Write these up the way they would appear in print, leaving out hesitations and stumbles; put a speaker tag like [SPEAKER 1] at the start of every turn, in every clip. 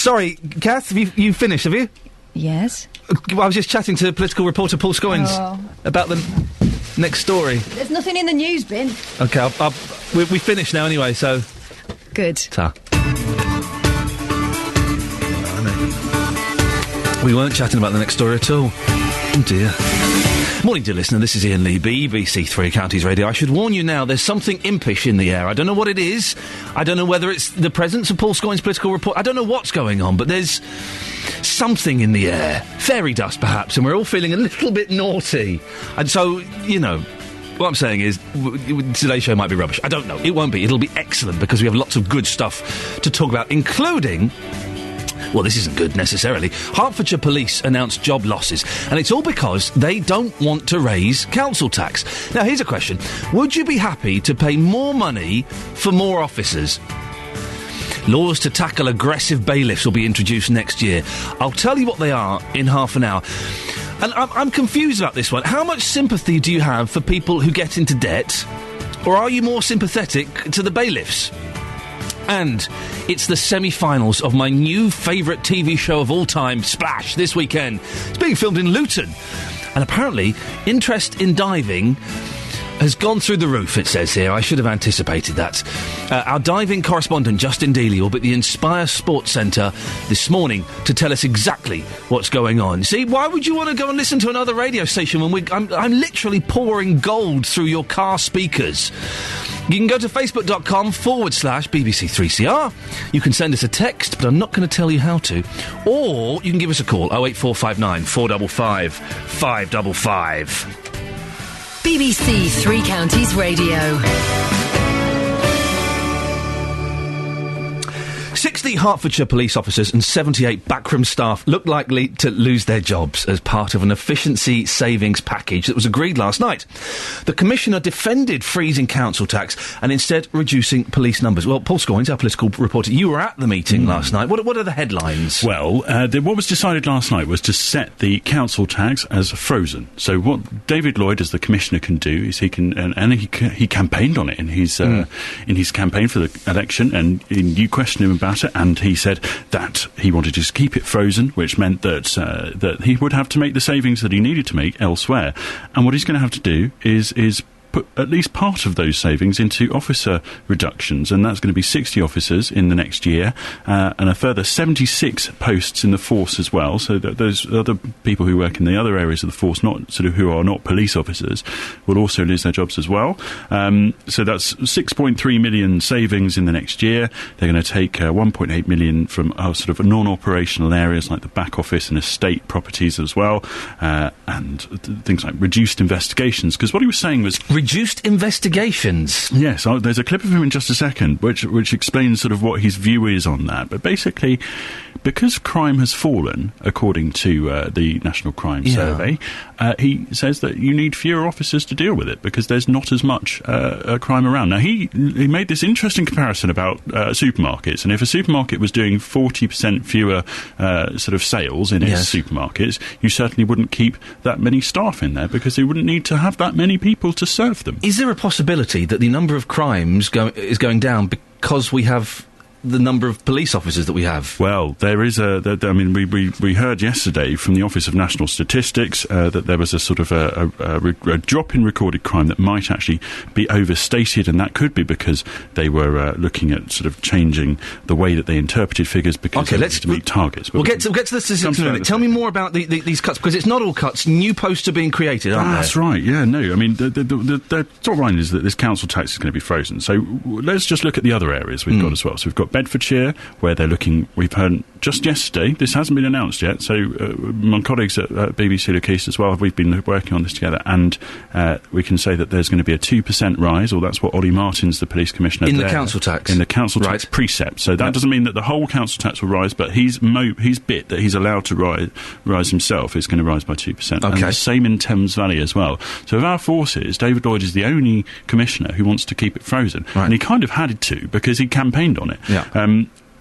[SPEAKER 1] Sorry, Kath, you finished, have you?
[SPEAKER 2] Yes.
[SPEAKER 1] I was just chatting to political reporter Paul Scoins about the next story.
[SPEAKER 2] There's nothing in the news bin.
[SPEAKER 1] OK, we finished now anyway, so...
[SPEAKER 2] Good.
[SPEAKER 1] Ta. We weren't chatting about the next story at all. Oh, dear. Morning, dear listener, this is Iain Lee, BBC Three Counties Radio. I should warn you now, there's something impish in the air. I don't know what it is. I don't know whether it's the presence of Paul Scoins' political report. I don't know what's going on, but there's something in the air. Fairy dust, perhaps, and we're all feeling a little bit naughty. And so, you know... What I'm saying is, today's show might be rubbish. I don't know. It won't be. It'll be excellent because we have lots of good stuff to talk about, including... Well, this isn't good, necessarily. Hertfordshire Police announced job losses, and it's all because they don't want to raise council tax. Now, here's a question. Would you be happy to pay more money for more officers? Laws to tackle aggressive bailiffs will be introduced next year. I'll tell you what they are in half an hour. And I'm confused about this one. How much sympathy do you have for people who get into debt? Or are you more sympathetic to the bailiffs? And it's the semi-finals of my new favourite TV show of all time, Splash, this weekend. It's being filmed in Luton. And apparently, interest in diving has gone through the roof, it says here. I should have anticipated that. Our diving correspondent, Justin Dealey, will be at the Inspire Sports Centre this morning to tell us exactly what's going on. See, why would you want to go and listen to another radio station when I'm literally pouring gold through your car speakers? You can go to facebook.com/BBC3CR. You can send us a text, but I'm not going to tell you how to. Or you can give us a call, 08459 455 555.
[SPEAKER 3] BBC Three Counties Radio.
[SPEAKER 1] 60 Hertfordshire police officers and 78 backroom staff look likely to lose their jobs as part of an efficiency savings package that was agreed last night. The Commissioner defended freezing council tax and instead reducing police numbers. Well, Paul Scoins, our political reporter, you were at the meeting last night. What are the headlines?
[SPEAKER 4] Well, what was decided last night was to set the council tax as frozen. So what David Lloyd, as the Commissioner, can do is he campaigned on it in his campaign for the election, and you questioned him about it, and he said that he wanted to just keep it frozen, which meant that he would have to make the savings that he needed to make elsewhere. And what he's going to have to do is put at least part of those savings into officer reductions, and that's going to be 60 officers in the next year, and a further 76 posts in the force as well, so that those other people who work in the other areas of the force, who are not police officers, will also lose their jobs as well. So that's 6.3 million savings in the next year. They're going to take 1.8 million from sort of non-operational areas like the back office and estate properties as well, and things like reduced investigations, because what he was saying was...
[SPEAKER 1] Reduced investigations?
[SPEAKER 4] Yes, there's a clip of him in just a second which explains sort of what his view is on that. But basically, because crime has fallen, according to the National Crime Survey, he says that you need fewer officers to deal with it because there's not as much crime around. Now, he made this interesting comparison about supermarkets, and if a supermarket was doing 40% fewer sort of sales in its supermarkets, you certainly wouldn't keep that many staff in there because they wouldn't need to have that many people to serve them.
[SPEAKER 1] Is there a possibility that the number of crimes is going down because we have the number of police officers that we have?
[SPEAKER 4] Well, there is we heard yesterday from the Office of National Statistics that there was a sort of a drop in recorded crime that might actually be overstated, and that could be because they were looking at sort of changing the way that they interpreted figures because they wanted to meet targets.
[SPEAKER 1] We'll get to the statistics in a minute. Tell me more about these cuts, because it's not all cuts. New posts are being created, aren't
[SPEAKER 4] That's right, yeah, no. I mean, the top line is that this council tax is going to be frozen. So let's just look at the other areas we've got as well. So we've got Bedfordshire, where they're looking, we've heard just yesterday, this hasn't been announced yet, so my colleagues at BBC Look East as well, we've been working on this together, and we can say that there's going to be a 2% rise, or that's what Ollie Martins, the police commissioner...
[SPEAKER 1] In the council tax?
[SPEAKER 4] In the council tax precept. So that doesn't mean that the whole council tax will rise, but his bit that he's allowed to rise himself is going to rise by 2%. Okay. And the same in Thames Valley as well. So of our forces, David Lloyd is the only commissioner who wants to keep it frozen. Right. And he kind of had to, because he campaigned on it. Yeah.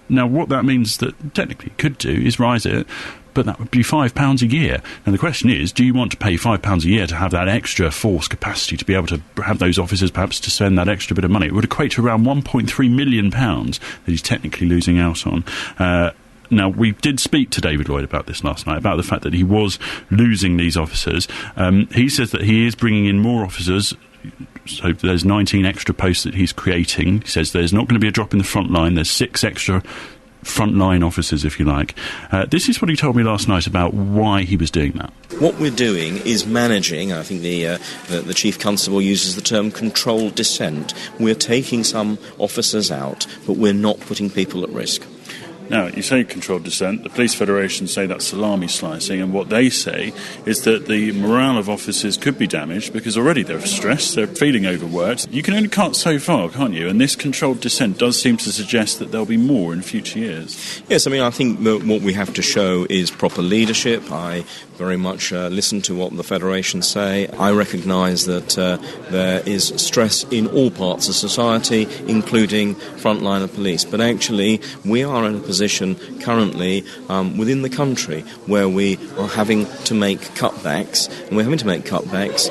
[SPEAKER 4] Now, what that means that technically could do is rise it, but that would be £5 a year. And the question is, do you want to pay £5 a year to have that extra force capacity to be able to have those officers perhaps to spend that extra bit of money? It would equate to around £1.3 million that he's technically losing out on. Now, we did speak to David Lloyd about this last night, about the fact that he was losing these officers. He says that he is bringing in more officers. So there's 19 extra posts that he's creating. He says there's not going to be a drop in the front line. There's 6 extra frontline officers, if you like. This is what he told me last night about why he was doing that.
[SPEAKER 5] What we're doing is managing, I think the Chief Constable uses the term controlled dissent. We're taking some officers out, but we're not putting people at risk.
[SPEAKER 4] Now, you say controlled dissent. The Police Federation say that's salami slicing, and what they say is that the morale of officers could be damaged because already they're stressed, they're feeling overworked. You can only cut so far, can't you? And this controlled dissent does seem to suggest that there'll be more in future years.
[SPEAKER 5] Yes, I mean, I think what we have to show is proper leadership. I very much listen to what the Federation say. I recognise that there is stress in all parts of society, including frontline police. But actually, we are in a position currently within the country where we are having to make cutbacks, and we're having to make cutbacks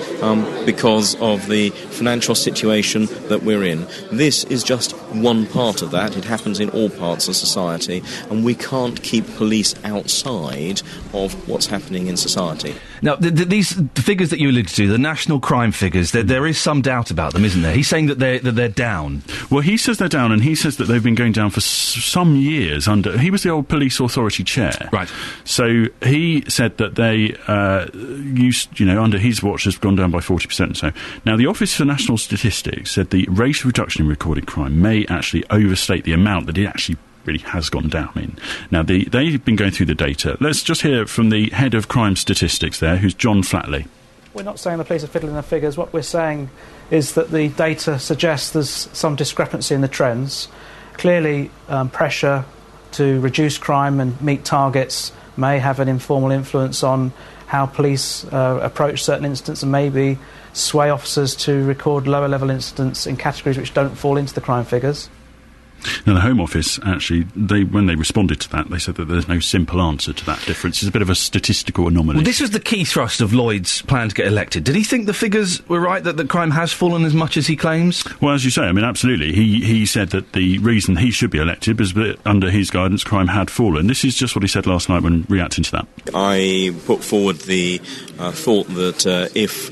[SPEAKER 5] because of the financial situation that we're in. This is just one part of that. It happens in all parts of society, and we can't keep police outside of what's happening in society.
[SPEAKER 1] Now, these figures that you alluded to, the national crime figures, there is some doubt about them, isn't there? He's saying that they're down.
[SPEAKER 4] Well, he says they're down, and he says that they've been going down for some years. He was the old police authority chair.
[SPEAKER 1] Right.
[SPEAKER 4] So he said that they under his watch has gone down by 40%. So now the Office for National Statistics said the rate of reduction in recorded crime may actually overstate the amount that it actually really has gone down in. Now, they've been going through the data. Let's just hear from the head of crime statistics there, who's John Flatley.
[SPEAKER 6] We're not saying the police are fiddling their figures. What we're saying is that the data suggests there's some discrepancy in the trends. Clearly, pressure to reduce crime and meet targets may have an informal influence on how police approach certain incidents and maybe sway officers to record lower-level incidents in categories which don't fall into the crime figures.
[SPEAKER 4] Now, the Home Office, actually, when they responded to that, they said that there's no simple answer to that difference. It's a bit of a statistical anomaly.
[SPEAKER 1] Well, this was the key thrust of Lloyd's plan to get elected. Did he think the figures were right, that the crime has fallen as much as he claims?
[SPEAKER 4] Well, as you say, I mean, absolutely. He said that the reason he should be elected was that under his guidance, crime had fallen. This is just what he said last night when reacting to that.
[SPEAKER 5] I put forward the thought that if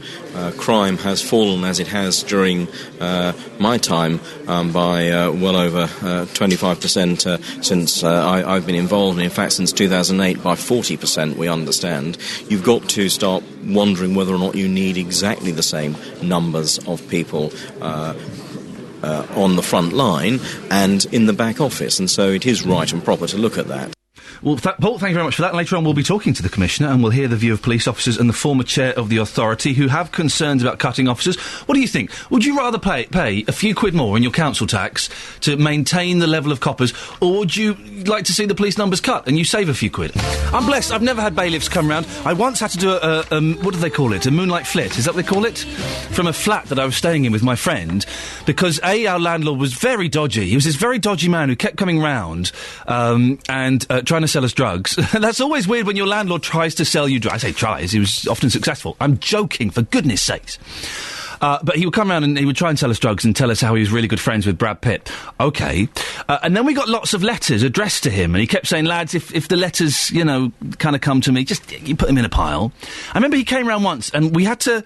[SPEAKER 5] crime has fallen as it has during my time by well over 25% since I've been involved, and in fact since 2008 by 40%, we understand. You've got to start wondering whether or not you need exactly the same numbers of people on the front line and in the back office, and so it is right and proper to look at that.
[SPEAKER 1] Well, Paul, thank you very much for that. And later on we'll be talking to the Commissioner and we'll hear the view of police officers and the former chair of the authority who have concerns about cutting officers. What do you think? Would you rather pay a few quid more in your council tax to maintain the level of coppers, or would you like to see the police numbers cut and you save a few quid? I'm blessed. I've never had bailiffs come round. I once had to do what do they call it? A moonlight flit. Is that what they call it? From a flat that I was staying in with my friend, because our landlord was very dodgy. He was this very dodgy man who kept coming round and trying to sell us drugs. That's always weird when your landlord tries to sell you drugs. I say tries, he was often successful. I'm joking, for goodness sakes. But he would come around and he would try and sell us drugs and tell us how he was really good friends with Brad Pitt. OK. And then we got lots of letters addressed to him, and he kept saying, lads, if the letters, kind of come to me, just you put them in a pile. I remember he came around once and we had to...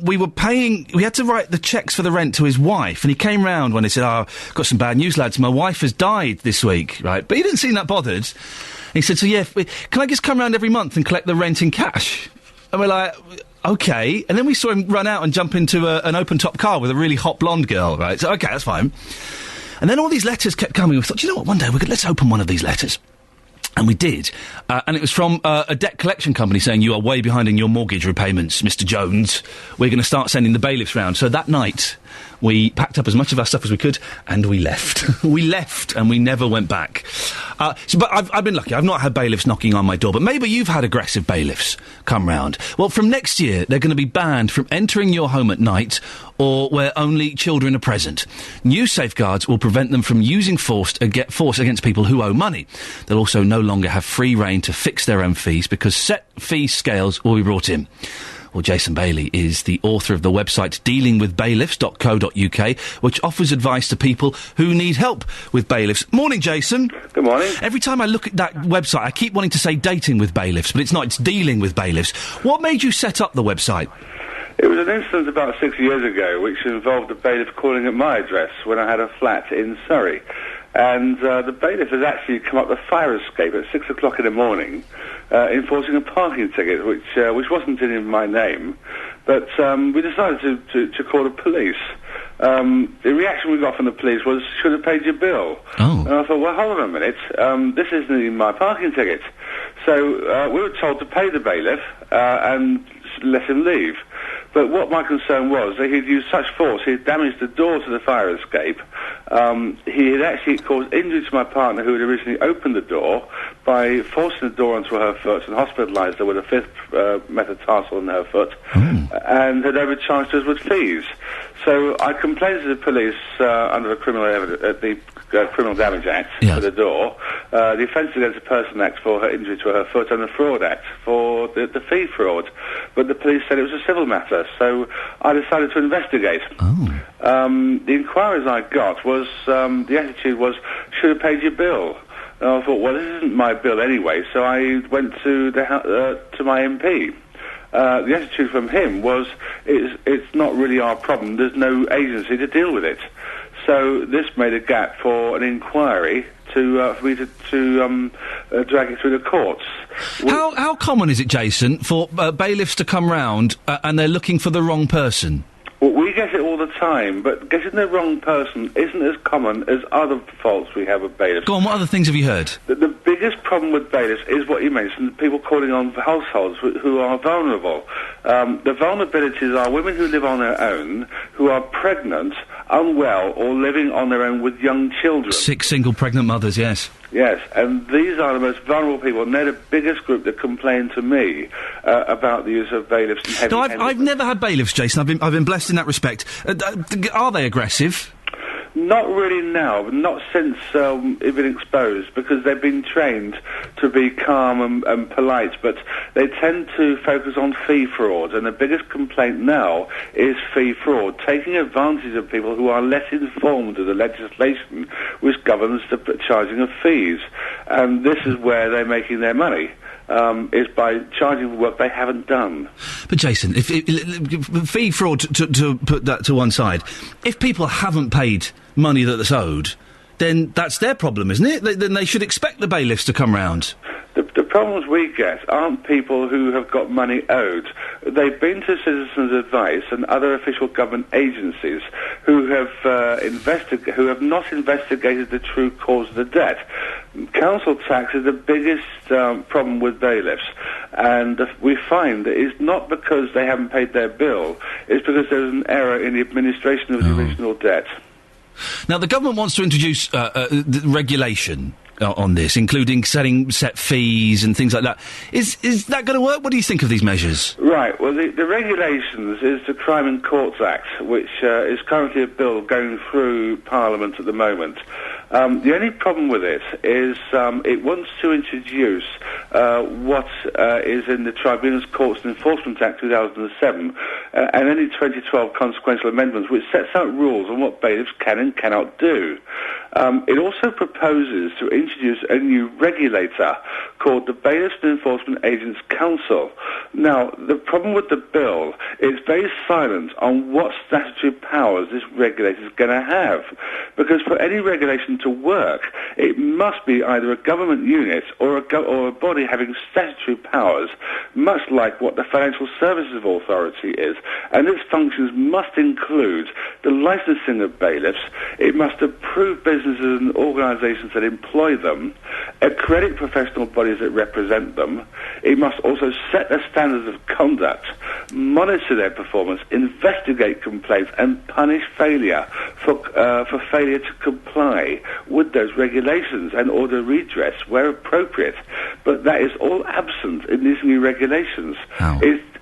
[SPEAKER 1] we had to write the cheques for the rent to his wife, and he came round when he said, got some bad news, lads, my wife has died this week, right? But he didn't seem that bothered. And he said, so yeah, can I just come round every month and collect the rent in cash? And we're like, OK. And then we saw him run out and jump into an open-top car with a really hot blonde girl, right? So, OK, that's fine. And then all these letters kept coming. We thought, you know what, one day let's open one of these letters. And we did. And it was from a debt collection company saying, you are way behind in your mortgage repayments, Mr. Jones. We're going to start sending the bailiffs round. So that night, we packed up as much of our stuff as we could, and we left. We left, and we never went back. But I've been lucky. I've not had bailiffs knocking on my door, but maybe you've had aggressive bailiffs come round. Well, from next year, they're going to be banned from entering your home at night or where only children are present. New safeguards will prevent them from using force against people who owe money. They'll also no longer have free rein to fix their own fees because set fee scales will be brought in. Well, Jason Bailey is the author of the website dealingwithbailiffs.co.uk, which offers advice to people who need help with bailiffs. Morning, Jason.
[SPEAKER 7] Good morning.
[SPEAKER 1] Every time I look at that website, I keep wanting to say dating with bailiffs, but it's not, it's dealing with bailiffs. What made you set up the website?
[SPEAKER 7] It was an incident about 6 years ago which involved a bailiff calling at my address when I had a flat in Surrey. And the bailiff has actually come up the fire escape at 6 o'clock in the morning, enforcing a parking ticket, which wasn't in my name. But we decided to call the police. The reaction we got from the police was, should have paid your bill.
[SPEAKER 1] Oh.
[SPEAKER 7] And I thought, well, hold on a minute, this isn't even my parking ticket. So we were told to pay the bailiff and let him leave. But what my concern was, that he'd used such force, he'd damaged the door to the fire escape. He had actually caused injury to my partner, who had originally opened the door, by forcing the door onto her foot and hospitalised her with a fifth metatarsal in her foot, and had overcharged us with fees. So I complained to the police under the Criminal Damage Act for the door, the Offence Against a Person Act for her injury to her foot, and the Fraud Act for the fee fraud. But the police said it was a civil matter, so I decided to investigate. The inquiries I got was, the attitude was, should have paid your bill. And I thought, well, this isn't my bill anyway, so I went to my MP. The attitude from him was, it's not really our problem, there's no agency to deal with it. So this made a gap for an inquiry for me to drag it through the courts.
[SPEAKER 1] How common is it, Jason, for bailiffs to come round and they're looking for the wrong person?
[SPEAKER 7] Well, we get it all the time, but getting the wrong person isn't as common as other faults we have with bailiffs.
[SPEAKER 1] Go on, what other things have you heard?
[SPEAKER 7] The biggest problem with bailiffs is what you mentioned, people calling on households who are vulnerable. The vulnerabilities are women who live on their own, who are pregnant, unwell, or living on their own with young children.
[SPEAKER 1] 6 single pregnant mothers, yes.
[SPEAKER 7] Yes, and these are the most vulnerable people, and they're the biggest group that complain to me about the use of bailiffs and heavy handling.
[SPEAKER 1] No, I've never had bailiffs, Jason. I've been blessed in that respect. Are they aggressive?
[SPEAKER 7] Not really now, not since they've been exposed, because they've been trained to be calm and polite, but they tend to focus on fee fraud, and the biggest complaint now is fee fraud, taking advantage of people who are less informed of the legislation which governs the charging of fees. And this is where they're making their money. Is by charging for work they haven't done.
[SPEAKER 1] But Jason, if fee fraud, to put that to one side, if people haven't paid money that's owed, then that's their problem, isn't it? Then they should expect the bailiffs to come round.
[SPEAKER 7] The problems we get aren't people who have got money owed. They've been to Citizens Advice and other official government agencies who have not investigated the true cause of the debt. Council tax is the biggest problem with bailiffs, and we find that it's not because they haven't paid their bill, it's because there's an error in the administration of the original debt.
[SPEAKER 1] Now, the government wants to introduce regulation on this, including set fees and things like that. Is that going to work? What do you think of these measures?
[SPEAKER 7] Right, well, the regulations is the Crime and Courts Act, which is currently a bill going through Parliament at the moment. The only problem with it is it wants to introduce what is in the Tribunals, Courts and Enforcement Act 2007 and any 2012 consequential amendments, which sets out rules on what bailiffs can and cannot do. It also proposes to introduce a new regulator called the Bailiffs and Enforcement Agents Council. Now, the problem with the bill is very silent on what statutory powers this regulator is going to have, because for any regulation to work, it must be either a government unit or a body having statutory powers, much like what the Financial Services Authority is. And its functions must include the licensing of bailiffs, it must approve businesses and organisations that employ them, accredit professional bodies that represent them, it must also set their standards of conduct, monitor their performance, investigate complaints and punish failure for failure to comply with those regulations and order redress where appropriate. But that is all absent in these new regulations.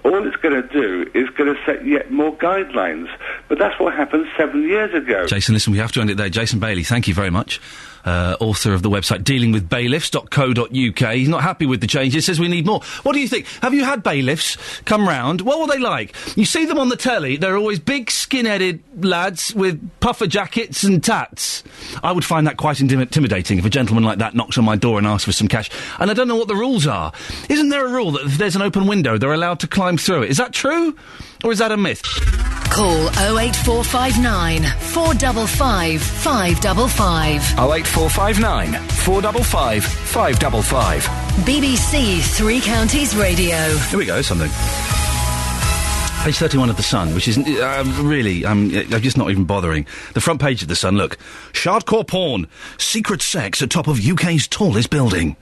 [SPEAKER 7] All it's going to do is going to set yet more guidelines. But that's what happened 7 years ago.
[SPEAKER 1] Jason, listen, we have to end it there. Jason Bailey, thank you very much. author of the website dealingwithbailiffs.co.uk. He's not happy with the changes, says we need more. What do you think? Have you had bailiffs come round? What were they like? You see them on the telly, they're always big skin-headed lads with puffer jackets and tats. I would find that quite intimidating if a gentleman like that knocks on my door and asks for some cash. And I don't know what the rules are. Isn't there a rule that if there's an open window, they're allowed to climb through it? Is that true? Or is that a myth?
[SPEAKER 3] Call 08459 455 555.
[SPEAKER 8] 08459 455 555.
[SPEAKER 3] BBC Three Counties Radio.
[SPEAKER 1] Here we go, something. Page 31 of The Sun, which is really, I'm just not even bothering. The front page of The Sun, look. Shardcore porn. Secret sex atop of UK's tallest building.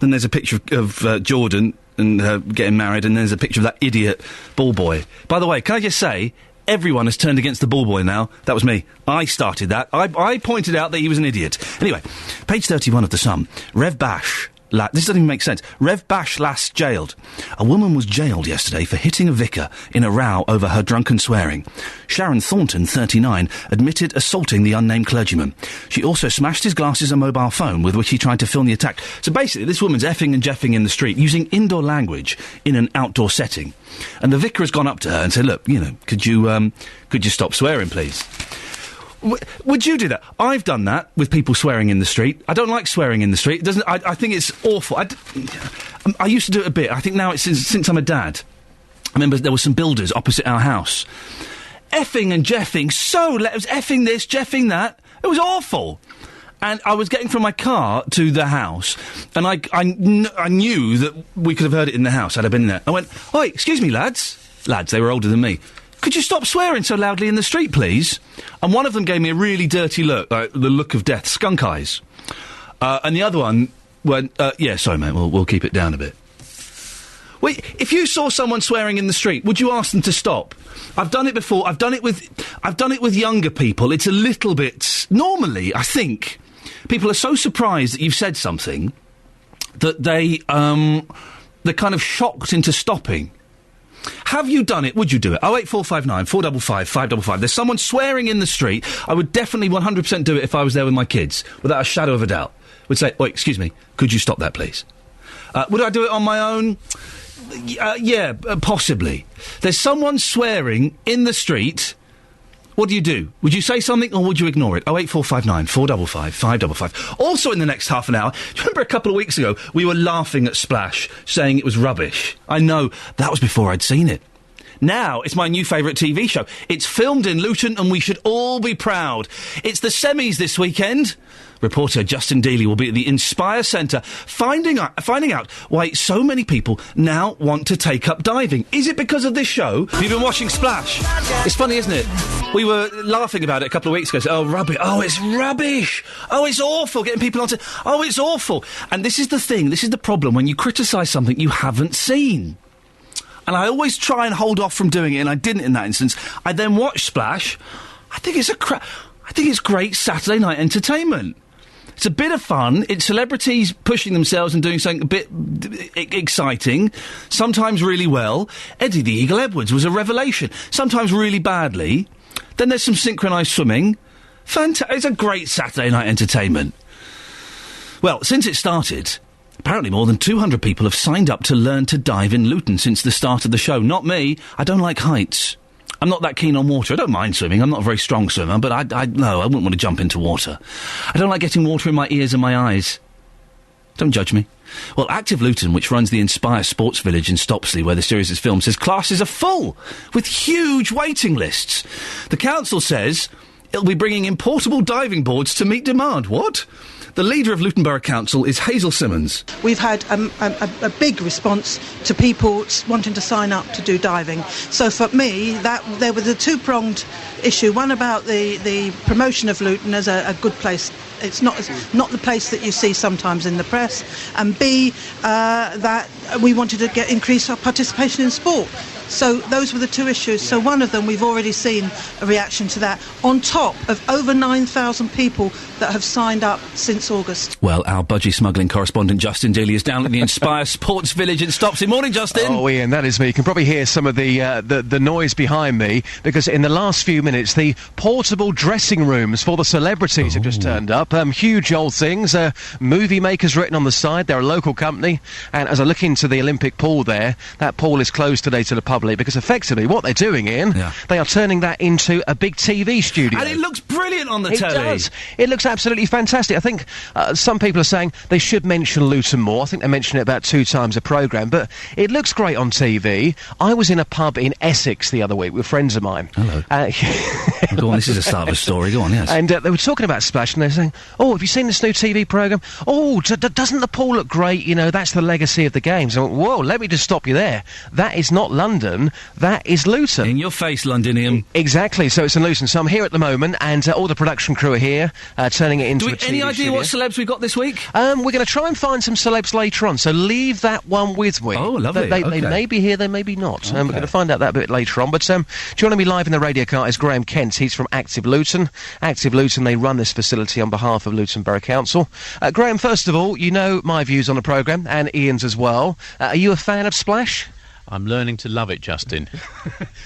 [SPEAKER 1] Then there's a picture of Jordan and her getting married, and there's a picture of that idiot ball boy. By the way, can I just say, everyone has turned against the ball boy now. That was me. I started that. I pointed out that he was an idiot. Anyway, page 31 of The Sun. Rev Bash. This doesn't even make sense. Rev Bash last jailed. A woman was jailed yesterday for hitting a vicar in a row over her drunken swearing. Sharon Thornton, 39, admitted assaulting the unnamed clergyman. She also smashed his glasses and mobile phone with which he tried to film the attack. So basically, this woman's effing and jeffing in the street, using indoor language in an outdoor setting. And the vicar has gone up to her and said, look, could you stop swearing, please? Would you do that? I've done that with people swearing in the street. I don't like swearing in the street. I think it's awful. I used to do it a bit. I think now it's since I'm a dad. I remember there were some builders opposite our house. Effing and jeffing. It was effing this, jeffing that. It was awful. And I was getting from my car to the house, and I knew that we could have heard it in the house had I been in there. I went, oi, excuse me, lads. Lads, they were older than me. Could you stop swearing so loudly in the street, please? And one of them gave me a really dirty look, the look of death, skunk eyes. And the other one went, yeah, sorry, mate, we'll keep it down a bit. Wait, if you saw someone swearing in the street, would you ask them to stop? I've done it before. I've done it with younger people. It's a little bit... Normally, I think, people are so surprised that you've said something that they're kind of shocked into stopping. Have you done it? Would you do it? 08459 455 555. There's someone swearing in the street. I would definitely 100% do it if I was there with my kids, without a shadow of a doubt. Would say, "Oi, excuse me, could you stop that, please?" Would I do it on my own? Yeah, possibly. There's someone swearing in the street. What do you do? Would you say something or would you ignore it? 08459 455 555. Also in the next half an hour, do you remember a couple of weeks ago we were laughing at Splash, saying it was rubbish? I know, that was before I'd seen it. Now, it's my new favourite TV show. It's filmed in Luton and we should all be proud. It's the semis this weekend. Reporter Justin Dealey will be at the Inspire Centre finding out why so many people now want to take up diving. Is it because of this show? Have you been watching Splash? It's funny, isn't it? We were laughing about it a couple of weeks ago. So, rubbish. Oh, it's rubbish. Oh, it's awful. Getting people onto... Oh, it's awful. And this is the thing. This is the problem when you criticise something you haven't seen. And I always try and hold off from doing it, and I didn't in that instance. I then watched Splash. I think it's great Saturday night entertainment. It's a bit of fun. It's celebrities pushing themselves and doing something a bit exciting, sometimes really well. Eddie the Eagle Edwards was a revelation, sometimes really badly. Then there's some synchronised swimming. It's a great Saturday night entertainment. Well, since it started, apparently more than 200 people have signed up to learn to dive in Luton since the start of the show. Not me. I don't like heights. I'm not that keen on water. I don't mind swimming. I'm not a very strong swimmer, but I wouldn't want to jump into water. I don't like getting water in my ears and my eyes. Don't judge me. Well, Active Luton, which runs the Inspire Sports Village in Stopsley, where the series is filmed, says classes are full, with huge waiting lists. The council says it'll be bringing in portable diving boards to meet demand. What? The leader of Luton Borough Council is Hazel Simmons.
[SPEAKER 9] We've had a big response to people wanting to sign up to do diving. So for me, there was a two-pronged issue. One about the promotion of Luton as a good place. It's not the place that you see sometimes in the press. And B, that we wanted to increase our participation in sport. So those were the two issues. So one of them, we've already seen a reaction to that, on top of over 9,000 people that have signed up since August.
[SPEAKER 1] Well, our budgie smuggling correspondent Justin Dealey is down at the Inspire Sports Village in Stopsy. Morning, Justin.
[SPEAKER 10] Oh, Ian, that is me. You can probably hear some of the noise behind me, because in the last few minutes, the portable dressing rooms for the celebrities have just turned up. Huge old things. Movie makers written on the side. They're a local company. And as I look into the Olympic pool there, that pool is closed today to the public, because effectively what they're doing, Ian, they are turning that into a big TV studio.
[SPEAKER 1] And it looks brilliant on the telly.
[SPEAKER 10] It does. It looks absolutely fantastic. I think some people are saying they should mention Luton more. I think they mention it about 2 times a programme, but it looks great on TV. I was in a pub in Essex the other week with friends of mine.
[SPEAKER 1] Hello. Go on, this is the start of a story. Go on, yes.
[SPEAKER 10] And they were talking about Splash, and they're saying, "Oh, have you seen this new TV programme? Oh, doesn't the pool look great? You know, that's the legacy of the games." I went, whoa, let me just stop you there. That is not London, that is Luton.
[SPEAKER 1] In your face, Londinium.
[SPEAKER 10] Exactly, so it's in Luton. So I'm here at the moment, and all the production crew are here, turning it into a TV
[SPEAKER 1] any idea
[SPEAKER 10] studio.
[SPEAKER 1] what celebs we've got this week?
[SPEAKER 10] We're going to try and find some celebs later on, so leave that one with me.
[SPEAKER 1] Oh, lovely.
[SPEAKER 10] They may be here, they may be not. We're going to find out that a bit later on. But joining me live in the radio car is Graham Kent. He's from Active Luton. Active Luton, they run this facility on behalf of Luton Borough Council. Graham, first of all, you know my views on the programme, and Ian's as well. Are you a fan of Splash?
[SPEAKER 11] I'm learning to love it, Justin.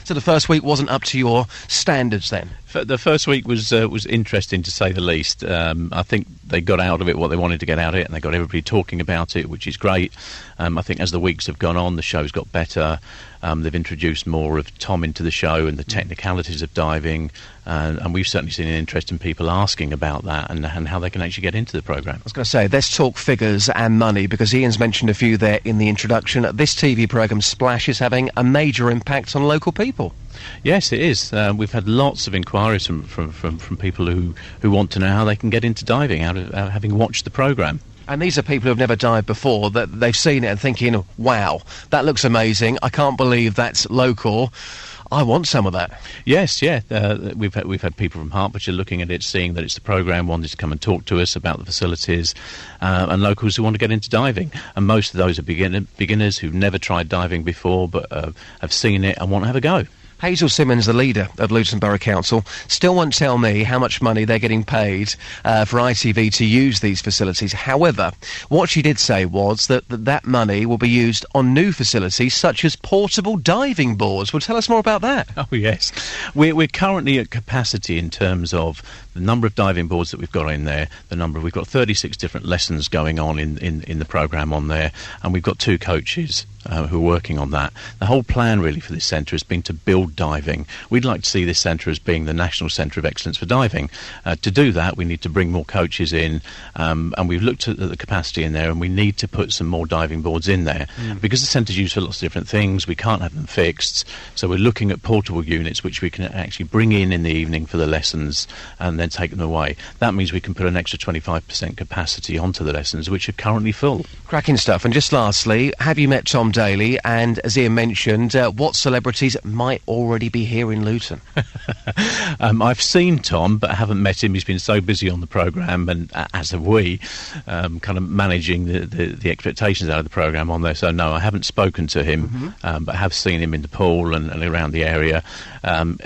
[SPEAKER 10] So the first week wasn't up to your standards then?
[SPEAKER 11] The first week was interesting, to say the least. I think they got out of it what they wanted to get out of it, and they got everybody talking about it, which is great. I think as the weeks have gone on, the show's got better. They've introduced more of Tom into the show and the technicalities of diving, and we've certainly seen an interest in people asking about that and how they can actually get into the programme.
[SPEAKER 10] I was going to say, let's talk figures and money, because Ian's mentioned a few there in the introduction. This TV programme, Splash, is having a major impact on local people.
[SPEAKER 11] Yes, it is. We've had lots of inquiries from people who want to know how they can get into diving out of having watched the programme.
[SPEAKER 10] And these are people who have never dived before, that they've seen it and thinking, wow, that looks amazing, I can't believe that's local, I want some of that.
[SPEAKER 11] Yes, yeah. We've had people from Hertfordshire looking at it, seeing that it's the programme, wanting to come and talk to us about the facilities, and locals who want to get into diving. And most of those are beginners who've never tried diving before, but have seen it and want to have a go.
[SPEAKER 10] Hazel Simmons, the leader of Luton Borough Council, still won't tell me how much money they're getting paid for ITV to use these facilities. However, what she did say was that money will be used on new facilities such as portable diving boards. Well, tell us more about that.
[SPEAKER 11] Oh, yes. We're currently at capacity in terms of the number of diving boards that we've got in there, we've got 36 different lessons going on in the programme on there, and we've got 2 coaches who are working on that. The whole plan really for this centre has been to build diving. We'd like to see this centre as being the national centre of excellence for diving. To do that, we need to bring more coaches in, and we've looked at the capacity in there, and we need to put some more diving boards in there. Because the centre's used for lots of different things, we can't have them fixed, so we're looking at portable units which we can actually bring in the evening for the lessons and then take them away. That means we can put an extra 25% capacity onto the lessons, which are currently full.
[SPEAKER 10] Cracking stuff. And just lastly, have you met Tom Daly? And as Ian mentioned, what celebrities might already be here in Luton?
[SPEAKER 11] I've seen Tom, but I haven't met him. He's been so busy on the programme, and as have we, kind of managing the expectations out of the programme on there. So no, I haven't spoken to him, but I have seen him in the pool and around the area.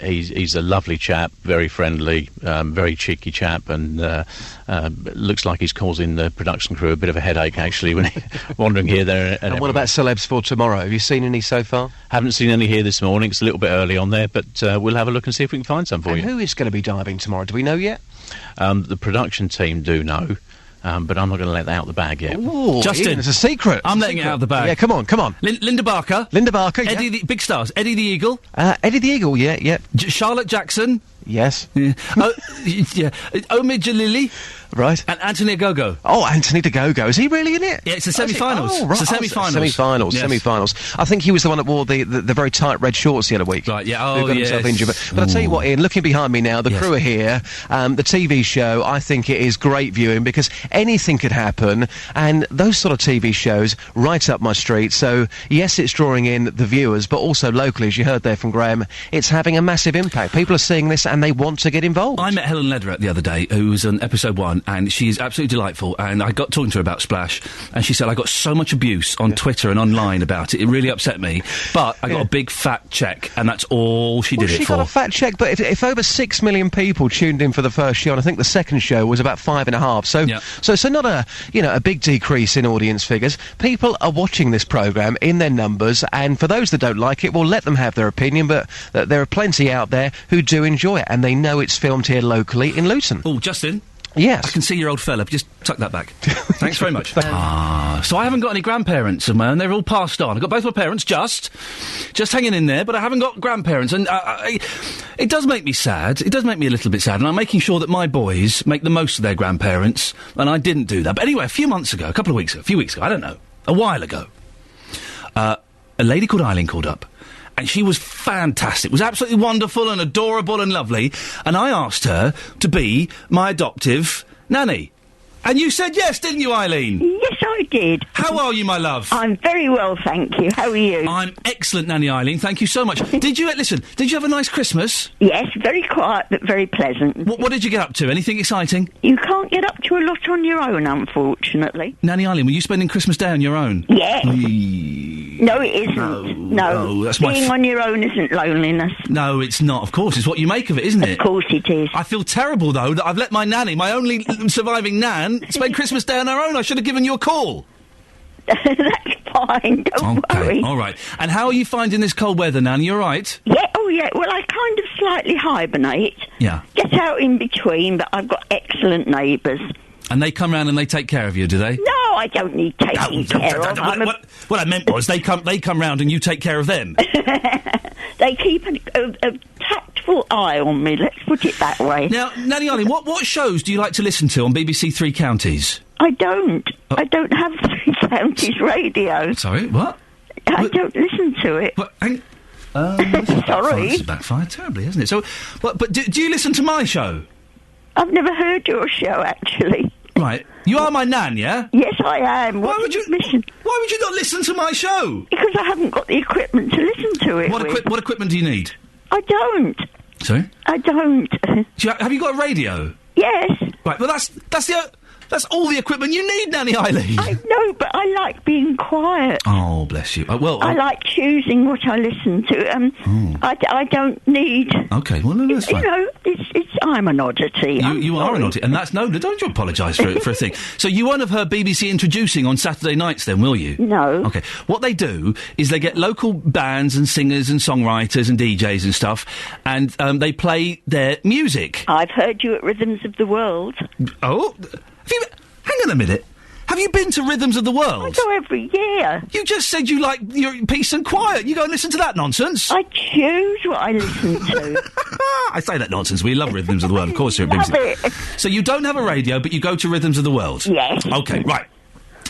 [SPEAKER 11] He's a lovely chap, very friendly, very cheeky chap, and looks like he's causing the production crew a bit of a headache, actually, when he's wandering here, there,
[SPEAKER 10] and what about celebs for tomorrow? Have you seen any so far?
[SPEAKER 11] Haven't seen any here this morning. It's a little bit early on there, but we'll have a look and see if we can find some for you.
[SPEAKER 10] Who is going to be diving tomorrow? Do we know yet?
[SPEAKER 11] The production team do know. But I'm not going to let that out the bag yet.
[SPEAKER 10] Ooh,
[SPEAKER 1] Justin,
[SPEAKER 10] Ian, it's a secret.
[SPEAKER 1] I'm letting it out of the bag.
[SPEAKER 10] Yeah, come on.
[SPEAKER 1] Linda Barker. Eddie, the big stars. Eddie the Eagle.
[SPEAKER 10] Eddie the Eagle, yeah.
[SPEAKER 1] Charlotte Jackson.
[SPEAKER 10] Yes.
[SPEAKER 1] Yeah. Omid Jalili.
[SPEAKER 10] Right.
[SPEAKER 1] And Anthony Agogo.
[SPEAKER 10] Oh, Anthony Agogo. Is he really in it?
[SPEAKER 1] Yeah, it's the semi-finals.
[SPEAKER 10] Oh, right.
[SPEAKER 1] It's the semi-finals.
[SPEAKER 10] Semi-finals,
[SPEAKER 1] yes.
[SPEAKER 10] Semi-finals. I think he was the one that wore the very tight red shorts the other week.
[SPEAKER 1] Right, yeah,
[SPEAKER 10] who got himself injured. But I'll tell you what, Ian, looking behind me now, the crew are here. The TV show, I think it is great viewing, because anything could happen, and those sort of TV shows, right up my street. So, yes, it's drawing in the viewers, but also locally, as you heard there from Graham, it's having a massive impact. People are seeing this, and they want to get involved.
[SPEAKER 1] I met Helen Lederer the other day, who was on episode 1, and she is absolutely delightful. And I got talking to her about Splash, and she said, I got so much abuse on Twitter and online about it. It really upset me. But I got a big fat check, and that's all she did it for.
[SPEAKER 10] She got a fat check, but if over 6 million people tuned in for the first show, and I think the second show was about 5.5, so not a big decrease in audience figures. People are watching this programme in their numbers, and for those that don't like it, we'll let them have their opinion, but there are plenty out there who do enjoy it, and they know it's filmed here locally in Luton.
[SPEAKER 1] Oh, Justin?
[SPEAKER 10] Yes.
[SPEAKER 1] I can see your old fella. Just tuck that back. Thanks very much. So I haven't got any grandparents of my own. They're all passed on. I've got both my parents just hanging in there, but I haven't got grandparents. And it does make me sad. It does make me a little bit sad. And I'm making sure that my boys make the most of their grandparents. And I didn't do that. But anyway, a few weeks ago, I don't know, a while ago, a lady called Iain called up. And she was fantastic. It was absolutely wonderful and adorable and lovely. And I asked her to be my adoptive nanny. And you said yes, didn't you, Eileen?
[SPEAKER 12] Yes, I did.
[SPEAKER 1] How are you, my love?
[SPEAKER 12] I'm very well, thank you. How are you?
[SPEAKER 1] I'm excellent, Nanny Eileen. Thank you so much. Did you have a nice Christmas?
[SPEAKER 12] Yes, very quiet but very pleasant.
[SPEAKER 1] What did you get up to? Anything exciting?
[SPEAKER 12] You can't get up to a lot on your own, unfortunately.
[SPEAKER 1] Nanny Eileen, were you spending Christmas Day on your own?
[SPEAKER 12] Yes. No, it isn't. No.
[SPEAKER 1] That's
[SPEAKER 12] Being on your own isn't loneliness.
[SPEAKER 1] No, it's not. Of course, it's what you make of it, isn't it?
[SPEAKER 12] Of course it is.
[SPEAKER 1] I feel terrible, though, that I've let my nanny, my only surviving nan, spend Christmas Day on her own. I should have given you a call.
[SPEAKER 12] That's fine, don't worry.
[SPEAKER 1] All right. And how are you finding this cold weather, Nan? You all right?
[SPEAKER 12] Yeah, oh yeah. Well, I kind of slightly hibernate.
[SPEAKER 1] Yeah.
[SPEAKER 12] Get out in between, but I've got excellent neighbours.
[SPEAKER 1] And they come round and they take care of you, do they?
[SPEAKER 12] No, I don't need taking care of.
[SPEAKER 1] What I meant was they come round and you take care of them.
[SPEAKER 12] They keep a tactful eye on me, let's put it that way.
[SPEAKER 1] Now, Nanny Eileen, what shows do you like to listen to on BBC Three Counties?
[SPEAKER 12] I don't. I don't have Three Counties radio.
[SPEAKER 1] Sorry, what?
[SPEAKER 12] I don't listen to it. Sorry.
[SPEAKER 1] This has backfired terribly, hasn't it? So, but do you listen to my show?
[SPEAKER 12] I've never heard your show, actually.
[SPEAKER 1] Right. You are my nan, yeah?
[SPEAKER 12] Yes, I am.
[SPEAKER 1] Why would you not listen to my show?
[SPEAKER 12] Because I haven't got the equipment to listen to it
[SPEAKER 1] What equipment do you need?
[SPEAKER 12] I don't.
[SPEAKER 1] Sorry?
[SPEAKER 12] I don't.
[SPEAKER 1] Have you got a radio?
[SPEAKER 12] Yes.
[SPEAKER 1] Right, well, that's all the equipment you need, Nanny Eileen.
[SPEAKER 12] I know, but I like being quiet.
[SPEAKER 1] Oh, bless you.
[SPEAKER 12] I like choosing what I listen to. I don't need...
[SPEAKER 1] Okay, well, no, that's fine.
[SPEAKER 12] You know, I'm an oddity.
[SPEAKER 1] You are an oddity, and that's... No, don't you apologise for a thing. So you won't have heard BBC Introducing on Saturday nights then, will you?
[SPEAKER 12] No.
[SPEAKER 1] Okay. What they do is they get local bands and singers and songwriters and DJs and stuff, and they play their music.
[SPEAKER 12] I've heard you at Rhythms of the World.
[SPEAKER 1] Oh... Hang on a minute. Have you been to Rhythms of the World?
[SPEAKER 12] I go every year.
[SPEAKER 1] You just said you like your peace and quiet. You go and listen to that nonsense.
[SPEAKER 12] I choose what I listen to.
[SPEAKER 1] I say that nonsense. We love Rhythms of the World, of course. Here at BBC. So you don't have a radio, but you go to Rhythms of the World?
[SPEAKER 12] Yes.
[SPEAKER 1] Okay, right.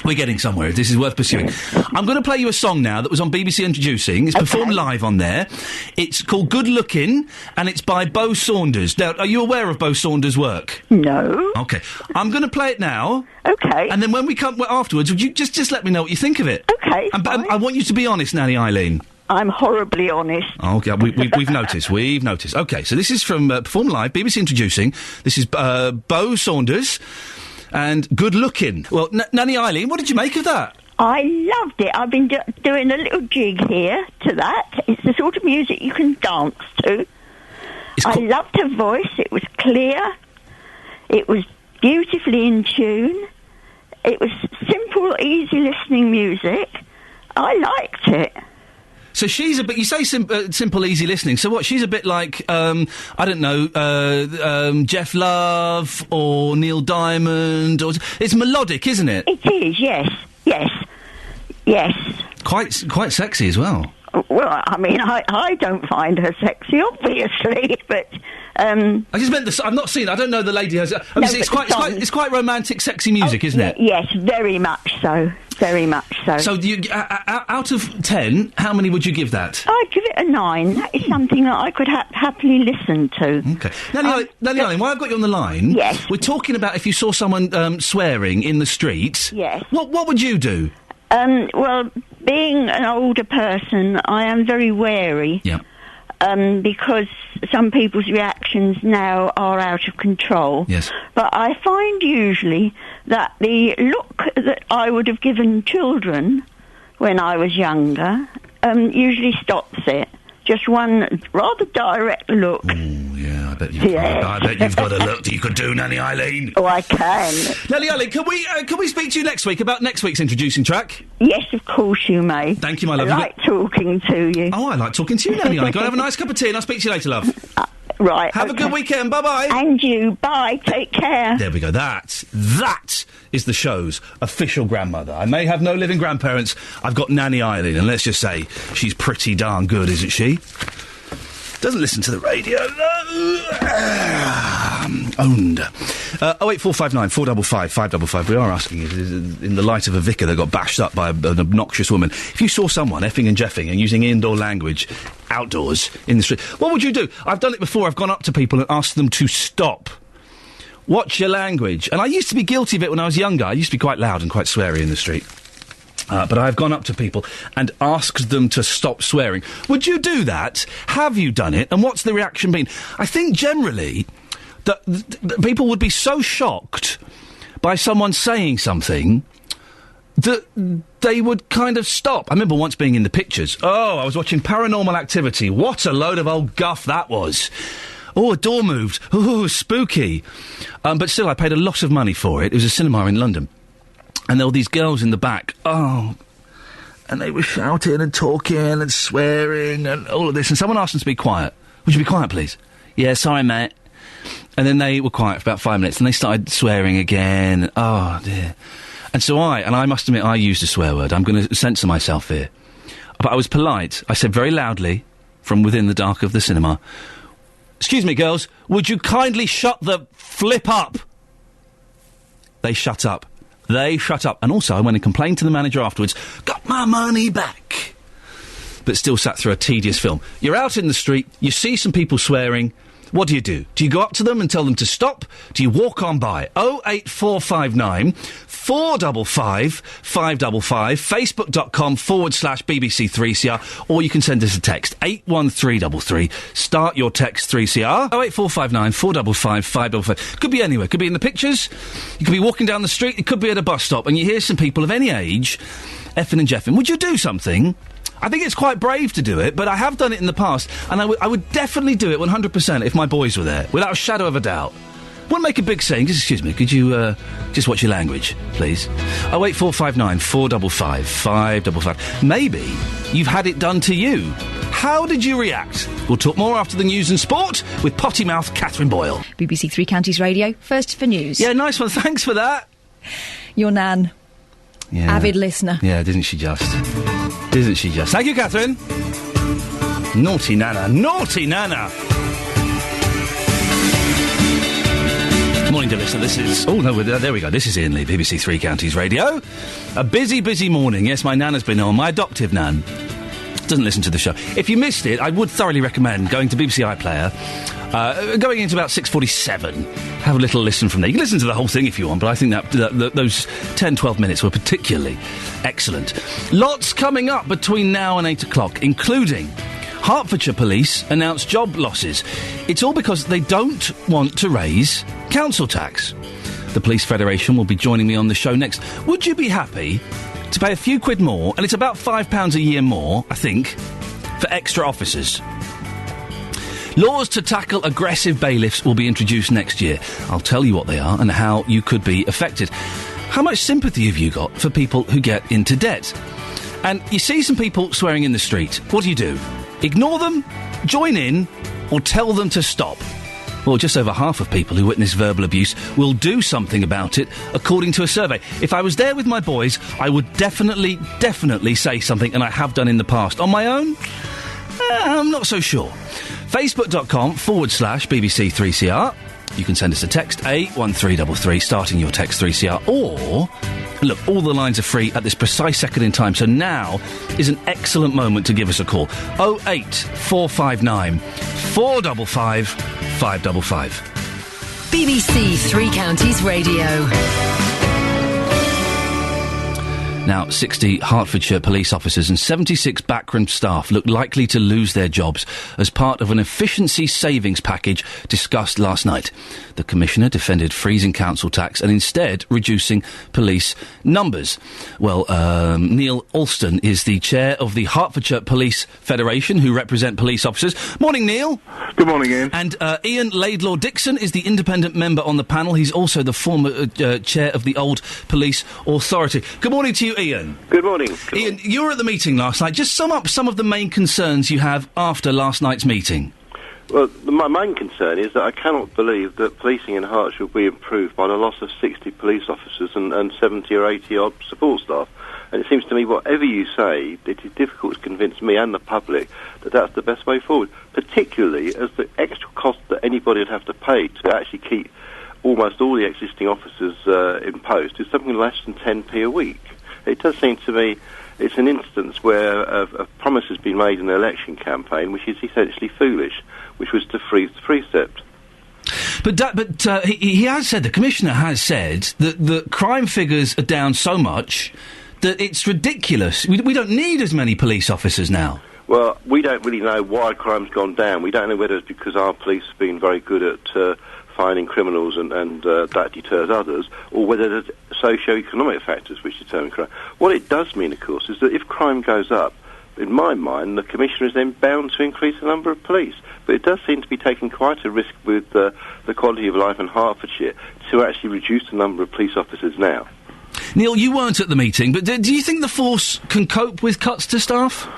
[SPEAKER 1] We're getting somewhere. This is worth pursuing. I'm going to play you a song now that was on BBC Introducing. It's performed live on there. It's called Good Looking, and it's by Bo Saunders. Now, are you aware of Bo Saunders' work?
[SPEAKER 12] No.
[SPEAKER 1] Okay. I'm going to play it now.
[SPEAKER 12] Okay.
[SPEAKER 1] And then when we come afterwards, would you just let me know what you think of it?
[SPEAKER 12] Okay.
[SPEAKER 1] And I want you to be honest, Nanny Eileen.
[SPEAKER 12] I'm horribly honest.
[SPEAKER 1] Okay, we've noticed. We've noticed. Okay, so this is from Perform Live, BBC Introducing. This is Bo Saunders and Good Looking. Well, Nanny Eileen, what did you make of that?
[SPEAKER 12] I loved it. I've been doing a little jig here to that. It's the sort of music you can dance to. I loved her voice. It was clear. It was beautifully in tune. It was simple, easy listening music. I liked it.
[SPEAKER 1] So she's a bit... You say simple, easy listening. So what? She's a bit like, I don't know, Jeff Love or Neil Diamond. Or it's melodic, isn't it?
[SPEAKER 12] It is, yes. Yes. Yes.
[SPEAKER 1] Quite sexy as well.
[SPEAKER 12] Well, I mean, I don't find her sexy, obviously, but...
[SPEAKER 1] I just meant this. I've not seen. I don't know the lady has. It's quite romantic, sexy music, isn't it?
[SPEAKER 12] Yes, very much so. Very much so.
[SPEAKER 1] So, out of 10, how many would you give that?
[SPEAKER 12] I'd give it a 9. That is something that I could happily listen to.
[SPEAKER 1] Okay. Nanny Eileen, while I've got you on the line,
[SPEAKER 12] yes,
[SPEAKER 1] we're talking about if you saw someone swearing in the street.
[SPEAKER 12] Yes.
[SPEAKER 1] What would you do?
[SPEAKER 12] Well, being an older person, I am very wary.
[SPEAKER 1] Yeah.
[SPEAKER 12] because some people's reactions now are out of control.
[SPEAKER 1] Yes.
[SPEAKER 12] But I find usually that the look that I would have given children when I was younger usually stops it. Just one rather direct look.
[SPEAKER 1] Oh, yeah, I bet you've got a look that you could do, Nanny Eileen.
[SPEAKER 12] Oh, I can.
[SPEAKER 1] Nanny Eileen, can we speak to you next week about next week's introducing track?
[SPEAKER 12] Yes, of course you may.
[SPEAKER 1] Thank you, my love.
[SPEAKER 12] I like talking to you.
[SPEAKER 1] Oh, I like talking to you, Nanny Eileen. Go and have a nice cup of tea and I'll speak to you later, love.
[SPEAKER 12] Right.
[SPEAKER 1] Have a good weekend. Bye-bye.
[SPEAKER 12] And you. Bye. Take care.
[SPEAKER 1] There we go. That is the show's official grandmother. I may have no living grandparents. I've got Nanny Eileen, and let's just say she's pretty darn good, isn't she? Doesn't listen to the radio. Owned. 08459 455 555. We are asking, in the light of a vicar that got bashed up by an obnoxious woman, if you saw someone effing and jeffing and using indoor language outdoors in the street, what would you do? I've done it before. I've gone up to people and asked them to stop. Watch your language. And I used to be guilty of it when I was younger. I used to be quite loud and quite sweary in the street. But I've gone up to people and asked them to stop swearing. Would you do that? Have you done it? And what's the reaction been? I think generally that people would be so shocked by someone saying something that they would kind of stop. I remember once being in the pictures. Oh, I was watching Paranormal Activity. What a load of old guff that was. Oh, a door moved. Oh, spooky. But still, I paid a lot of money for it. It was a cinema in London. And there were these girls in the back. Oh, and they were shouting and talking and swearing and all of this. And someone asked them to be quiet. Would you be quiet, please? Yeah, sorry, mate. And then they were quiet for about 5 minutes. And they started swearing again. Oh, dear. And so I must admit, I used a swear word. I'm going to censor myself here. But I was polite. I said very loudly, from within the dark of the cinema, "Excuse me, girls, would you kindly shut the flip up?" They shut up. They shut up. And also, I went and complained to the manager afterwards, got my money back. But still sat through a tedious film. You're out in the street, you see some people swearing. What do? Do you go up to them and tell them to stop? Do you walk on by? 08459 455 555, facebook.com/BBC3CR, or you can send us a text, 81333. Start your text 3CR, 08459 455 555. Could be anywhere. Could be in the pictures. You could be walking down the street. It could be at a bus stop, and you hear some people of any age effing and jeffing. Would you do something? I think it's quite brave to do it, but I have done it in the past, and I would definitely do it 100% if my boys were there, without a shadow of a doubt. Wouldn't make a big scene. Just, excuse me, could you just watch your language, please? 08459 455 555. Maybe you've had it done to you. How did you react? We'll talk more after the news and sport with potty mouth Catherine Boyle.
[SPEAKER 2] BBC Three Counties Radio, first for news.
[SPEAKER 1] Yeah, nice one. Thanks for that.
[SPEAKER 2] Your nan.
[SPEAKER 1] Yeah.
[SPEAKER 2] Avid listener.
[SPEAKER 1] Yeah, didn't she just? Isn't she just? Thank you, Catherine. Naughty Nana. Naughty Nana. Morning, dear listener. This is... Oh, no, there we go. This is Iain Lee, BBC Three Counties Radio. A busy, busy morning. Yes, my nan has been on. My adoptive nan doesn't listen to the show. If you missed it, I would thoroughly recommend going to BBC iPlayer, going into about 6:47. Have a little listen from there. You can listen to the whole thing if you want, but I think that those 10, 12 minutes were particularly excellent. Lots coming up between now and 8 o'clock, including Hertfordshire Police announce job losses. It's all because they don't want to raise council tax. The Police Federation will be joining me on the show next. Would you be happy to pay a few quid more, and it's about £5 a year more, I think, for extra officers? Laws to tackle aggressive bailiffs will be introduced next year. I'll tell you what they are and how you could be affected. How much sympathy have you got for people who get into debt? And you see some people swearing in the street. What do? Ignore them, join in, or tell them to stop? Well, just over half of people who witness verbal abuse will do something about it, according to a survey. If I was there with my boys, I would definitely say something, and I have done in the past. On my own? I'm not so sure. Facebook.com/BBC3CR. You can send us a text, 81333, starting your text 3CR, or... Look, all the lines are free at this precise second in time, so now is an excellent moment to give us a call. 08459 455 555.
[SPEAKER 3] BBC Three Counties Radio.
[SPEAKER 1] Now, 60 Hertfordshire police officers and 76 backroom staff look likely to lose their jobs as part of an efficiency savings package discussed last night. The Commissioner defended freezing council tax and instead reducing police numbers. Well, Neil Alston is the chair of the Hertfordshire Police Federation, who represent police officers. Morning, Neil.
[SPEAKER 13] Good morning, Ian.
[SPEAKER 1] And Iain Laidlaw-Dixon is the independent member on the panel. He's also the former chair of the Old Police Authority. Good morning to you, Iain.
[SPEAKER 13] Good morning.
[SPEAKER 1] Iain, you were at the meeting last night. Just sum up some of the main concerns you have after last night's meeting.
[SPEAKER 13] Well, my main concern is that I cannot believe that policing in Hertfordshire will be improved by the loss of 60 police officers and 70 or 80 odd support staff. And it seems to me, whatever you say, it is difficult to convince me and the public that that's the best way forward, particularly as the extra cost that anybody would have to pay to actually keep almost all the existing officers in post is something less than 10p a week. It does seem to me it's an instance where a promise has been made in the election campaign which is essentially foolish, which was to freeze the precept.
[SPEAKER 1] But he has said, the Commissioner has said, that the crime figures are down so much that it's ridiculous. We don't need as many police officers now.
[SPEAKER 13] Well, we don't really know why crime's gone down. We don't know whether it's because our police have been very good at finding criminals and that deters others, or whether there's socio-economic factors which determine crime. What it does mean, of course, is that if crime goes up, in my mind, the Commissioner is then bound to increase the number of police. But it does seem to be taking quite a risk with the quality of life in Hertfordshire to actually reduce the number of police officers now.
[SPEAKER 1] Neil, you weren't at the meeting, but do you think the force can cope with cuts to staff?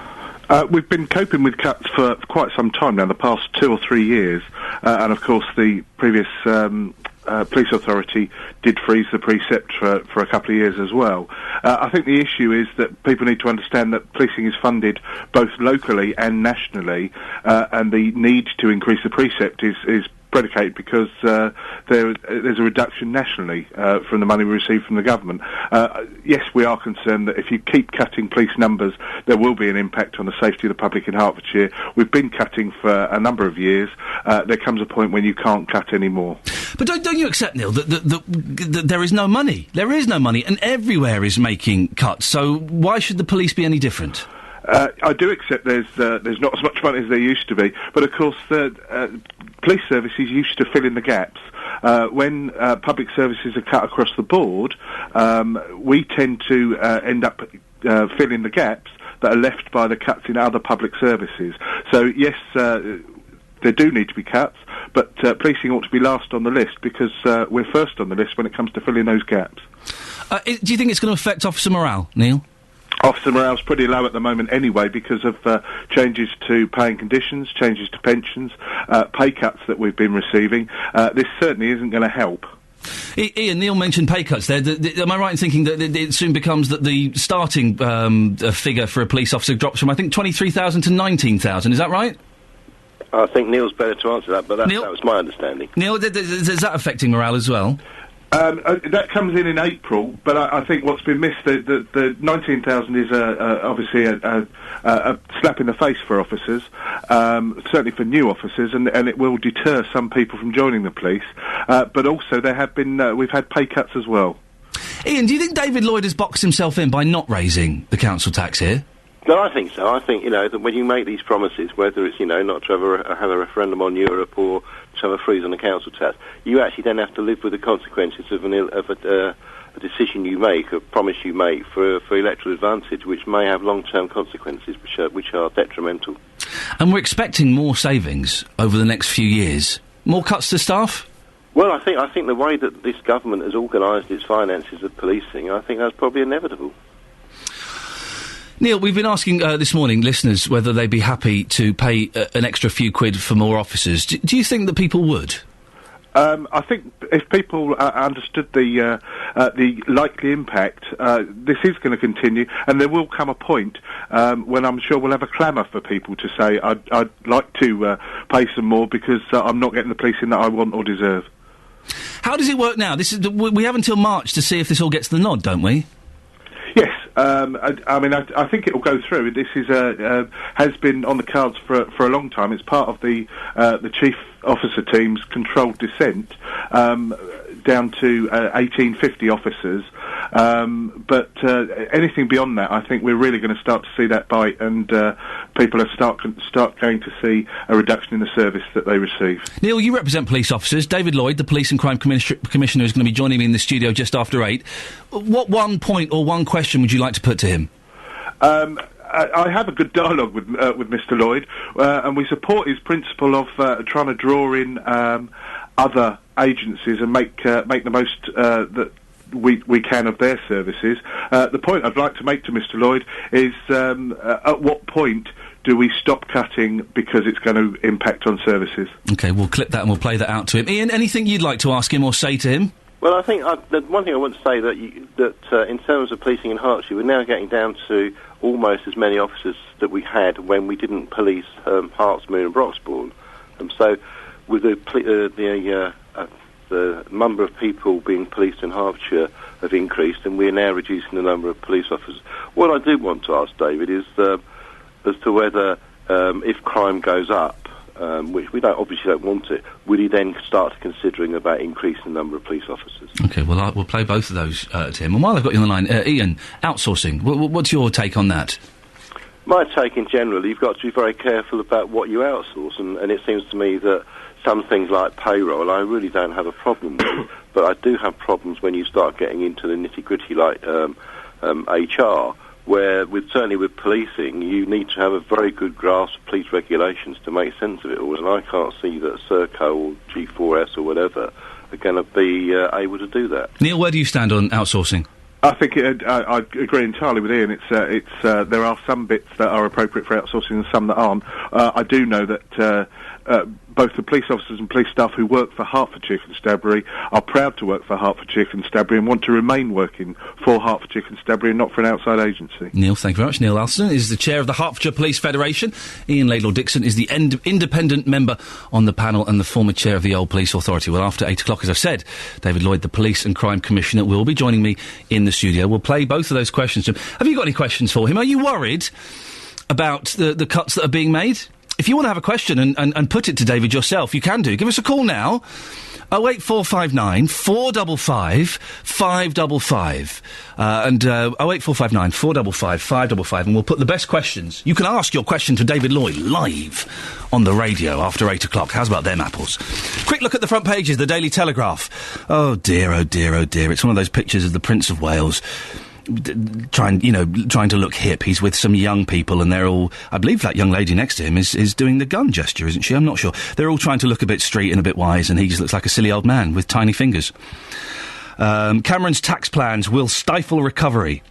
[SPEAKER 14] We've been coping with cuts for quite some time now, the past 2 or 3 years. And, of course, the previous police authority did freeze the precept for a couple of years as well. I think the issue is that people need to understand that policing is funded both locally and nationally, and the need to increase the precept is predicated because there's a reduction nationally from the money we receive from the government. Yes, we are concerned that if you keep cutting police numbers, there will be an impact on the safety of the public in Hertfordshire. We've been cutting for a number of years. There comes a point when you can't cut any more.
[SPEAKER 1] But don't you accept, Neil, that there is no money? There is no money, and everywhere is making cuts. So why should the police be any different?
[SPEAKER 14] I do accept there's not as much money as there used to be, but of course the police services used to fill in the gaps. When public services are cut across the board, we tend to end up filling the gaps that are left by the cuts in other public services. So yes, there do need to be cuts, but policing ought to be last on the list because we're first on the list when it comes to filling those gaps.
[SPEAKER 1] Do you think it's going to affect officer morale, Neil?
[SPEAKER 14] Officer morale's pretty low at the moment anyway because of changes to paying conditions, changes to pensions, pay cuts that we've been receiving. This certainly isn't going to help.
[SPEAKER 1] Iain, Neil mentioned pay cuts there. Am I right in thinking that it soon becomes that the starting figure for a police officer drops from, I think, 23,000 to 19,000? Is that right?
[SPEAKER 13] I think Neil's better to answer that, but that was my understanding.
[SPEAKER 1] Neil, is that affecting morale as well?
[SPEAKER 14] That comes in April, but I think what's been missed, the 19,000 is obviously a slap in the face for officers, certainly for new officers, and it will deter some people from joining the police. But also there have been, we've had pay cuts as well.
[SPEAKER 1] Iain, do you think David Lloyd has boxed himself in by not raising the council tax here?
[SPEAKER 13] No, I think so. I think, that when you make these promises, whether it's, not to have a referendum on Europe or to have a freeze on the council tax, you actually then have to live with the consequences of a decision you make, a promise you make for electoral advantage, which may have long-term consequences which are detrimental.
[SPEAKER 1] And we're expecting more savings over the next few years. More cuts to staff?
[SPEAKER 13] Well, I think the way that this government has organised its finances of policing, I think that's probably inevitable.
[SPEAKER 1] Neil, we've been asking this morning listeners whether they'd be happy to pay an extra few quid for more officers. Do you think that people would?
[SPEAKER 14] I think if people understood the likely impact, this is going to continue, and there will come a point when I'm sure we'll have a clamour for people to say, I'd like to pay some more because I'm not getting the policing that I want or deserve.
[SPEAKER 1] How does it work now? We have until March to see if this all gets the nod, don't we?
[SPEAKER 14] Yes, I think it will go through. This is has been on the cards for a long time. It's part of the chief officer teams controlled dissent down to 1850 officers. But anything beyond that, I think we're really going to start to see that bite, and people are start going to see a reduction in the service that they receive.
[SPEAKER 1] Neil, you represent police officers. David Lloyd, the Police and Crime Commissioner, is going to be joining me in the studio just after 8. What one point or one question would you like to put to him?
[SPEAKER 14] I have a good dialogue with Mr. Lloyd, and we support his principle of trying to draw in other agencies and make the most that we can of their services. The point I'd like to make to Mr. Lloyd is at what point do we stop cutting because it's going to impact on services?
[SPEAKER 1] OK, we'll clip that and we'll play that out to him. Iain, anything you'd like to ask him or say to him?
[SPEAKER 13] Well, I think the one thing I want to say that in terms of policing in Hertfordshire, we're now getting down to almost as many officers that we had when we didn't police Herts, Moon and Broxbourne. So with the number of people being policed in Hertfordshire have increased, and we're now reducing the number of police officers. What I do want to ask David is as to whether if crime goes up, which we obviously don't want it, would he then start considering about increasing the number of police officers?
[SPEAKER 1] OK, well, we'll play both of those to him. And while I've got you on the line, Iain, outsourcing, what's your take on that?
[SPEAKER 13] My take in general, you've got to be very careful about what you outsource, and it seems to me that some things like payroll I really don't have a problem with, but I do have problems when you start getting into the nitty-gritty like HR, where certainly with policing, you need to have a very good grasp of police regulations to make sense of it all, and I can't see that Serco or G4S or whatever are going to be able to do that.
[SPEAKER 1] Neil, where do you stand on outsourcing?
[SPEAKER 14] I think I agree entirely with Iain. There are some bits that are appropriate for outsourcing and some that aren't. I do know that both the police officers and police staff who work for Hertfordshire Constabulary are proud to work for Hertfordshire Constabulary and want to remain working for Hertfordshire Constabulary and not for an outside agency.
[SPEAKER 1] Neil, thank you very much. Neil Alston is the chair of the Hertfordshire Police Federation. Iain Laidlaw-Dixon is the independent member on the panel and the former chair of the Old Police Authority. Well, after 8 o'clock, as I've said, David Lloyd, the Police and Crime Commissioner, will be joining me in the studio. We'll play both of those questions to him. Have you got any questions for him? Are you worried about the cuts that are being made? If you want to have a question and put it to David yourself, you can do. Give us a call now. 08459 455 555. And 08459 455 555. And we'll put the best questions. You can ask your question to David Lloyd live on the radio after 8 o'clock. How's about them apples? Quick look at the front pages, the Daily Telegraph. Oh dear, oh dear, oh dear. It's one of those pictures of the Prince of Wales trying to look hip. He's with some young people and they're all, I believe that young lady next to him is doing the gun gesture, isn't she? I'm not sure. They're all trying to look a bit street and a bit wise, and he just looks like a silly old man with tiny fingers. Cameron's tax plans will stifle recovery.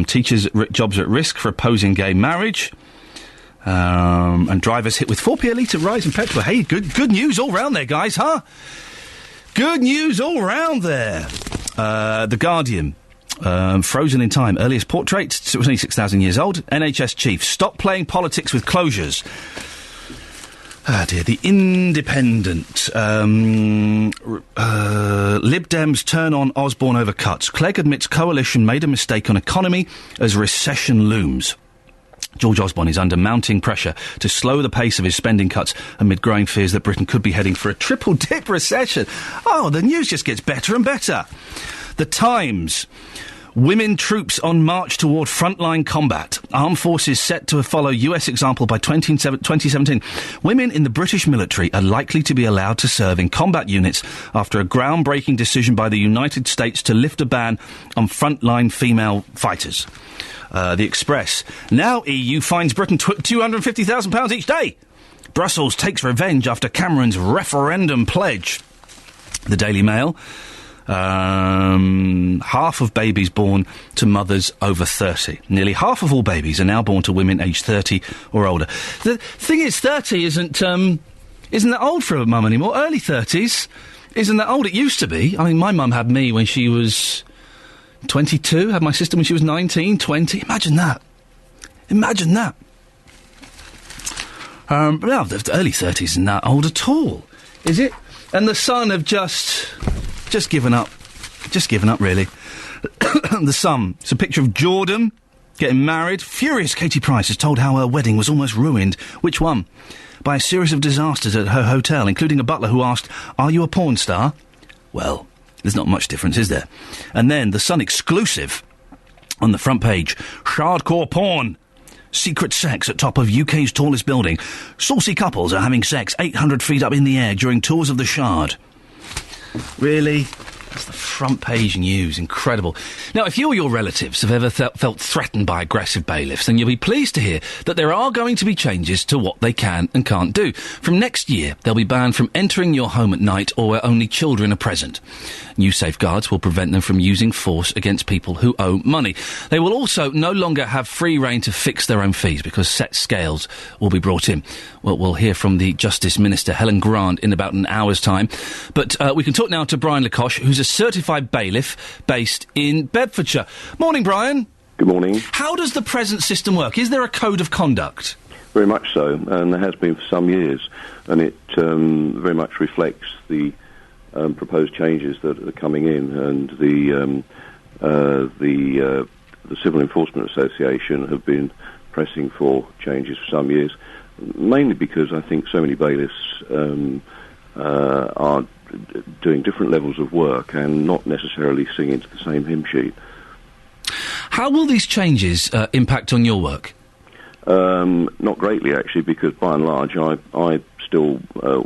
[SPEAKER 1] Teachers' jobs at risk for opposing gay marriage. And drivers hit with 4p a litre rise in petrol. Hey, good news all round there, guys, huh? Good news all round there. The Guardian. Frozen in time. Earliest portrait, 26,000 years old. NHS chief. Stop playing politics with closures. Ah, dear. The Independent. Lib Dems turn on Osborne over cuts. Clegg admits coalition made a mistake on economy as recession looms. George Osborne is under mounting pressure to slow the pace of his spending cuts amid growing fears that Britain could be heading for a triple-dip recession. Oh, the news just gets better and better. The Times. Women troops on march toward frontline combat. Armed forces set to follow US example by 2017. Women in the British military are likely to be allowed to serve in combat units after a groundbreaking decision by the United States to lift a ban on frontline female fighters. The Express. Now EU fines Britain £250,000 each day. Brussels takes revenge after Cameron's referendum pledge. The Daily Mail. Half of babies born to mothers over 30. Nearly half of all babies are now born to women aged 30 or older. The thing is, 30 isn't that old for a mum anymore. Early 30s isn't that old. It used to be. I mean, my mum had me when she was 22, had my sister when she was 19, 20. Imagine that. Imagine that. But no, the early 30s isn't that old at all, is it? And the Sun have just given up. Just given up, really. The Sun. It's a picture of Jordan getting married. Furious Katie Price has told how her wedding was almost ruined. Which one? by a series of disasters at her hotel, including a butler who asked, "Are you a porn star?" Well, there's not much difference, is there? And then the Sun exclusive on the front page. Hardcore porn. Secret sex at top of UK's tallest building. Saucy couples are having sex 800 feet up in the air during tours of the Shard. Really? That's the front page news. Incredible. Now, if you or your relatives have ever felt threatened by aggressive bailiffs, then you'll be pleased to hear that there are going to be changes to what they can and can't do. From next year, they'll be banned from entering your home at night or where only children are present. New safeguards will prevent them from using force against people who owe money. They will also no longer have free rein to fix their own fees because set scales will be brought in. Well, we'll hear from the Justice Minister, Helen Grant, in about an hour's time. But we can talk now to Brian Lacoche, who's a certified bailiff based in Bedfordshire. Morning, Brian.
[SPEAKER 15] Good morning.
[SPEAKER 1] How does the present system work? Is there a code of conduct?
[SPEAKER 15] Very much so, and there has been for some years, and it very much reflects the proposed changes that are coming in, and the Civil Enforcement Association have been pressing for changes for some years, mainly because I think so many bailiffs are doing different levels of work and not necessarily singing to the same hymn sheet.
[SPEAKER 1] How will these changes impact on your work?
[SPEAKER 15] Not greatly, actually, because by and large I still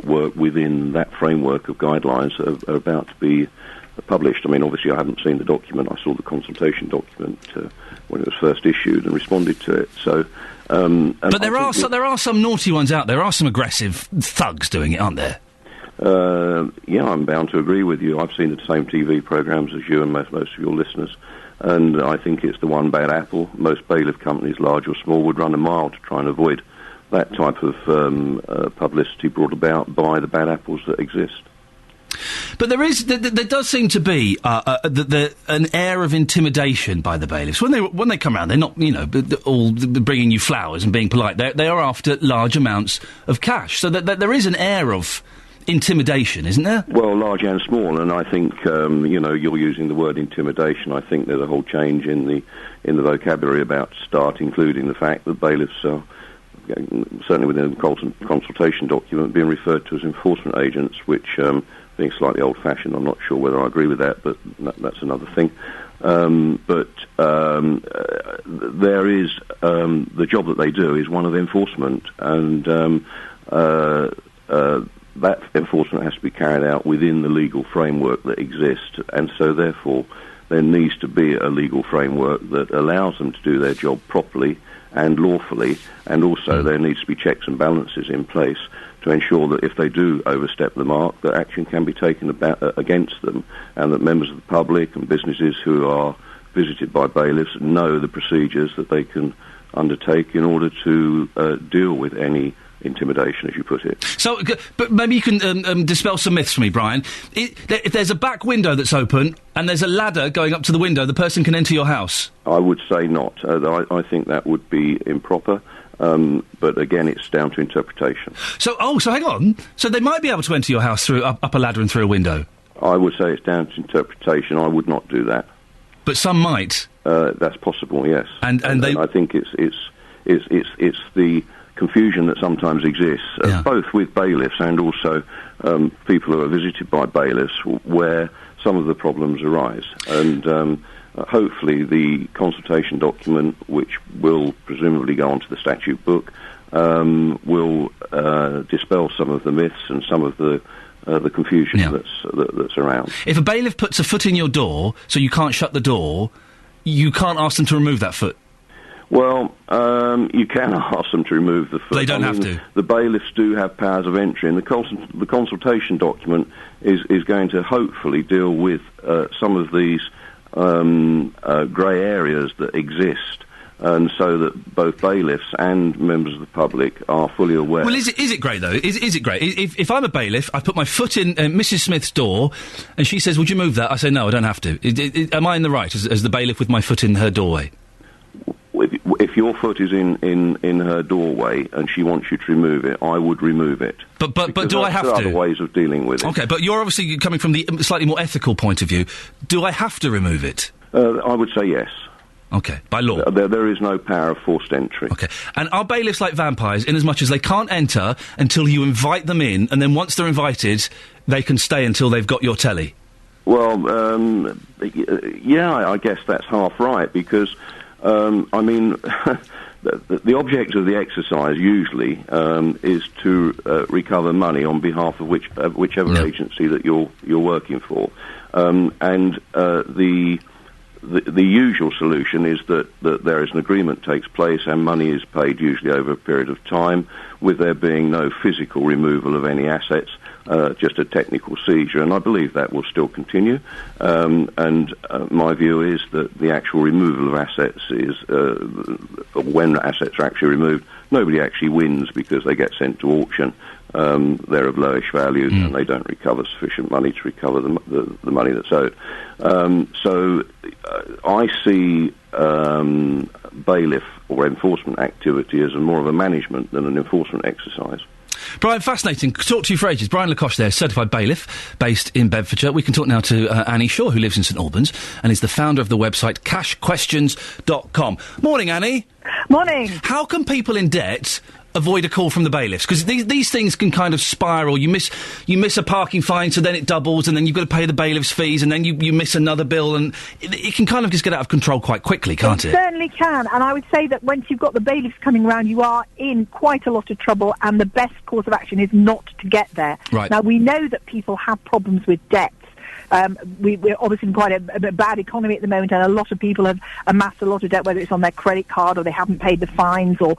[SPEAKER 15] work within that framework of guidelines that are about to be published. I mean, obviously I haven't seen the document. I saw the consultation document when it was first issued and responded to it. So,
[SPEAKER 1] but there are some naughty ones out there. There are some aggressive thugs doing it, aren't there?
[SPEAKER 15] Yeah, I'm bound to agree with you. I've seen the same TV programmes as you and most of your listeners, and I think it's the one bad apple. Most bailiff companies, large or small, would run a mile to try and avoid that type of publicity brought about by the bad apples that exist.
[SPEAKER 1] But there does seem to be an air of intimidation by the bailiffs when they come around. They're not, all bringing you flowers and being polite. They are after large amounts of cash. So that there is an air of intimidation, isn't there?
[SPEAKER 15] Well, large and small, and I think you're using the word intimidation. I think there's a whole change in the vocabulary about to start, including the fact that bailiffs are, certainly within the consultation document, being referred to as enforcement agents, which, being slightly old-fashioned, I'm not sure whether I agree with that, but that's another thing. But there is the job that they do is one of enforcement, and that enforcement has to be carried out within the legal framework that exists, and so therefore there needs to be a legal framework that allows them to do their job properly and lawfully, and also there needs to be checks and balances in place to ensure that if they do overstep the mark, that action can be taken against them, and that members of the public and businesses who are visited by bailiffs know the procedures that they can undertake in order to deal with any intimidation, as you put it.
[SPEAKER 1] So, but maybe you can dispel some myths for me, Brian. If there's a back window that's open and there's a ladder going up to the window, the person can enter your house?
[SPEAKER 15] I would say not. I think that would be improper. But again, it's down to interpretation.
[SPEAKER 1] So hang on. So they might be able to enter your house through up a ladder and through a window?
[SPEAKER 15] I would say it's down to interpretation. I would not do that.
[SPEAKER 1] But some might?
[SPEAKER 15] That's possible, yes.
[SPEAKER 1] And
[SPEAKER 15] I think it's the confusion that sometimes exists, both with bailiffs and also people who are visited by bailiffs, where some of the problems arise. And hopefully the consultation document, which will presumably go onto the statute book, will dispel some of the myths and some of the confusion that's around.
[SPEAKER 1] If a bailiff puts a foot in your door, so you can't shut the door, you can't ask them to remove that foot?
[SPEAKER 15] Well, you can ask them to remove the foot.
[SPEAKER 1] They don't have to.
[SPEAKER 15] The bailiffs do have powers of entry, and the consultation document is going to hopefully deal with some of these grey areas that exist, and so that both bailiffs and members of the public are fully aware.
[SPEAKER 1] Well, is it grey, though? Is it grey? If I'm a bailiff, I put my foot in Mrs. Smith's door, and she says, "Would you move that?" I say, "No, I don't have to." Am I in the right as the bailiff with my foot in her doorway?
[SPEAKER 15] If your foot is in her doorway and she wants you to remove it, I would remove it.
[SPEAKER 1] But do I have to?
[SPEAKER 15] There are other ways of dealing with it.
[SPEAKER 1] Okay, but you're obviously coming from the slightly more ethical point of view. Do I have to remove it?
[SPEAKER 15] I would say yes.
[SPEAKER 1] Okay, by law.
[SPEAKER 15] There is no power of forced entry.
[SPEAKER 1] Okay. And are bailiffs like vampires in as much as they can't enter until you invite them in, and then once they're invited, they can stay until they've got your telly?
[SPEAKER 15] Well, yeah, I guess that's half right, because, I mean, the object of the exercise usually is to recover money on behalf of whichever agency that you're working for. And the usual solution is that there is an agreement takes place and money is paid usually over a period of time, with there being no physical removal of any assets, just a technical seizure, and I believe that will still continue. And my view is that the actual removal of assets is, when assets are actually removed, nobody actually wins because they get sent to auction. They're of lowish value and they don't recover sufficient money to recover the money that's owed. So I see bailiff or enforcement activity as more of a management than an enforcement exercise.
[SPEAKER 1] Brian, fascinating. Talk to you for ages. Brian Lacoste there, certified bailiff, based in Bedfordshire. We can talk now to Annie Shaw, who lives in St Albans and is the founder of the website cashquestions.com. Morning, Annie.
[SPEAKER 16] Morning.
[SPEAKER 1] How can people in debt avoid a call from the bailiffs? Because these things can kind of spiral. You miss a parking fine, so then it doubles, and then you've got to pay the bailiff's fees, and then you miss another bill, and it can kind of just get out of control quite quickly, can't it?
[SPEAKER 16] It certainly can, and I would say that once you've got the bailiffs coming round, you are in quite a lot of trouble, and the best course of action is not to get there.
[SPEAKER 1] Right.
[SPEAKER 16] Now, we know that people have problems with debts. We're obviously in quite a bad economy at the moment, and a lot of people have amassed a lot of debt, whether it's on their credit card or they haven't paid the fines or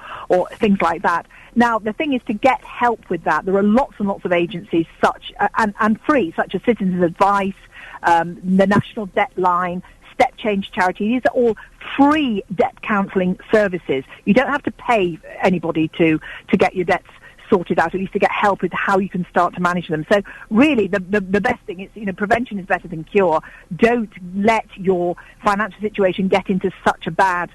[SPEAKER 16] things like that. Now, the thing is to get help with that. There are lots and lots of agencies and free, such as Citizens Advice, the National Debt Line, Step Change Charity. These are all free debt counselling services. You don't have to pay anybody to get your debts sorted out, at least to get help with how you can start to manage them. So really the best thing is, prevention is better than cure. Don't let your financial situation get into such a bad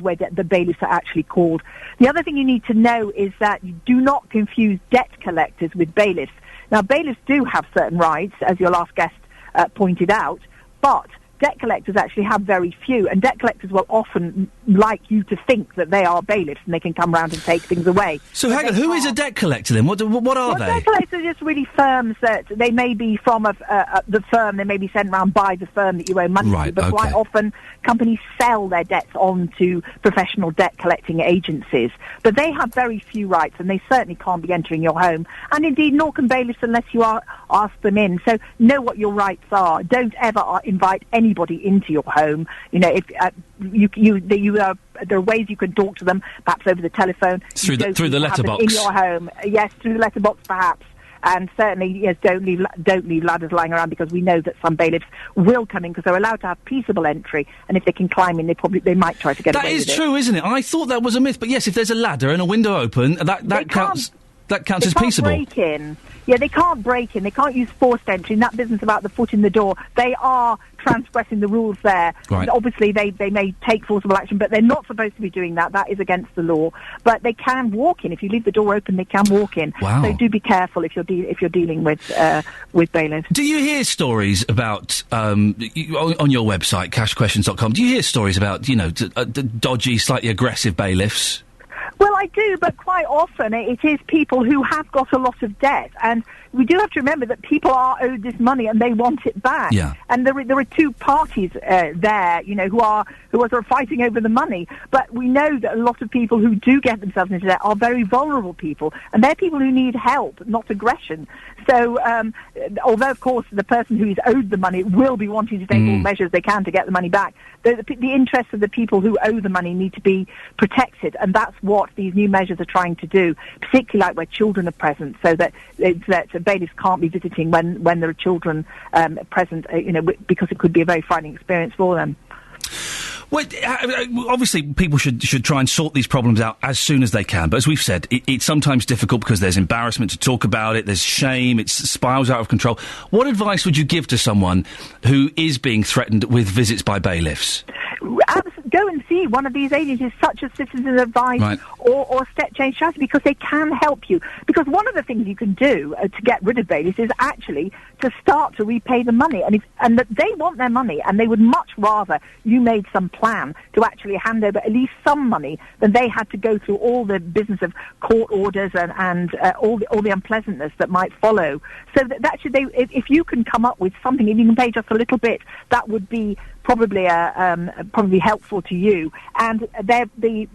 [SPEAKER 16] way that the bailiffs are actually called. The other thing you need to know is that you do not confuse debt collectors with bailiffs. Now, bailiffs do have certain rights, as your last guest pointed out, but debt collectors actually have very few, and debt collectors will often like you to think that they are bailiffs and they can come round and take things away.
[SPEAKER 1] So hang on, who is a debt collector then? What are they?
[SPEAKER 16] Debt collectors are just really firms that they may be from the firm, they may be sent round by the firm that you owe money to, but quite often companies sell their debts on to professional debt collecting agencies. But they have very few rights, and they certainly can't be entering your home, and indeed nor can bailiffs unless you ask them in. So know what your rights are. Don't ever invite anybody into your home. If there are ways you can talk to them, perhaps over the telephone,
[SPEAKER 1] through the letterbox
[SPEAKER 16] in your home. Yes, through the letterbox, perhaps. And certainly, yes, don't leave ladders lying around, because we know that some bailiffs will come in because they're allowed to have peaceable entry, and if they can climb in, they might try to get away with it.
[SPEAKER 1] That is true, isn't it? I thought that was a myth, but yes, if there's a ladder and a window open, that counts. That counts as peaceable.
[SPEAKER 16] They can't break in. Yeah, they can't break in. They can't use forced entry. In that business about the foot in the door, they are transgressing the rules there.
[SPEAKER 1] Right.
[SPEAKER 16] And obviously, they may take forcible action, but they're not supposed to be doing that. That is against the law. But they can walk in. If you leave the door open, they can walk in.
[SPEAKER 1] Wow.
[SPEAKER 16] So do be careful if you're dealing with bailiffs.
[SPEAKER 1] Do you hear stories about, on your website, cashquestions.com, do you hear stories about, dodgy, slightly aggressive bailiffs?
[SPEAKER 16] Well, I do, but quite often it is people who have got a lot of debt, and we do have to remember that people are owed this money and they want it back.
[SPEAKER 1] Yeah.
[SPEAKER 16] And there are two parties there, who are sort of fighting over the money. But we know that a lot of people who do get themselves into debt are very vulnerable people, and they're people who need help, not aggression. So, although of course the person who is owed the money will be wanting to take all measures they can to get the money back, the interests of the people who owe the money need to be protected, and that's what these new measures are trying to do, particularly like where children are present, so that bailiffs can't be visiting when there are children present, because it could be a very frightening experience for them.
[SPEAKER 1] Well, obviously, people should try and sort these problems out as soon as they can. But as we've said, it's sometimes difficult because there's embarrassment to talk about it, there's shame, it spirals out of control. What advice would you give to someone who is being threatened with visits by bailiffs?
[SPEAKER 16] go and see one of these agencies, such as Citizen Advice or Step Change Charity, because they can help you. Because one of the things you can do to get rid of bailiffs is actually to start to repay the money. And that they want their money, and they would much rather you made some plan to actually hand over at least some money than they had to go through all the business of court orders and all the unpleasantness that might follow. So that should if you can come up with something, if you can pay just a little bit, that would be probably helpful to you, and the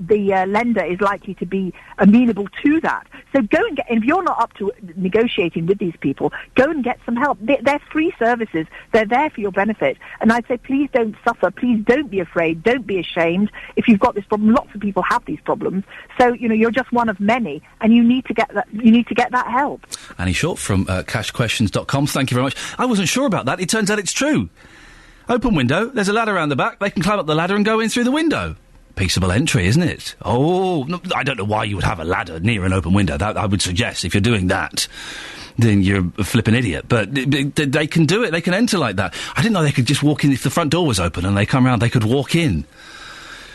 [SPEAKER 16] lender is likely to be amenable to that. So go and if you're not up to negotiating with these people, go and get some help. They're free services. They're there for your benefit. And I'd say, please don't suffer. Please don't be afraid. Don't be ashamed if you've got this problem. Lots of people have these problems. So, you're just one of many, and you need to get that. You need to get that help.
[SPEAKER 1] Annie Short from cashquestions.com. Thank you very much. I wasn't sure about that. It turns out it's true. Open window, there's a ladder around the back, they can climb up the ladder and go in through the window. Peaceable entry, isn't it? Oh, no, I don't know why you would have a ladder near an open window. That I would suggest, if you're doing that, then you're a flipping idiot. But they can do it, they can enter like that. I didn't know they could just walk in. If the front door was open and they come around, they could walk in.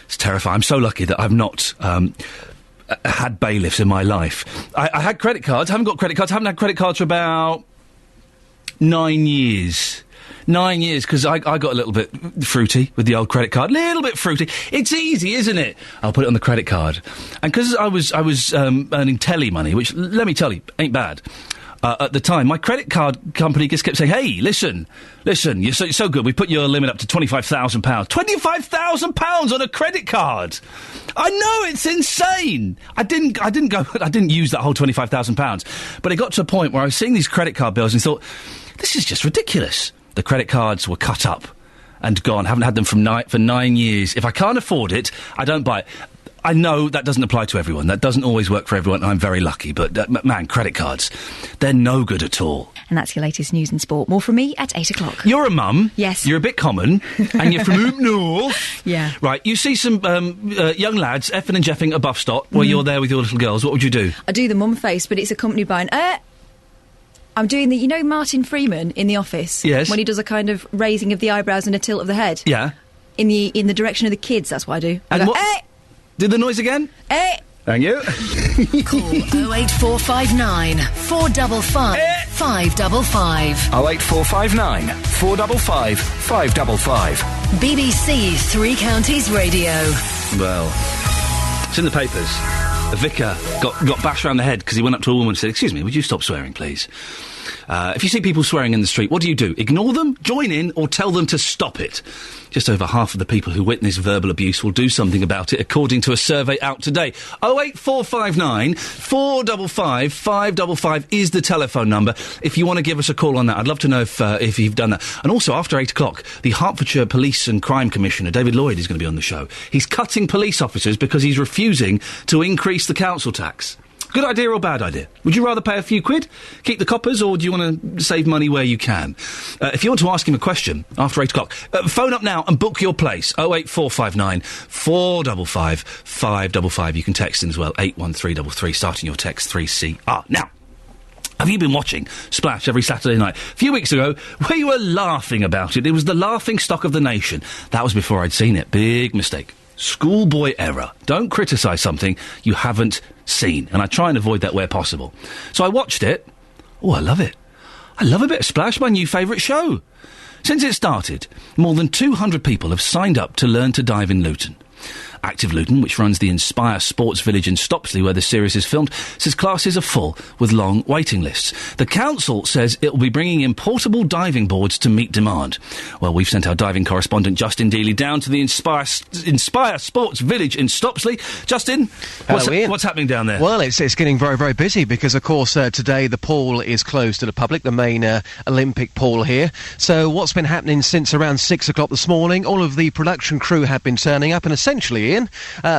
[SPEAKER 1] It's terrifying. I'm so lucky that I've not had bailiffs in my life. I had credit cards, haven't got credit cards, haven't had credit cards for about 9 years. 9 years, because I got a little bit fruity with the old credit card. Little bit fruity. It's easy, isn't it? I'll put it on the credit card. And because I was earning telly money, which, let me tell you, ain't bad, at the time, my credit card company just kept saying, hey, listen, you're so good, we put your limit up to £25,000. £25,000 on a credit card! I know, it's insane! I didn't use that whole £25,000. But it got to a point where I was seeing these credit card bills and thought, this is just ridiculous. The credit cards were cut up and gone. Haven't had them for 9 years. If I can't afford it, I don't buy it. I know that doesn't apply to everyone. That doesn't always work for everyone. I'm very lucky. But, man, credit cards, they're no good at all.
[SPEAKER 2] And that's your latest news and sport. More from me at 8 o'clock.
[SPEAKER 1] You're a mum.
[SPEAKER 2] Yes.
[SPEAKER 1] You're a bit common. And you're from up north.
[SPEAKER 2] Yeah.
[SPEAKER 1] Right, you see some young lads effing and jeffing a bus stop where you're there with your little girls. What would you do?
[SPEAKER 2] I do the mum face, but it's accompanied by an... I'm doing the, Martin Freeman in The Office?
[SPEAKER 1] Yes.
[SPEAKER 2] When he does a kind of raising of the eyebrows and a tilt of the head?
[SPEAKER 1] Yeah.
[SPEAKER 2] In the direction of the kids, that's what I do.
[SPEAKER 1] And
[SPEAKER 2] I go,
[SPEAKER 1] what?
[SPEAKER 2] Eh!
[SPEAKER 1] Do the noise again?
[SPEAKER 2] Eh!
[SPEAKER 1] Thank you.
[SPEAKER 3] Call 08459 455 555.
[SPEAKER 8] 08459 455 555.
[SPEAKER 3] BBC Three Counties Radio.
[SPEAKER 1] Well, it's in the papers. A vicar got bashed around the head because he went up to a woman and said, excuse me, would you stop swearing, please? If you see people swearing in the street, what do? Ignore them, join in, or tell them to stop it? Just over half of the people who witness verbal abuse will do something about it, according to a survey out today. 08459 455 555 is the telephone number if you want to give us a call on that. I'd love to know if you've done that. And also, after 8 o'clock, the Hertfordshire Police and Crime Commissioner, David Lloyd, is going to be on the show. He's cutting police officers because he's refusing to increase the council tax. Good idea or bad idea? Would you rather pay a few quid, keep the coppers, or do you want to save money where you can? If you want to ask him a question after 8 o'clock, phone up now and book your place. 08459 455 555. You can text in as well, 81333, starting your text 3CR. Now, have you been watching Splash every Saturday night? A few weeks ago, we were laughing about it. It was the laughing stock of the nation. That was before I'd seen it. Big mistake. Schoolboy error. Don't criticise something you haven't seen. And I try and avoid that where possible. So I watched it. Oh, I love it. I love a bit of Splash, my new favourite show. Since it started, more than 200 people have signed up to learn to dive in Luton. Active Luton, which runs the Inspire Sports Village in Stopsley, where the series is filmed, says classes are full with long waiting lists. The council says it will be bringing in portable diving boards to meet demand. Well, we've sent our diving correspondent Justin Dealey down to the Inspire Sports Village in Stopsley. Justin, what's happening down there?
[SPEAKER 10] Well, it's getting very, very busy because, of course, today the pool is closed to the public, the main Olympic pool here. So what's been happening since around 6 o'clock this morning, all of the production crew have been turning up, and essentially, Ian,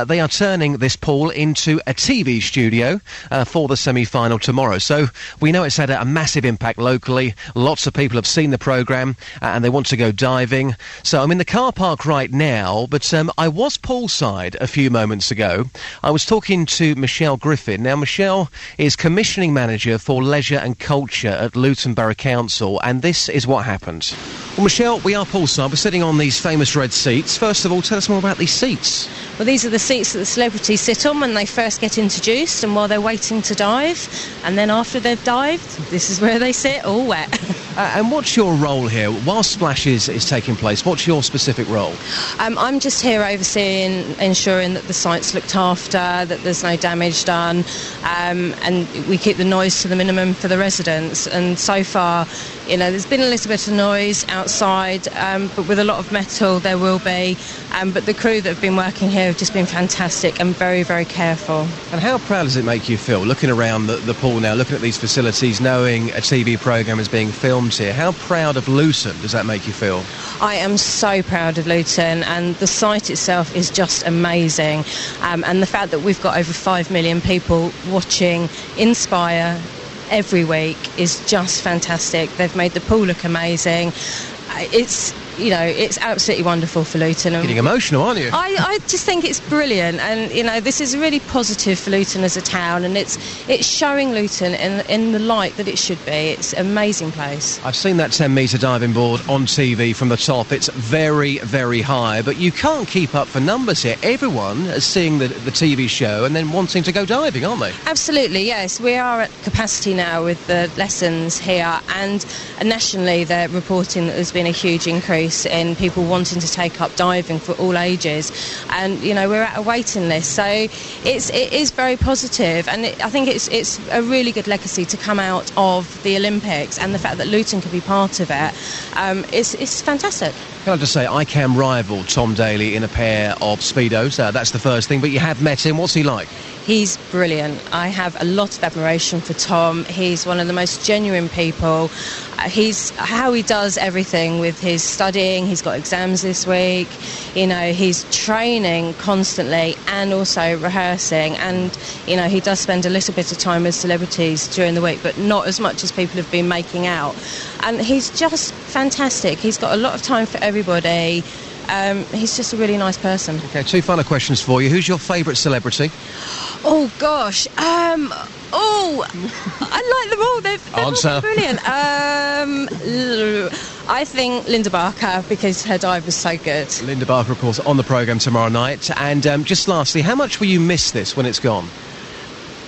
[SPEAKER 10] they are turning this pool into a TV studio for the semi-final tomorrow. So we know it's had a massive impact locally. Lots of people have seen the programme and they want to go diving. So I'm in the car park right now, but I was poolside a few moments ago. I was talking to Michelle Griffin. Now, Michelle is Commissioning Manager for Leisure and Culture at Luton Borough Council, and this is what happened. Well, Michelle, we are poolside. We're sitting on these famous red seats. First of all, tell us more about these seats.
[SPEAKER 17] Well, these are the seats that the celebrities sit on when they first get introduced and while they're waiting to dive. And then after they've dived, this is where they sit, all wet.
[SPEAKER 10] And what's your role here? While Splash is taking place, what's your specific role?
[SPEAKER 17] I'm just here overseeing, ensuring that the site's looked after, that there's no damage done, and we keep the noise to the minimum for the residents. And so far, you know, there's been a little bit of noise outside, but with a lot of metal there will be. But the crew that have been working here have just been fantastic and very, very careful.
[SPEAKER 10] And how proud does it make you feel, looking around the pool now, looking at these facilities, knowing a TV programme is being filmed here? How proud of Luton does that make you feel?
[SPEAKER 17] I am so proud of Luton, and the site itself is just amazing. And the fact that we've got over 5 million people watching Inspire every week is just fantastic. They've made the pool look amazing. It's, you know, it's absolutely wonderful for Luton.
[SPEAKER 10] Getting emotional, aren't you?
[SPEAKER 17] I just think it's brilliant, and you know, this is really positive for Luton as a town, and it's showing Luton in the light that it should be. It's an amazing place.
[SPEAKER 10] I've seen that 10-metre diving board on TV from the top. It's very, very high, but you can't keep up for numbers here. Everyone is seeing the TV show and then wanting to go diving, aren't they?
[SPEAKER 17] Absolutely, yes. We are at capacity now with the lessons here, and nationally they're reporting that there's been a huge increase in people wanting to take up diving for all ages, and you know, we're at a waiting list, so it is very positive, and I think it's a really good legacy to come out of the Olympics, and the fact that Luton could be part of it, it's fantastic.
[SPEAKER 10] Can I just say, I can rival Tom Daly in a pair of Speedos. That's the first thing, but you have met him. What's he like?
[SPEAKER 17] He's brilliant. I have a lot of admiration for Tom. He's one of the most genuine people. He's how he does everything with his studying. He's got exams this week. You know, he's training constantly and also rehearsing. And, you know, he does spend a little bit of time with celebrities during the week, but not as much as people have been making out. And he's just fantastic. He's got a lot of time for everybody. He's just a really nice person.
[SPEAKER 10] Okay, 2 final questions for you. Who's your favourite celebrity?
[SPEAKER 17] Oh gosh, I like them all. They're all brilliant. I think Linda Barker, because her dive was so good.
[SPEAKER 10] Linda Barker, of course, on the programme tomorrow night. And just lastly, how much will you miss this when it's gone?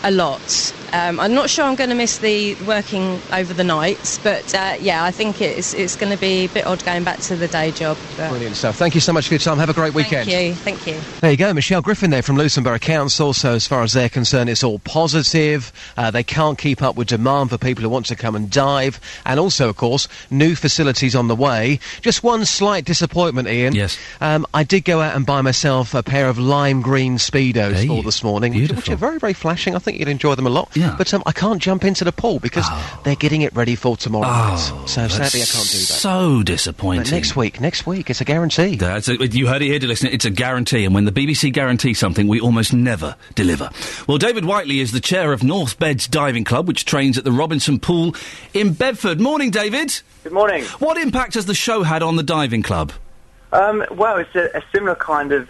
[SPEAKER 17] A lot. I'm not sure I'm going to miss the working over the nights, but yeah, I think it's going to be a bit odd going back to the day job.
[SPEAKER 10] Brilliant stuff. Thank you so much for your time. Have a great weekend.
[SPEAKER 17] Thank you.
[SPEAKER 10] There you go, Michelle Griffin there from Luton Borough Council. So as far as they're concerned, it's all positive. They can't keep up with demand for people who want to come and dive. And also, of course, new facilities on the way. Just one slight disappointment, Ian.
[SPEAKER 1] Yes.
[SPEAKER 10] I did go out and buy myself a pair of lime green Speedos for this morning, which are very, very flashing. I think you'd enjoy them a lot.
[SPEAKER 1] Yeah.
[SPEAKER 10] But I can't jump into the pool because they're getting it ready for tomorrow night. So sadly I can't do that.
[SPEAKER 1] So disappointing.
[SPEAKER 10] But next week, it's a guarantee.
[SPEAKER 1] You heard it here, dear listener, it's a guarantee, and when the BBC guarantee something, we almost never deliver. Well, David Whiteley is the chair of North Beds Diving Club, which trains at the Robinson Pool in Bedford. Morning, David.
[SPEAKER 18] Good morning.
[SPEAKER 1] What impact has the show had on the diving club?
[SPEAKER 18] Well, it's a similar kind of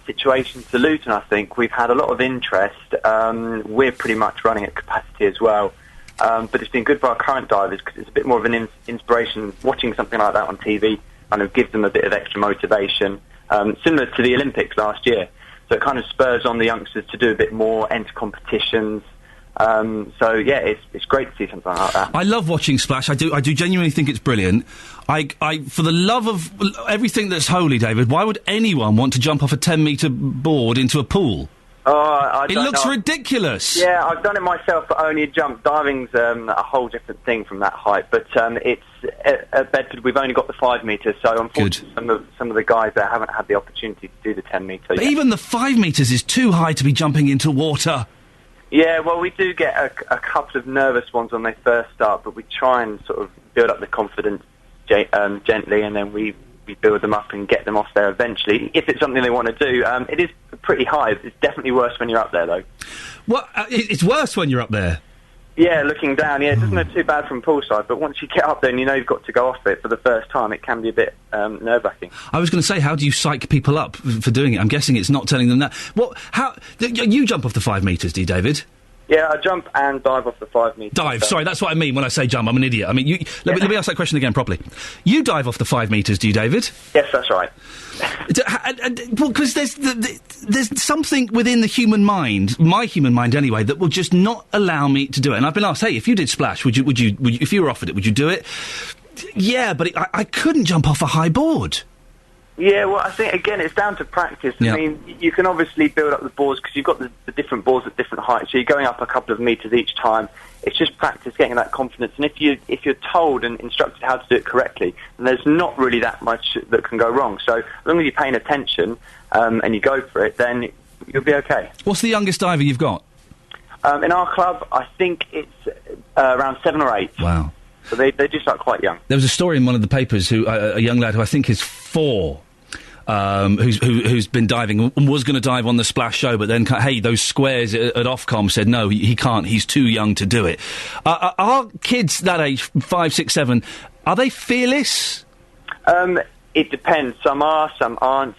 [SPEAKER 18] situation to Luton, I think. We've had a lot of interest. We're pretty much running at capacity as well. But it's been good for our current divers because it's a bit more of an inspiration. Watching something like that on TV kind of gives them a bit of extra motivation, similar to the Olympics last year. So it kind of spurs on the youngsters to do a bit more, enter competitions. So yeah, it's great to see something like that.
[SPEAKER 1] I love watching Splash. I do genuinely think it's brilliant. I for the love of everything that's holy, David, why would anyone want to jump off a 10-metre board into a pool? It looks ridiculous.
[SPEAKER 18] Yeah, I've done it myself, but only a jump. Diving's a whole different thing from that height. But it's at Bedford, we've only got the 5 metres, so unfortunately some of the guys there haven't had the opportunity to do the 10 metre.
[SPEAKER 1] But even the 5 metres is too high to be jumping into water.
[SPEAKER 18] Yeah, well, we do get a couple of nervous ones when they first start, but we try and sort of build up the confidence gently, and then we build them up and get them off there eventually, if it's something they want to do. It is pretty high. It's definitely worse when you're up there, though.
[SPEAKER 1] What? It's worse when you're up there?
[SPEAKER 18] Yeah, looking down, it doesn't look too bad from poolside, but once you get up there and you know you've got to go off it for the first time, it can be a bit nerve-wracking.
[SPEAKER 1] I was going to say, how do you psych people up for doing it? I'm guessing it's not telling them that. You jump off the 5 metres, do you, David?
[SPEAKER 18] Yeah, I jump and dive off the 5 metres.
[SPEAKER 1] Dive, sorry, that's what I mean when I say jump. I'm an idiot. I mean, let me ask that question again properly. You dive off the 5 metres, do you, David?
[SPEAKER 18] Yes, that's right.
[SPEAKER 1] Because there's something within the human mind, my human mind anyway, that will just not allow me to do it. And I've been asked, hey, if you did splash, would you if you were offered it, would you do it? Yeah, but I couldn't jump off a high board.
[SPEAKER 18] Yeah, well, I think, again, it's down to practice.
[SPEAKER 1] Yeah.
[SPEAKER 18] I mean, you can obviously build up the boards because you've got the different boards at different heights, so you're going up a couple of metres each time. It's just practice, getting that confidence. And if you're told and instructed how to do it correctly, then there's not really that much that can go wrong. So as long as you're paying attention and you go for it, then you'll be okay.
[SPEAKER 1] What's the youngest diver you've got?
[SPEAKER 18] In our club, I think it's around 7 or 8.
[SPEAKER 1] Wow.
[SPEAKER 18] So they just start quite young.
[SPEAKER 1] There was a story in one of the papers, a young lad who I think is 4, who's been diving and was going to dive on the Splash show, but then, hey, those squares at Ofcom said no, he can't, he's too young to do it. Are kids that age, 5, 6, 7, are they fearless?
[SPEAKER 18] It depends. Some are, some aren't.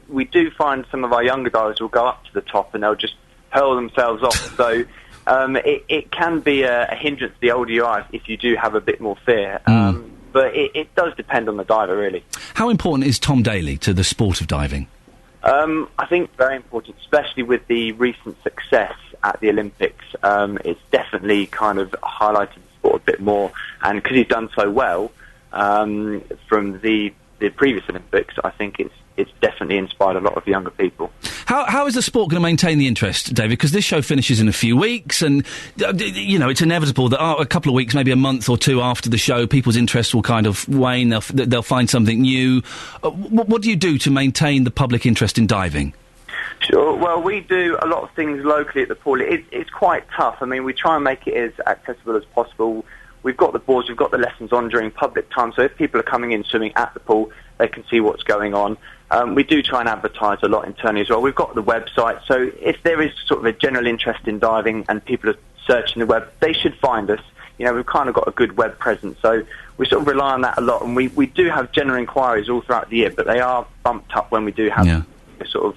[SPEAKER 18] We do find some of our younger divers will go up to the top and they'll just hurl themselves off. So it can be a hindrance the older you are if you do have a bit more fear. But it does depend on the diver, really.
[SPEAKER 1] How important is Tom Daley to the sport of diving?
[SPEAKER 18] I think very important, especially with the recent success at the Olympics. It's definitely kind of highlighted the sport a bit more. And because he's done so well from the previous Olympics, I think it's definitely inspired a lot of younger people.
[SPEAKER 1] How is the sport going to maintain the interest, David? Because this show finishes in a few weeks, and it's inevitable that a couple of weeks, maybe a month or two after the show, people's interest will kind of wane. They'll find something new. What do you do to maintain the public interest in diving?
[SPEAKER 18] Sure. Well, we do a lot of things locally at the pool. It's quite tough. I mean, we try and make it as accessible as possible. We've got the boards, we've got the lessons on during public time, so if people are coming in swimming at the pool, they can see what's going on. We do try and advertise a lot internally as well. We've got the website, so if there is sort of a general interest in diving and people are searching the web, they should find us. We've kind of got a good web presence, so we sort of rely on that a lot. And we do have general inquiries all throughout the year, but they are bumped up when we do have a sort of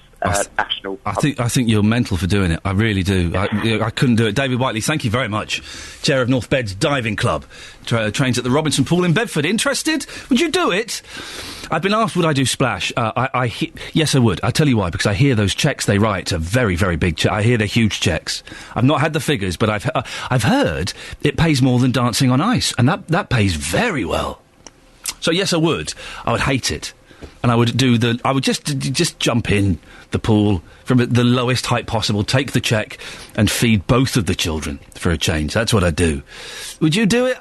[SPEAKER 18] national...
[SPEAKER 1] I think you're mental for doing it. I really do. I couldn't do it. David Whiteley, thank you very much. Chair of North Bed's Diving Club. Trains at the Robinson Pool in Bedford. Interested? Would you do it? I've been asked, would I do Splash? Yes, I would. I'll tell you why, because I hear those cheques they write are very, very big cheques. I hear they're huge cheques. I've not had the figures, but I've heard it pays more than dancing on ice, and that pays very well. So yes, I would. I would hate it. And I would just jump in the pool from the lowest height possible, take the cheque, and feed both of the children for a change. That's what I'd do. Would you do it?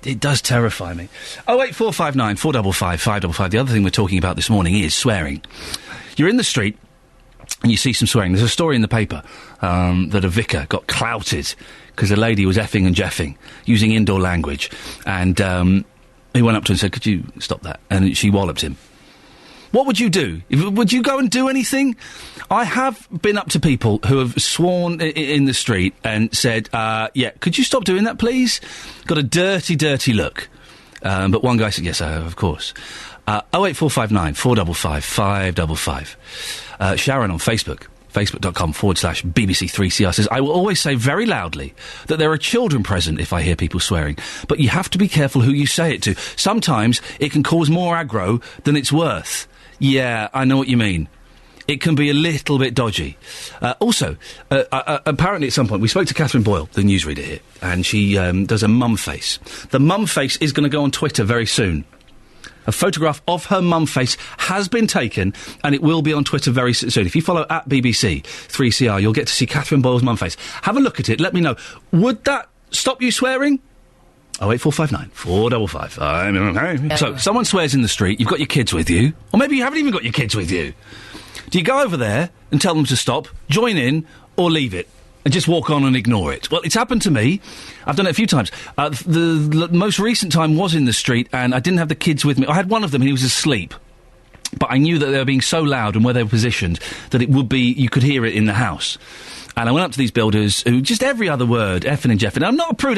[SPEAKER 1] It does terrify me. 08459 455 555. The other thing we're talking about this morning is swearing. You're in the street and you see some swearing. There's a story in the paper that a vicar got clouted because a lady was effing and jeffing, using indoor language. And he went up to her and said, could you stop that? And she walloped him. What would you do? Would you go and do anything? I have been up to people who have sworn in the street and said, could you stop doing that, please? Got a dirty, dirty look. But one guy said, yes, of course. 08459 455 555. Sharon on Facebook. Facebook.com/BBC3CR says, I will always say very loudly that there are children present if I hear people swearing, but you have to be careful who you say it to. Sometimes it can cause more aggro than it's worth. Yeah, I know what you mean. It can be a little bit dodgy. Also, apparently at some point, we spoke to Catherine Boyle, the newsreader here, and she does a mum face. The mum face is going to go on Twitter very soon. A photograph of her mum face has been taken, and it will be on Twitter very soon. If you follow at BBC 3CR, you'll get to see Catherine Boyle's mum face. Have a look at it. Let me know. Would that stop you swearing? 08459 455. So, someone swears in the street, you've got your kids with you, or maybe you haven't even got your kids with you. Do you go over there and tell them to stop, join in, or leave it? And just walk on and ignore it. Well, it's happened to me. I've done it a few times. The most recent time was in the street, and I didn't have the kids with me. I had one of them, and he was asleep. But I knew that they were being so loud and where they were positioned that it would be, you could hear it in the house. And I went up to these builders who, just every other word, effing and jeffing. I'm not a prude.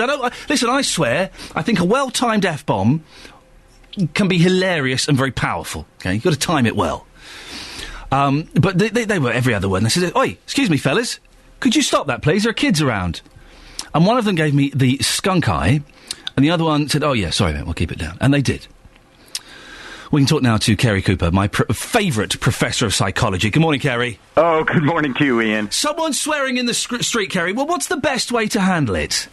[SPEAKER 1] Listen, I swear, I think a well-timed F-bomb can be hilarious and very powerful. Okay? You've got to time it well. But they were every other word. And they said, oi, excuse me, fellas. Could you stop that, please? There are kids around. And one of them gave me the skunk eye, and the other one said, "Oh yeah, sorry mate, we'll keep it down." And they did. We can talk now to Kerry Cooper, my favourite professor of psychology. Good morning, Kerry.
[SPEAKER 19] Oh, good morning to you, Ian.
[SPEAKER 1] Someone's swearing in the street, Kerry. Well, what's the best way to handle it?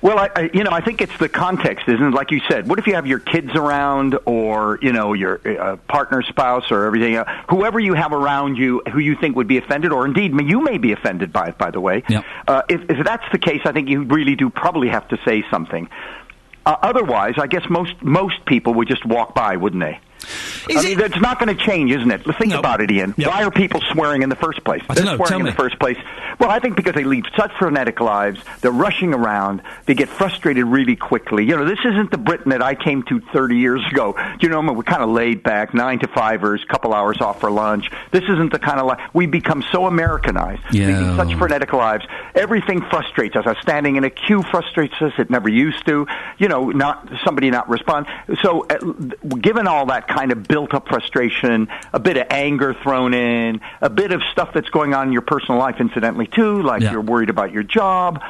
[SPEAKER 19] Well, I think it's the context, isn't it? Like you said, what if you have your kids around, or your partner, spouse, or everything, whoever you have around you who you think would be offended, or indeed you may be offended by it, by the way.
[SPEAKER 1] Yep.
[SPEAKER 19] If that's the case, I think you really do probably have to say something. Otherwise, I guess most people would just walk by, wouldn't they? That's not going to change, isn't it? Think about it, Ian. Yep. Why are people swearing in the first place?
[SPEAKER 1] I don't know.
[SPEAKER 19] They're swearing in the first place. Well, I think because they lead such frenetic lives. They're rushing around. They get frustrated really quickly. This isn't the Britain that I came to 30 years ago. We're kind of laid back, 9-to-5ers, couple hours off for lunch. This isn't the kind of life. We become so Americanized, leading such frenetic lives. Everything frustrates us. Standing in a queue frustrates us. It never used to. Not respond. So, given all that kind of built-up frustration, a bit of anger thrown in, a bit of stuff that's going on in your personal life, incidentally, too, like you're worried about your job,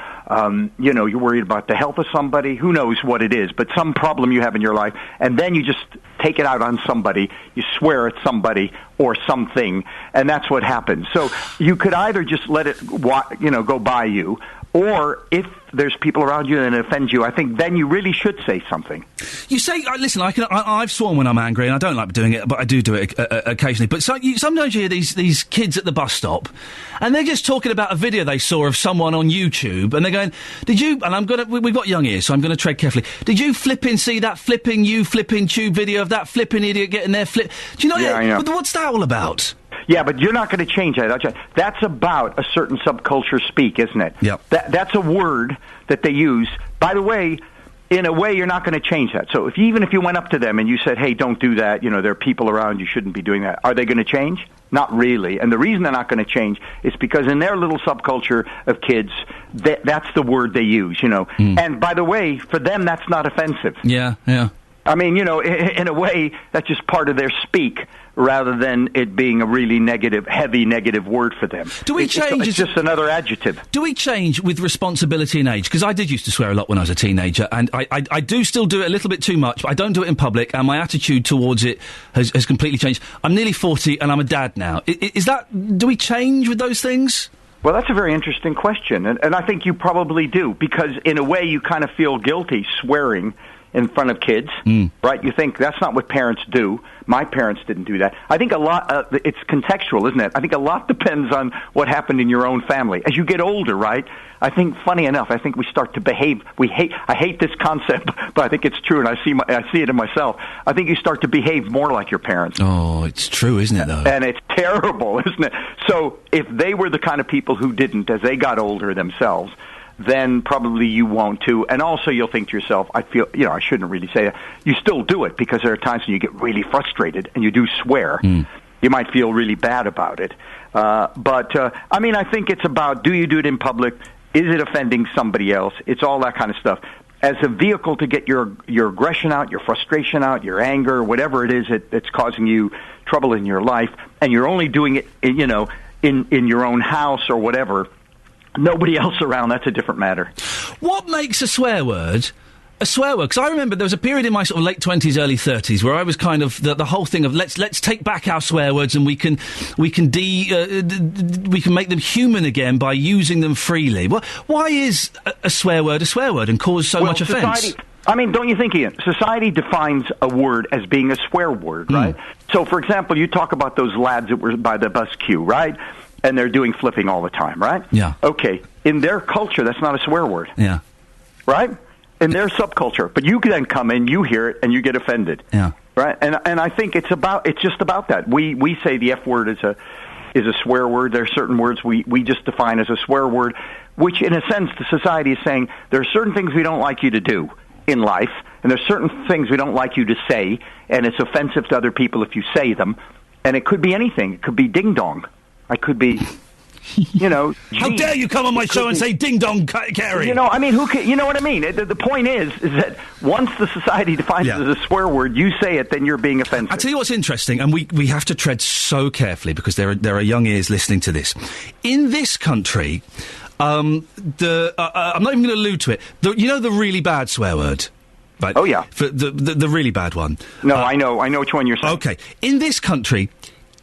[SPEAKER 19] you're worried about the health of somebody, who knows what it is, but some problem you have in your life, and then you just take it out on somebody, you swear at somebody or something, and that's what happens. So you could either just let it, go by you, or if there's people around you and it offends you, I think then you really should say something.
[SPEAKER 1] You say, listen, I've sworn when I'm angry, and I don't like doing it, but I do it occasionally. But sometimes you hear these kids at the bus stop, and they're just talking about a video they saw of someone on YouTube, and they're going, "Did you?" And we've got young ears, so I'm going to tread carefully. "Did you see that flipping tube video of that flipping idiot getting their flip?" Do you know?
[SPEAKER 19] Yeah, I know.
[SPEAKER 1] What's that all about?
[SPEAKER 19] Yeah, but you're not going to change that. That's about a certain subculture speak, isn't it?
[SPEAKER 1] Yep.
[SPEAKER 19] That's a word that they use. By the way, in a way, you're not going to change that. So even if you went up to them and you said, "Hey, don't do that. There are people around. You shouldn't be doing that." Are they going to change? Not really. And the reason they're not going to change is because in their little subculture of kids, that's the word they use. And by the way, for them, that's not offensive.
[SPEAKER 1] Yeah.
[SPEAKER 19] I mean, in a way, that's just part of their speak, rather than it being a really heavy negative word for them.
[SPEAKER 1] Do we change?
[SPEAKER 19] It's just another adjective.
[SPEAKER 1] Do we change with responsibility and age? Because I did used to swear a lot when I was a teenager, and I do still do it a little bit too much, but I don't do it in public, and my attitude towards it has completely changed. I'm nearly 40, and I'm a dad now. Do we change with those things?
[SPEAKER 19] Well, that's a very interesting question, and I think you probably do, because in a way you kind of feel guilty swearing in front of kids, right? You think that's not what parents do. My parents didn't do that. I think a lot, it's contextual, isn't it? I think a lot depends on what happened in your own family. As you get older, right? I think, funny enough, I think we start to behave. I hate this concept, but I think it's true, and I see it in myself. I think you start to behave more like your parents.
[SPEAKER 1] Oh, it's true, isn't it, though?
[SPEAKER 19] And it's terrible, isn't it? So if they were the kind of people who didn't, as they got older themselves, then probably you won't too. And also you'll think to yourself, I feel, I shouldn't really say that. You still do it, because there are times when you get really frustrated and you do swear. You might feel really bad about it. But I think it's about, do you do it in public? Is it offending somebody else? It's all that kind of stuff. As a vehicle to get your aggression out, your frustration out, your anger, whatever it is that's causing you trouble in your life, and you're only doing it, in your own house or whatever, nobody else around, that's a different matter.
[SPEAKER 1] What makes a swear word a swear word? Because I remember there was a period in my sort of late 20s, early 30s where I was kind of the whole thing of let's take back our swear words, and we can make them human again by using them freely. Why is a swear word and cause so much offence?
[SPEAKER 19] Don't you think, Ian? Society defines a word as being a swear word, right? So, for example, you talk about those lads that were by the bus queue, right? And they're doing flipping all the time, right?
[SPEAKER 1] Yeah.
[SPEAKER 19] Okay. In their culture, that's not a swear word.
[SPEAKER 1] Yeah.
[SPEAKER 19] Right? In their subculture. But you can then come in, you hear it, and you get offended.
[SPEAKER 1] Yeah.
[SPEAKER 19] Right? And I think it's just about that. We say the F word is a swear word. There are certain words we just define as a swear word, which in a sense the society is saying there are certain things we don't like you to do in life, and there's certain things we don't like you to say, and it's offensive to other people if you say them. And it could be anything. It could be ding dong. I could be,
[SPEAKER 1] How dare you come on my show and say ding dong, Kerry?
[SPEAKER 19] You know what I mean? The point is that once the society defines it as a swear word, you say it, then you're being offensive.
[SPEAKER 1] I'll tell you what's interesting, and we have to tread so carefully because there are young ears listening to this. In this country, I'm not even going to allude to it. You know the really bad swear word? Right?
[SPEAKER 19] Oh, yeah.
[SPEAKER 1] For the really bad one.
[SPEAKER 19] No, I know which one you're saying.
[SPEAKER 1] Okay. In this country,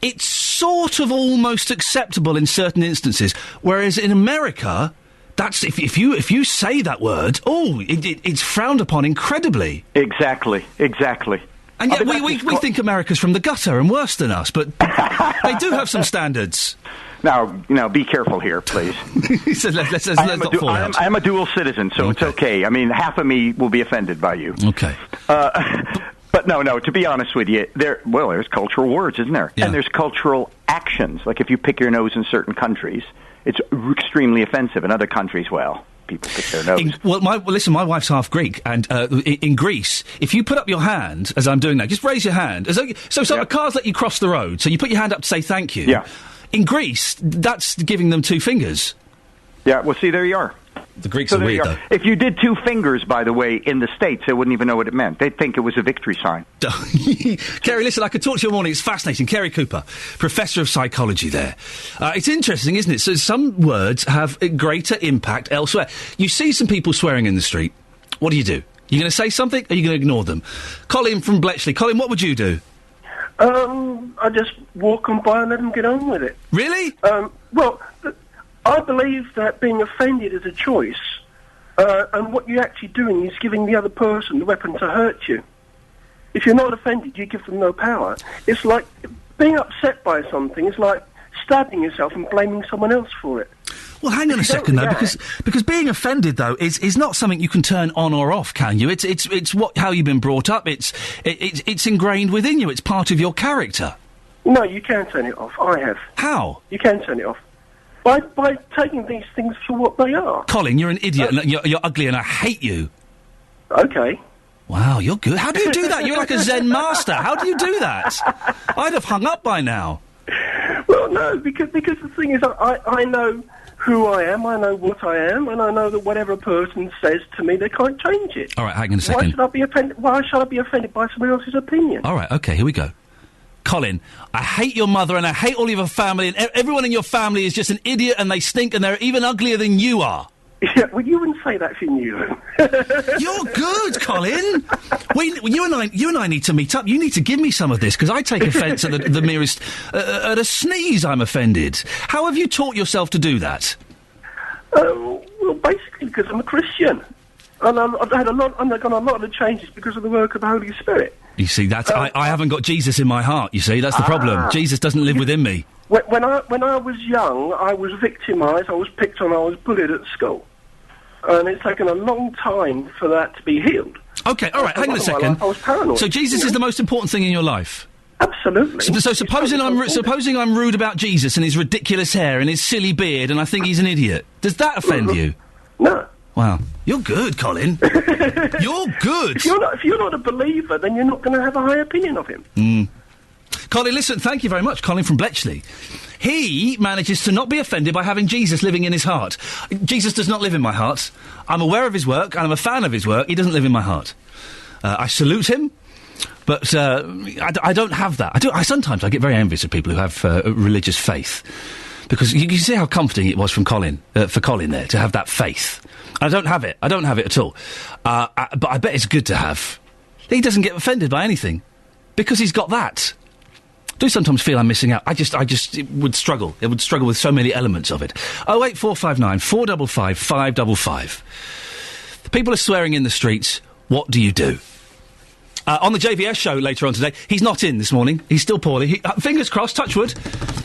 [SPEAKER 1] it's sort of almost acceptable in certain instances, whereas in America, that's if you say that word, it's frowned upon incredibly.
[SPEAKER 19] Exactly.
[SPEAKER 1] And yet we think America's from the gutter and worse than us, but they do have some standards.
[SPEAKER 19] Now, be careful here, please.
[SPEAKER 1] So let's not fall out.
[SPEAKER 19] I'm a dual citizen, so it's okay. I mean, half of me will be offended by you.
[SPEAKER 1] Okay.
[SPEAKER 19] But no, to be honest with you, there's cultural words, isn't there?
[SPEAKER 1] Yeah.
[SPEAKER 19] And there's cultural actions. Like if you pick your nose in certain countries, it's extremely offensive. In other countries, people pick their nose.
[SPEAKER 1] Listen, my wife's half Greek, and in Greece, if you put up your hand, as I'm doing now, just raise your hand. So a car's let you cross the road, so you put your hand up to say thank you.
[SPEAKER 19] Yeah.
[SPEAKER 1] In Greece, that's giving them 2 fingers.
[SPEAKER 19] Yeah, well, see, there you are.
[SPEAKER 1] The Greeks are weird, though.
[SPEAKER 19] If you did 2 fingers, by the way, in the States, they wouldn't even know what it meant. They'd think it was a victory sign.
[SPEAKER 1] Kerry, listen, I could talk to you all morning. It's fascinating. Kerry Cooper, Professor of Psychology there. It's interesting, isn't it? So some words have a greater impact elsewhere. You see some people swearing in the street. What do? You going to say something, or are you going to ignore them? Colin from Bletchley. Colin, what would you do?
[SPEAKER 20] I just walk on by and let them get on with it.
[SPEAKER 1] Really?
[SPEAKER 20] I believe that being offended is a choice, and what you're actually doing is giving the other person the weapon to hurt you. If you're not offended, you give them no power. It's like being upset by something. It's like stabbing yourself and blaming someone else for it.
[SPEAKER 1] Well, hang on a second, though, because being offended, though, is not something you can turn on or off, can you? It's how you've been brought up. It's ingrained within you. It's part of your character.
[SPEAKER 20] No, you can turn it off. I have.
[SPEAKER 1] How?
[SPEAKER 20] You can turn it off. By taking these things for what they are.
[SPEAKER 1] Colin, you're an idiot, and you're ugly, and I hate you.
[SPEAKER 20] Okay.
[SPEAKER 1] Wow, you're good. How do you do that? You're like a Zen master. How do you do that? I'd have hung up by now.
[SPEAKER 20] Well, no, because the thing is, I know who I am, I know what I am, and I know that whatever a person says to me, they can't change it.
[SPEAKER 1] All right, hang on a second.
[SPEAKER 20] Why should I be offended by somebody else's opinion?
[SPEAKER 1] All right, okay, here we go. Colin, I hate your mother and I hate all of your family, and everyone in your family is just an idiot and they stink and they're even uglier than you are.
[SPEAKER 20] Yeah, well, you wouldn't say that if you knew them.
[SPEAKER 1] You're good, Colin. You and I need to meet up. You need to give me some of this, because I take offence at the merest... at a sneeze, I'm offended. How have you taught yourself to do that?
[SPEAKER 20] Well, basically because I'm a Christian. And I've undergone a lot of changes because of the work of the Holy Spirit.
[SPEAKER 1] You see, I haven't got Jesus in my heart, you see. That's the problem. Jesus doesn't live within me.
[SPEAKER 20] When I was young, I was victimised, I was picked on, I was bullied at school. And it's taken a long time for that to be healed.
[SPEAKER 1] OK, all right, hang on a second.
[SPEAKER 20] I was paranoid.
[SPEAKER 1] So Jesus is the most important thing in your life?
[SPEAKER 20] Absolutely.
[SPEAKER 1] So supposing I'm rude about Jesus and his ridiculous hair and his silly beard and I think he's an idiot, does that offend you?
[SPEAKER 20] No.
[SPEAKER 1] Wow. You're good, Colin. You're good.
[SPEAKER 20] If you're not a believer, then you're not going to have a high opinion of him.
[SPEAKER 1] Colin, listen, thank you very much. Colin from Bletchley. He manages to not be offended by having Jesus living in his heart. Jesus does not live in my heart. I'm aware of his work, and I'm a fan of his work. He doesn't live in my heart. I salute him, but I don't have that. Sometimes I get very envious of people who have religious faith, because you can see how comforting it was for Colin there to have that faith. I don't have it. I don't have it at all. But I bet it's good to have. He doesn't get offended by anything because he's got that. I do sometimes feel I'm missing out. It would struggle. It would struggle with so many elements of it. 08459 455 555. The people are swearing in the streets. What do you do? On the JVS show later on today, he's not in this morning. He's still poorly. Fingers crossed, touch wood.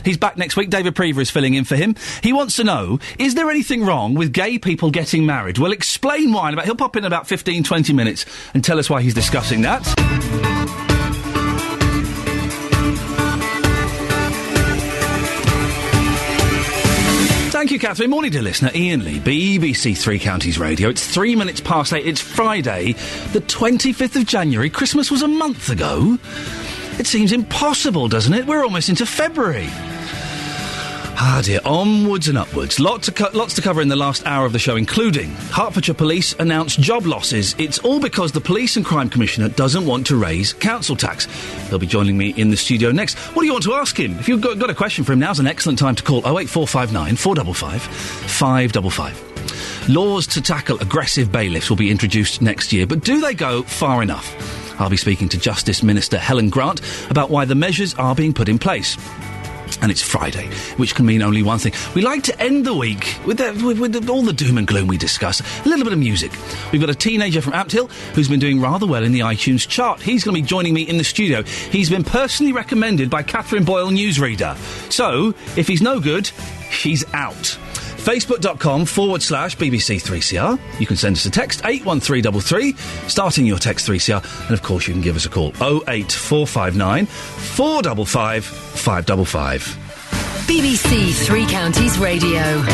[SPEAKER 1] He's back next week. David Prever is filling in for him. He wants to know, is there anything wrong with gay people getting married? We'll explain why. He'll pop in about 15, 20 minutes and tell us why he's discussing that. Thank you, Catherine. Morning, dear listener. Iain Lee, BBC Three Counties Radio. It's 3 minutes past 8. It's Friday, the 25th of January. Christmas was a month ago. It seems impossible, doesn't it? We're almost into February. Ah dear, onwards and upwards. Lots to cover in the last hour of the show, including Hertfordshire Police announced job losses. It's all because the Police and Crime Commissioner doesn't want to raise council tax. He'll be joining me in the studio next. What do you want to ask him? If you've got a question for him, now's an excellent time to call 08459 455 555. Laws to tackle aggressive bailiffs will be introduced next year, but do they go far enough? I'll be speaking to Justice Minister Helen Grant about why the measures are being put in place. And it's Friday, which can mean only one thing. We like to end the week with all the doom and gloom we discuss. A little bit of music. We've got a teenager from Ampthill who's been doing rather well in the iTunes chart. He's going to be joining me in the studio. He's been personally recommended by Catherine Boyle, newsreader. So, if he's no good, he's out. Facebook.com/BBC3CR. You can send us a text, 81333, starting your text 3CR. And, of course, you can give us a call, 08459 455 555.
[SPEAKER 3] BBC Three Counties Radio.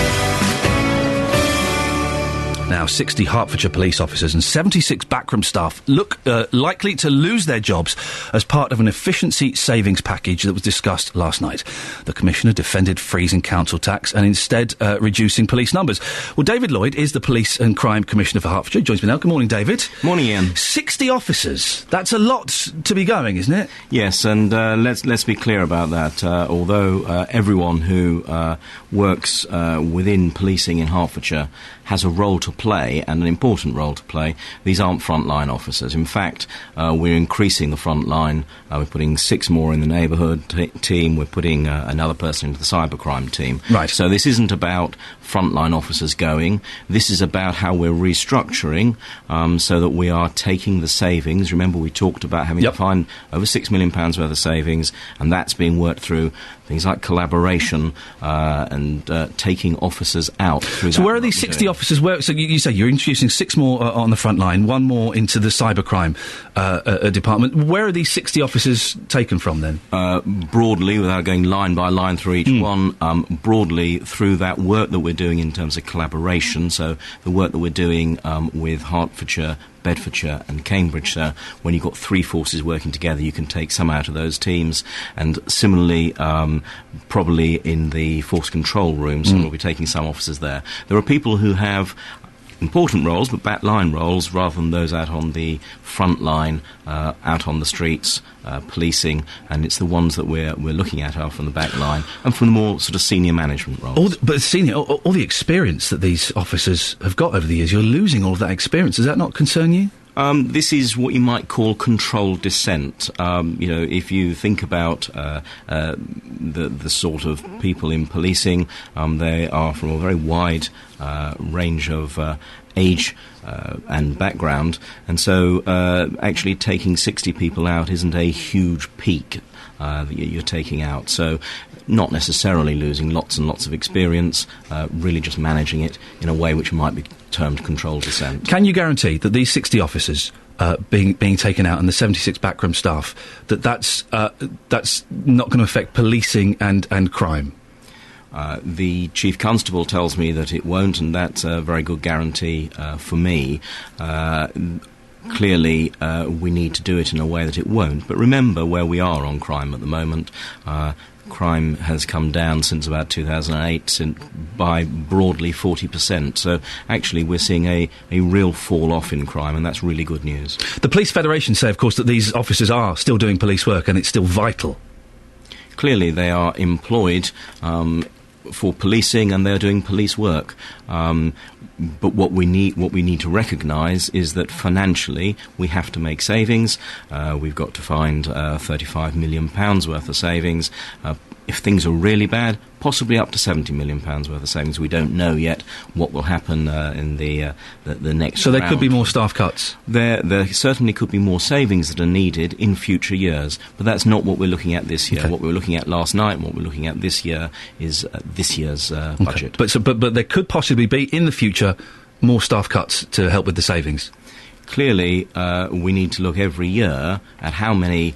[SPEAKER 1] Now, 60 Hertfordshire police officers and 76 backroom staff look likely to lose their jobs as part of an efficiency savings package that was discussed last night. The Commissioner defended freezing council tax and instead reducing police numbers. Well, David Lloyd is the Police and Crime Commissioner for Hertfordshire. Joins me now. Good morning, David.
[SPEAKER 21] Morning, Iain.
[SPEAKER 1] 60 officers. That's a lot to be going, isn't it?
[SPEAKER 21] Yes, and let's be clear about that. Although everyone who works within policing in Hertfordshire has a role to play, and an important role to play, these aren't frontline officers. In fact, we're increasing the front line. We're putting 6 more in the neighbourhood team. We're putting another person into the cybercrime team.
[SPEAKER 1] Right.
[SPEAKER 21] So this isn't about frontline officers going. This is about how we're restructuring so that we are taking the savings. Remember, we talked about having to find over £6 million worth of savings, and that's being worked through things like collaboration and taking officers out.
[SPEAKER 1] So where are these 60 officers? So you say you're introducing 6 more on the front line, 1 more into the cybercrime department. Where are these 60 officers taken from then?
[SPEAKER 21] Broadly, without going line by line through each one, broadly through that work that we're doing in terms of collaboration, so the work that we're doing with Hertfordshire, Bedfordshire and Cambridgeshire. When you've got 3 forces working together, you can take some out of those teams. And similarly, probably in the force control rooms, we'll be taking some officers there. There are people who have important roles, but back-line roles, rather than those out on the front line, out on the streets, policing, and it's the ones that we're looking at are from the back line and from the more sort of senior management roles.
[SPEAKER 1] But all the experience that these officers have got over the years, you're losing all of that experience. Does that not concern you?
[SPEAKER 21] This is what you might call controlled dissent. If you think about the sort of people in policing, they are from a very wide range of age and background, and so actually taking 60 people out isn't a huge peak that you're taking out. So not necessarily losing lots and lots of experience, really just managing it in a way which might be termed controlled dissent.
[SPEAKER 1] Can you guarantee that these 60 officers being taken out and the 76 backroom staff, that's not going to affect policing and crime?
[SPEAKER 21] The Chief Constable tells me that it won't, and that's a very good guarantee for me. Clearly, we need to do it in a way that it won't. But remember where we are on crime at the moment. Crime has come down since about 2008 by broadly 40%. So actually we're seeing a real fall-off in crime, and that's really good news.
[SPEAKER 1] The Police Federation say, of course, that these officers are still doing police work and it's still vital.
[SPEAKER 21] Clearly they are employed for policing and they're doing police work. But what we need to recognise is that financially we have to make savings. We've got to find £35 million worth of savings. If things are really bad, possibly up to £70 million worth of savings. We don't know yet what will happen in the next
[SPEAKER 1] So there
[SPEAKER 21] round.
[SPEAKER 1] could be more staff cuts?
[SPEAKER 21] There certainly could be more savings that are needed in future years, but that's not what we're looking at this year.
[SPEAKER 1] Okay.
[SPEAKER 21] What we were looking at last night and what we're looking at this year is this year's budget.
[SPEAKER 1] But there could possibly be, in the future, more staff cuts to help with the savings?
[SPEAKER 21] Clearly, we need to look every year at how many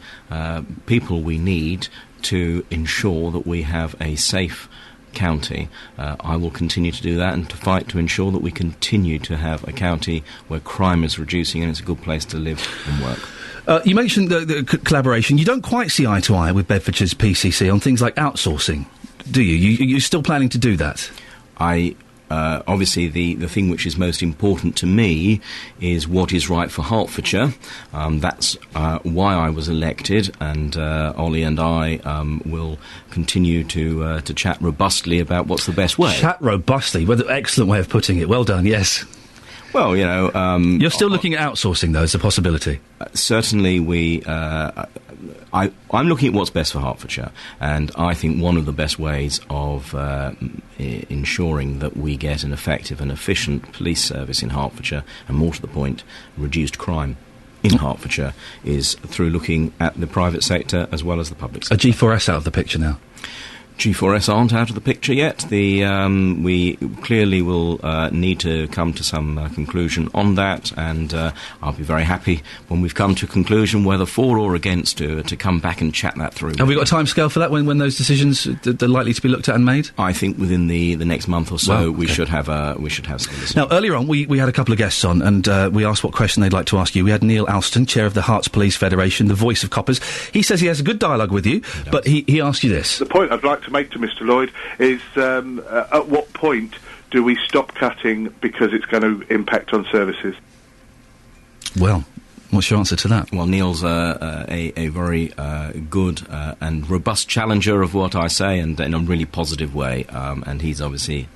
[SPEAKER 21] people we need to ensure that we have a safe county. I will continue to do that and to fight to ensure that we continue to have a county where crime is reducing and it's a good place to live and work.
[SPEAKER 1] You mentioned the collaboration. You don't quite see eye to eye with Bedfordshire's PCC on things like outsourcing. do you? You're still planning to do that?
[SPEAKER 21] Obviously, the thing which is most important to me is what is right for Hertfordshire. That's why I was elected, and Ollie and I will continue to chat robustly about what's the best way.
[SPEAKER 1] Chat robustly? Well, excellent way of putting it. Well done, yes.
[SPEAKER 21] Well, you know...
[SPEAKER 1] You're still looking at outsourcing, though, as a possibility?
[SPEAKER 21] Certainly, I'm looking at what's best for Hertfordshire, and I think one of the best ways of ensuring that we get an effective and efficient police service in Hertfordshire, and more to the point, reduced crime in Hertfordshire, is through looking at the private sector as well as the public sector.
[SPEAKER 1] A G4S out of the picture now?
[SPEAKER 21] G4S aren't out of the picture yet. We clearly will need to come to some conclusion on that, and I'll be very happy when we've come to a conclusion, whether for or against, to come back and chat that through.
[SPEAKER 1] Have we got a timescale for that, when those decisions are likely to be looked at and made?
[SPEAKER 21] I think within the next month or so, we should have some listeners.
[SPEAKER 1] Now, earlier on, we had a couple of guests on, and we asked what question they'd like to ask you. We had Neil Alston, chair of the Herts Police Federation, the voice of coppers. He says he has a good dialogue with you, but he asked you this.
[SPEAKER 14] The point I'd like to make to Mr. Lloyd is at what point do we stop cutting because it's going to impact on services?
[SPEAKER 1] Well, what's your answer to that?
[SPEAKER 21] Well, Neil's a very good and robust challenger of what I say, and in a really positive way, and he's obviously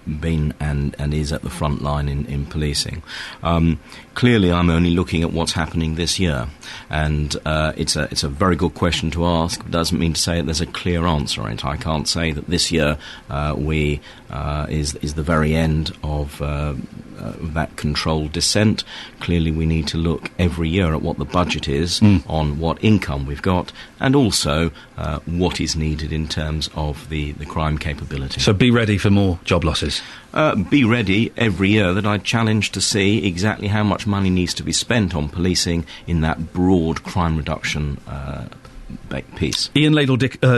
[SPEAKER 21] been and is at the front line in policing. Clearly, I'm only looking at what's happening this year, and it's a very good question to ask. It doesn't mean to say that there's a clear answer on it. I can't say that this year is the very end of that controlled descent. Clearly, we need to look every year at what the budget is, on what income we've got, and also what is needed in terms of the crime capability.
[SPEAKER 1] So be ready for more job losses?
[SPEAKER 21] Be ready every year that I challenge to see exactly how much money needs to be spent on policing in that broad crime reduction piece.
[SPEAKER 1] Iain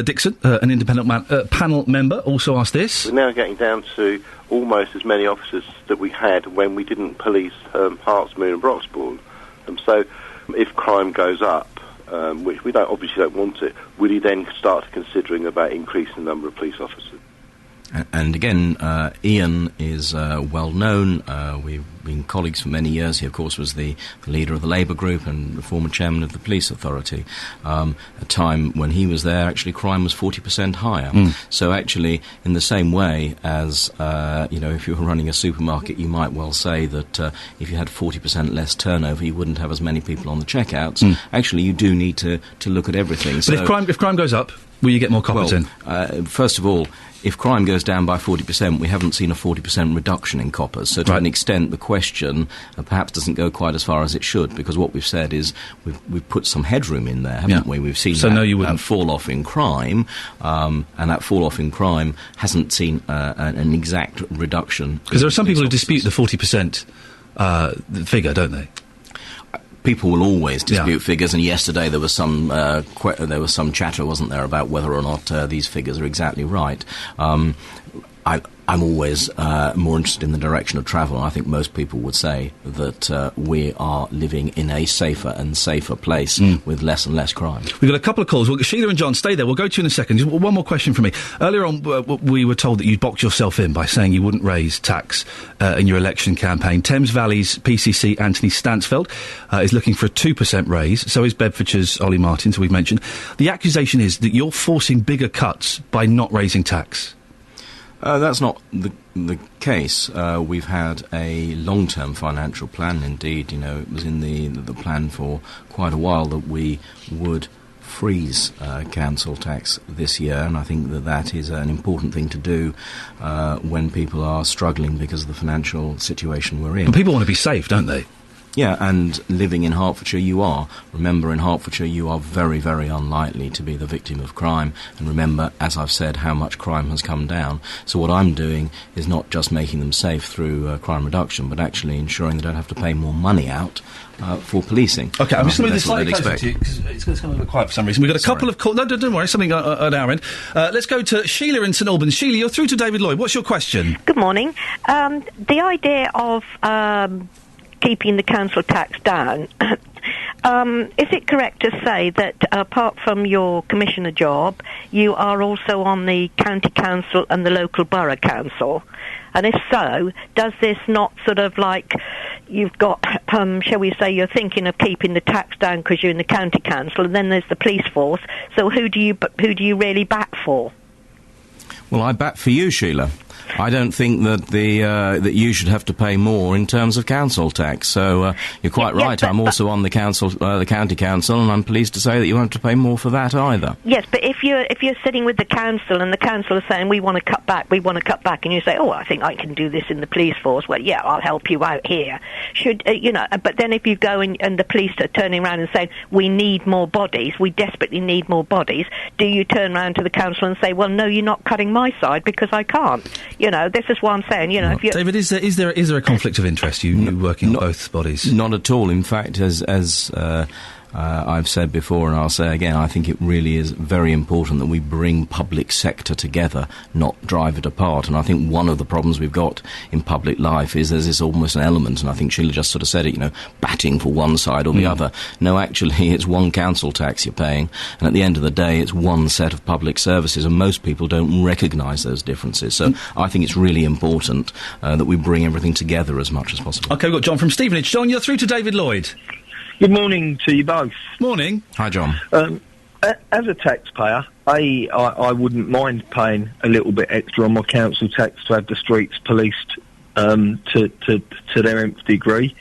[SPEAKER 1] Dixon, an independent panel member, also asked this.
[SPEAKER 13] We're now getting down to almost as many officers that we had when we didn't police Herts, Moon and Broxbourne. So if crime goes up, which we obviously don't want it, will you then start considering about increasing the number of police officers?
[SPEAKER 21] And again, Iain is well known. We've been colleagues for many years. He, of course, was the leader of the Labour group and the former chairman of the police authority. A time when he was there, actually, crime was 40% higher. So actually, in the same way as, if you were running a supermarket, you might well say that if you had 40% less turnover, you wouldn't have as many people on the checkouts. Actually, you do need to look at everything.
[SPEAKER 1] But if crime goes up, will you get more coppers in?
[SPEAKER 21] First of all, if crime goes down by 40%, we haven't seen a 40% reduction in coppers. So to an extent, the question perhaps doesn't go quite as far as it should, because what we've said is we've put some headroom in there, haven't we? We've seen that fall off in crime, and that fall off in crime hasn't seen an exact reduction.
[SPEAKER 1] Because there are some people who dispute the 40% figure, don't they?
[SPEAKER 21] People will always dispute figures, and yesterday there was some chatter, wasn't there, about whether or not these figures are exactly right. I'm always more interested in the direction of travel. I think most people would say that we are living in a safer and safer place with less and less crime.
[SPEAKER 1] We've got a couple of calls. Sheila and John, stay there. We'll go to you in a second. Just one more question from me. Earlier on, we were told that you'd boxed yourself in by saying you wouldn't raise tax in your election campaign. Thames Valley's PCC, Anthony Stansfeld, is looking for a 2% raise. So is Bedfordshire's Ollie Martin, so we've mentioned. The accusation is that you're forcing bigger cuts by not raising tax.
[SPEAKER 21] That's not the case. We've had a long-term financial plan. Indeed, it was in the plan for quite a while that we would freeze council tax this year, and I think that is an important thing to do when people are struggling because of the financial situation we're in.
[SPEAKER 1] But people want to be safe, don't they?
[SPEAKER 21] Yeah, and living in Hertfordshire you are. Remember, in Hertfordshire you are very, very unlikely to be the victim of crime. And remember, as I've said, how much crime has come down. So what I'm doing is not just making them safe through crime reduction, but actually ensuring they don't have to pay more money out for policing.
[SPEAKER 1] OK, I'm just going to move this slightly closer to you, because it's going to be a bit quiet for some reason. We've got a couple of calls. No, don't worry, something at our end. Let's go to Sheila in St Albans. Sheila, you're through to David Lloyd. What's your question?
[SPEAKER 6] Good morning. The idea of keeping the council tax down, Is it correct to say that apart from your commissioner job, you are also on the county council and the local borough council? And if so, does this not sort of like you've got, shall we say, you're thinking of keeping the tax down because you're in the county council, and then there's the police force. So who do you really bat for?
[SPEAKER 21] Well, I bat for you, Sheila. I don't think that that you should have to pay more in terms of council tax. So you're quite right. I'm also on the council, the county council, and I'm pleased to say that you won't have to pay more for that either.
[SPEAKER 6] Yes, but if you're sitting with the council and the council is saying we want to cut back, and you say, oh, I think I can do this in the police force. Well, yeah, I'll help you out here. Should But then if you go and the police are turning around and saying we need more bodies, we desperately need more bodies, do you turn around to the council and say, well, no, you're not cutting my side because I can't? This is what I'm saying. If you
[SPEAKER 1] David, is there a conflict of interest? You working on both bodies?
[SPEAKER 21] Not at all. In fact, as I've said before and I'll say again, I think it really is very important that we bring public sector together, not drive it apart. And I think one of the problems we've got in public life is there's this almost an element, and I think Sheila just sort of said it, batting for one side or the other. No, actually, it's one council tax you're paying, and at the end of the day, it's one set of public services, and most people don't recognise those differences. So I think it's really important that we bring everything together as much as possible.
[SPEAKER 1] OK, we've got John from Stevenage. John, you're through to David Lloyd.
[SPEAKER 22] Good morning to you both.
[SPEAKER 1] Morning.
[SPEAKER 21] Hi, John.
[SPEAKER 22] As a taxpayer, I wouldn't mind paying a little bit extra on my council tax to have the streets policed to their nth degree.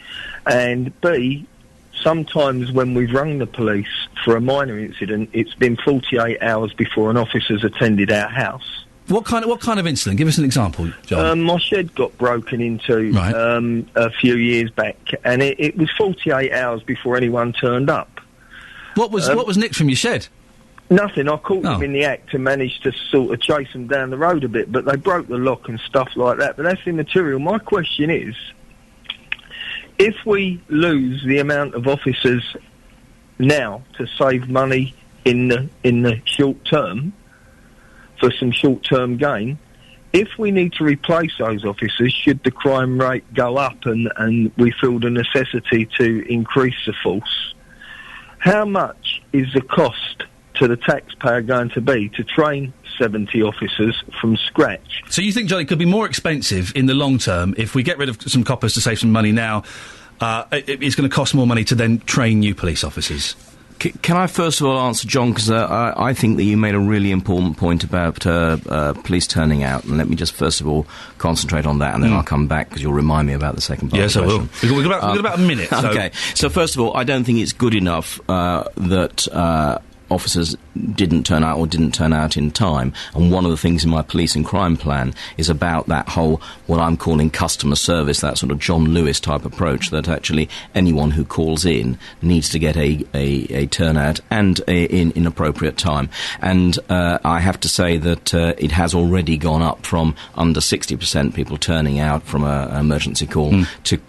[SPEAKER 22] And B, sometimes when we've rung the police for a minor incident, it's been 48 hours before an officer's attended our house.
[SPEAKER 1] What kind of incident? Give us an example, John.
[SPEAKER 22] My shed got broken into a few years back, and it was 48 hours before anyone turned up.
[SPEAKER 1] What was nicked from your shed?
[SPEAKER 22] Nothing. I caught them in the act and managed to sort of chase them down the road a bit, but they broke the lock and stuff like that. But that's immaterial. My question is, if we lose the amount of officers now to save money in the short term, for some short-term gain, if we need to replace those officers, should the crime rate go up and we feel the necessity to increase the force, how much is the cost to the taxpayer going to be to train 70 officers from scratch?
[SPEAKER 1] So you think, John, it could be more expensive in the long term if we get rid of some coppers to save some money now? It's going to cost more money to then train new police officers?
[SPEAKER 21] Can I first of all answer, John, because I think that you made a really important point about police turning out, and let me just first of all concentrate on that, and then I'll come back because you'll remind me about the second part of the question.
[SPEAKER 1] Yes, I will. We've got about a minute. So.
[SPEAKER 21] OK, so first of all, I don't think it's good enough that officers didn't turn out in time, and one of the things in my police and crime plan is about that whole, what I'm calling customer service, that sort of John Lewis type approach, that actually anyone who calls in needs to get a turnout and in appropriate time. And I have to say that it has already gone up from under 60% people turning out from an emergency call to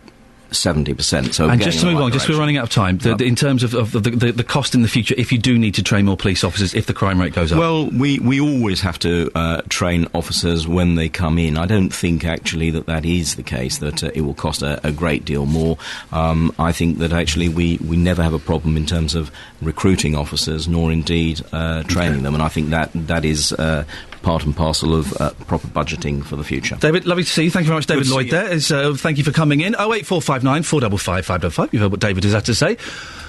[SPEAKER 21] 70%. So
[SPEAKER 1] and just to move on, just we're running out of time. In terms of the cost in the future, if you do need to train more police officers, if the crime rate goes up.
[SPEAKER 21] Well, we always have to train officers when they come in. I don't think actually that is the case, that it will cost a great deal more. I think that actually we never have a problem in terms of recruiting officers, nor indeed training them, and I think that is part and parcel of proper budgeting for the future.
[SPEAKER 1] David, lovely to see you. Thank you very much, David Lloyd there. Thank you for coming in. 08459 455 555. You've heard what David has had to say.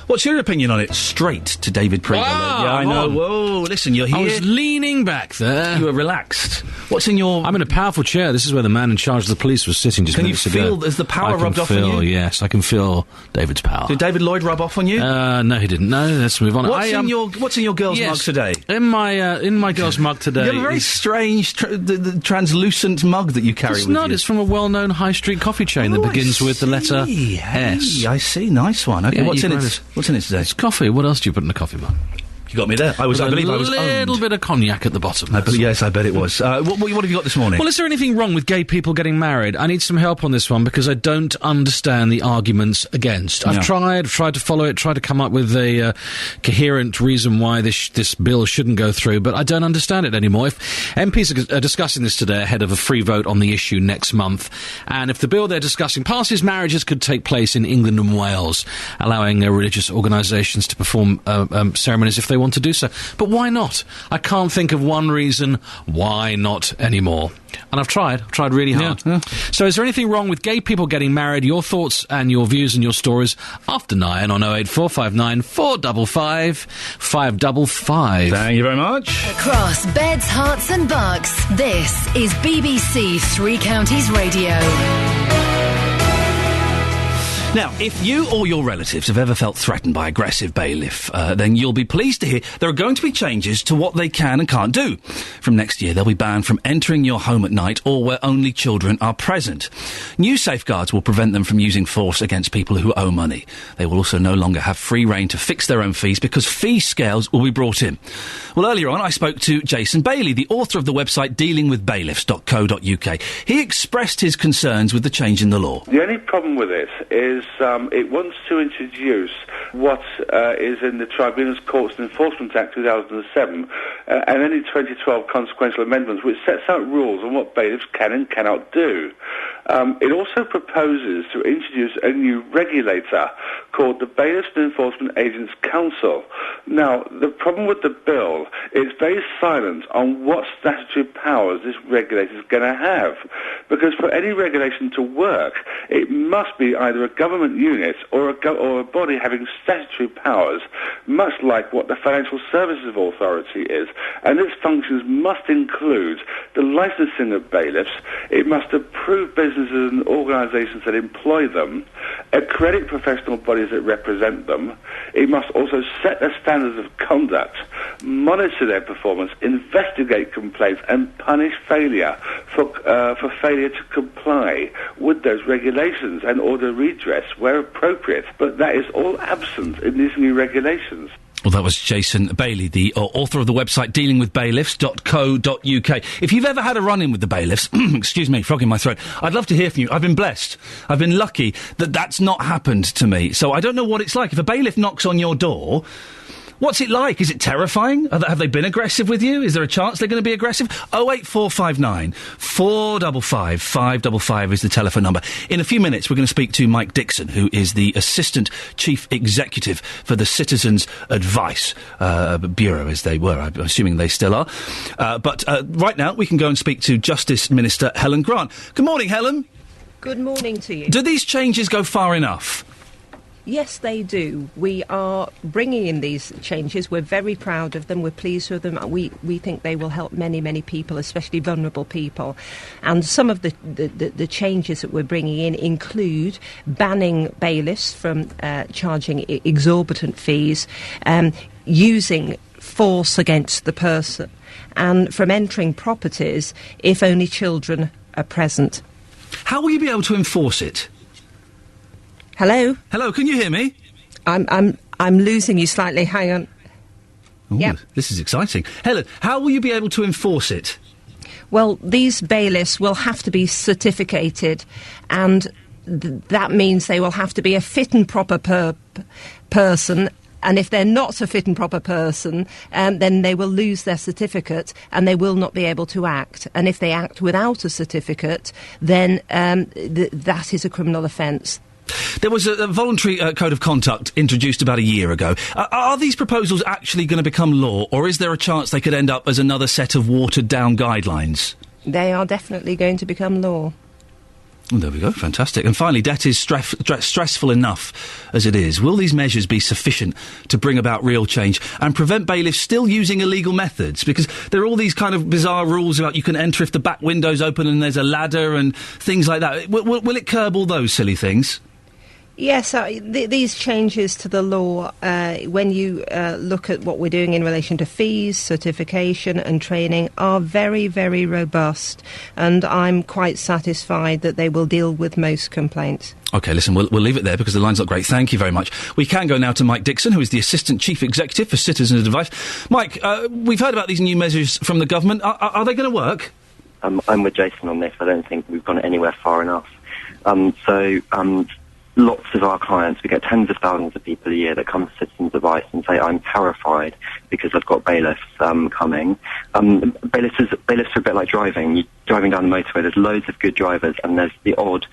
[SPEAKER 1] What's your opinion on it? Straight to David Prevost. Yeah, I know. Whoa, listen, you're here.
[SPEAKER 23] I was leaning back there.
[SPEAKER 1] You were relaxed. What's in your...
[SPEAKER 23] I'm in a powerful chair. This is where the man in charge of the police was sitting just minutes ago.
[SPEAKER 1] Can you feel there's the power rubbed off on you?
[SPEAKER 23] Yes, I can feel David's power.
[SPEAKER 1] Did David Lloyd rub off on you?
[SPEAKER 23] No, he didn't. No, let's move on.
[SPEAKER 1] What's in your girl's mug today?
[SPEAKER 23] In my girl's mug today...
[SPEAKER 1] You have a very strange translucent mug that you carry with you.
[SPEAKER 23] It's not. It's from a well-known high street coffee chain that begins with the letter S.
[SPEAKER 1] I see. Nice one. Okay,
[SPEAKER 23] Yeah,
[SPEAKER 1] what's in it? What's in it today?
[SPEAKER 23] It's coffee. What else do you put in a coffee mug?
[SPEAKER 1] You got me there. I believe I was
[SPEAKER 11] a little bit of cognac at the bottom.
[SPEAKER 1] Yes, I bet it was. What have you got this morning?
[SPEAKER 11] Well, is there anything wrong with gay people getting married? I need some help on this one because I don't understand the arguments against. I've tried to follow it, tried to come up with a coherent reason why this bill shouldn't go through, but I don't understand it anymore. If MPs are discussing this today ahead of a free vote on the issue next month, and if the bill they're discussing passes, marriages could take place in England and Wales, allowing religious organisations to perform ceremonies if they want to do so. But why not? I can't think of one reason why not anymore. And I've tried really hard. Yeah. So is there anything wrong with gay people getting married? Your thoughts and your views and your stories after 9 on 08459 455 555.
[SPEAKER 1] Thank you very much.
[SPEAKER 3] Across beds, hearts and bucks, this is BBC Three Counties Radio.
[SPEAKER 1] Now, if you or your relatives have ever felt threatened by aggressive bailiff, then you'll be pleased to hear there are going to be changes to what they can and can't do. From next year, they'll be banned from entering your home at night or where only children are present. New safeguards will prevent them from using force against people who owe money. They will also no longer have free rein to fix their own fees because fee scales will be brought in. Well, earlier on, I spoke to Jason Bailey, the author of the website dealingwithbailiffs.co.uk. He expressed his concerns with the change in the law.
[SPEAKER 4] The only problem with it is it wants to introduce what is in the Tribunals, Courts and Enforcement Act 2007 and any 2012 consequential amendments, which sets out rules on what bailiffs can and cannot do. It also proposes to introduce a new regulator called the Bailiffs and Enforcement Agents Council. Now, the problem with the bill is very silent on what statutory powers this regulator is going to have. Because for any regulation to work, it must be either a government unit or a body having statutory powers, much like what the Financial Services Authority is. And its functions must include the licensing of bailiffs, it must approve businesses and organisations that employ them, accredit professional bodies that represent them, it must also set their standards of conduct, monitor their performance, investigate complaints and punish failure for failure to comply with those regulations and order redress where appropriate. But that is all absent in these new regulations.
[SPEAKER 1] Well, that was Jason Bailey, the author of the website dealingwithbailiffs.co.uk. If you've ever had a run-in with the bailiffs, excuse me, frog in my throat, I'd love to hear from you. I've been blessed. I've been lucky that that's not happened to me. So I don't know what it's like. If a bailiff knocks on your door, what's it like? Is it terrifying? Have they been aggressive with you? Is there a chance they're going to be aggressive? 08459 455 555 is the telephone number. In a few minutes, we're going to speak to Mike Dixon, who is the Assistant Chief Executive for the Citizens Advice Bureau, as they were. I'm assuming they still are. But right now, we can go and speak to Justice Minister Helen Grant. Good morning, Helen.
[SPEAKER 5] Good morning to you.
[SPEAKER 1] Do these changes go far enough?
[SPEAKER 5] Yes, they do. We are bringing in these changes. We're very proud of them. We're pleased with them. We think they will help many, many people, especially vulnerable people. And some of the changes that we're bringing in include banning bailiffs from charging exorbitant fees, using force against the person, and from entering properties if only children are present.
[SPEAKER 1] How will you be able to enforce it?
[SPEAKER 5] Hello?
[SPEAKER 1] Hello, can you hear me?
[SPEAKER 5] I'm losing you slightly. Hang on.
[SPEAKER 1] Ooh,
[SPEAKER 5] yep.
[SPEAKER 1] This is exciting. Helen, how will you be able to enforce it?
[SPEAKER 5] Well, these bailiffs will have to be certificated, and that means they will have to be a fit and proper person. And if they're not a fit and proper person, then they will lose their certificate and they will not be able to act. And if they act without a certificate, then that is a criminal offence.
[SPEAKER 1] There was a voluntary code of conduct introduced about a year ago. Are these proposals actually going to become law, or is there a chance they could end up as another set of watered-down guidelines?
[SPEAKER 5] They are definitely going to become law.
[SPEAKER 1] Well, there we go, fantastic. And finally, debt is stressful enough as it is. Will these measures be sufficient to bring about real change and prevent bailiffs still using illegal methods? Because there are all these kind of bizarre rules about you can enter if the back window's open and there's a ladder and things like that. Will it curb all those silly things?
[SPEAKER 5] Yes, these changes to the law, when you look at what we're doing in relation to fees, certification and training, are very, very robust, and I'm quite satisfied that they will deal with most complaints.
[SPEAKER 1] OK, listen, we'll leave it there because the line's not great. Thank you very much. We can go now to Mike Dixon, who is the Assistant Chief Executive for Citizens Advice. Mike, we've heard about these new measures from the government. Are they going to work?
[SPEAKER 7] I'm with Jason on this. I don't think we've gone anywhere far enough. Lots of our clients, we get tens of thousands of people a year that come to Citizens Advice and say, I'm terrified because I've got bailiffs coming. Bailiffs are a bit like driving. You're driving down the motorway, there's loads of good drivers, and there's the odd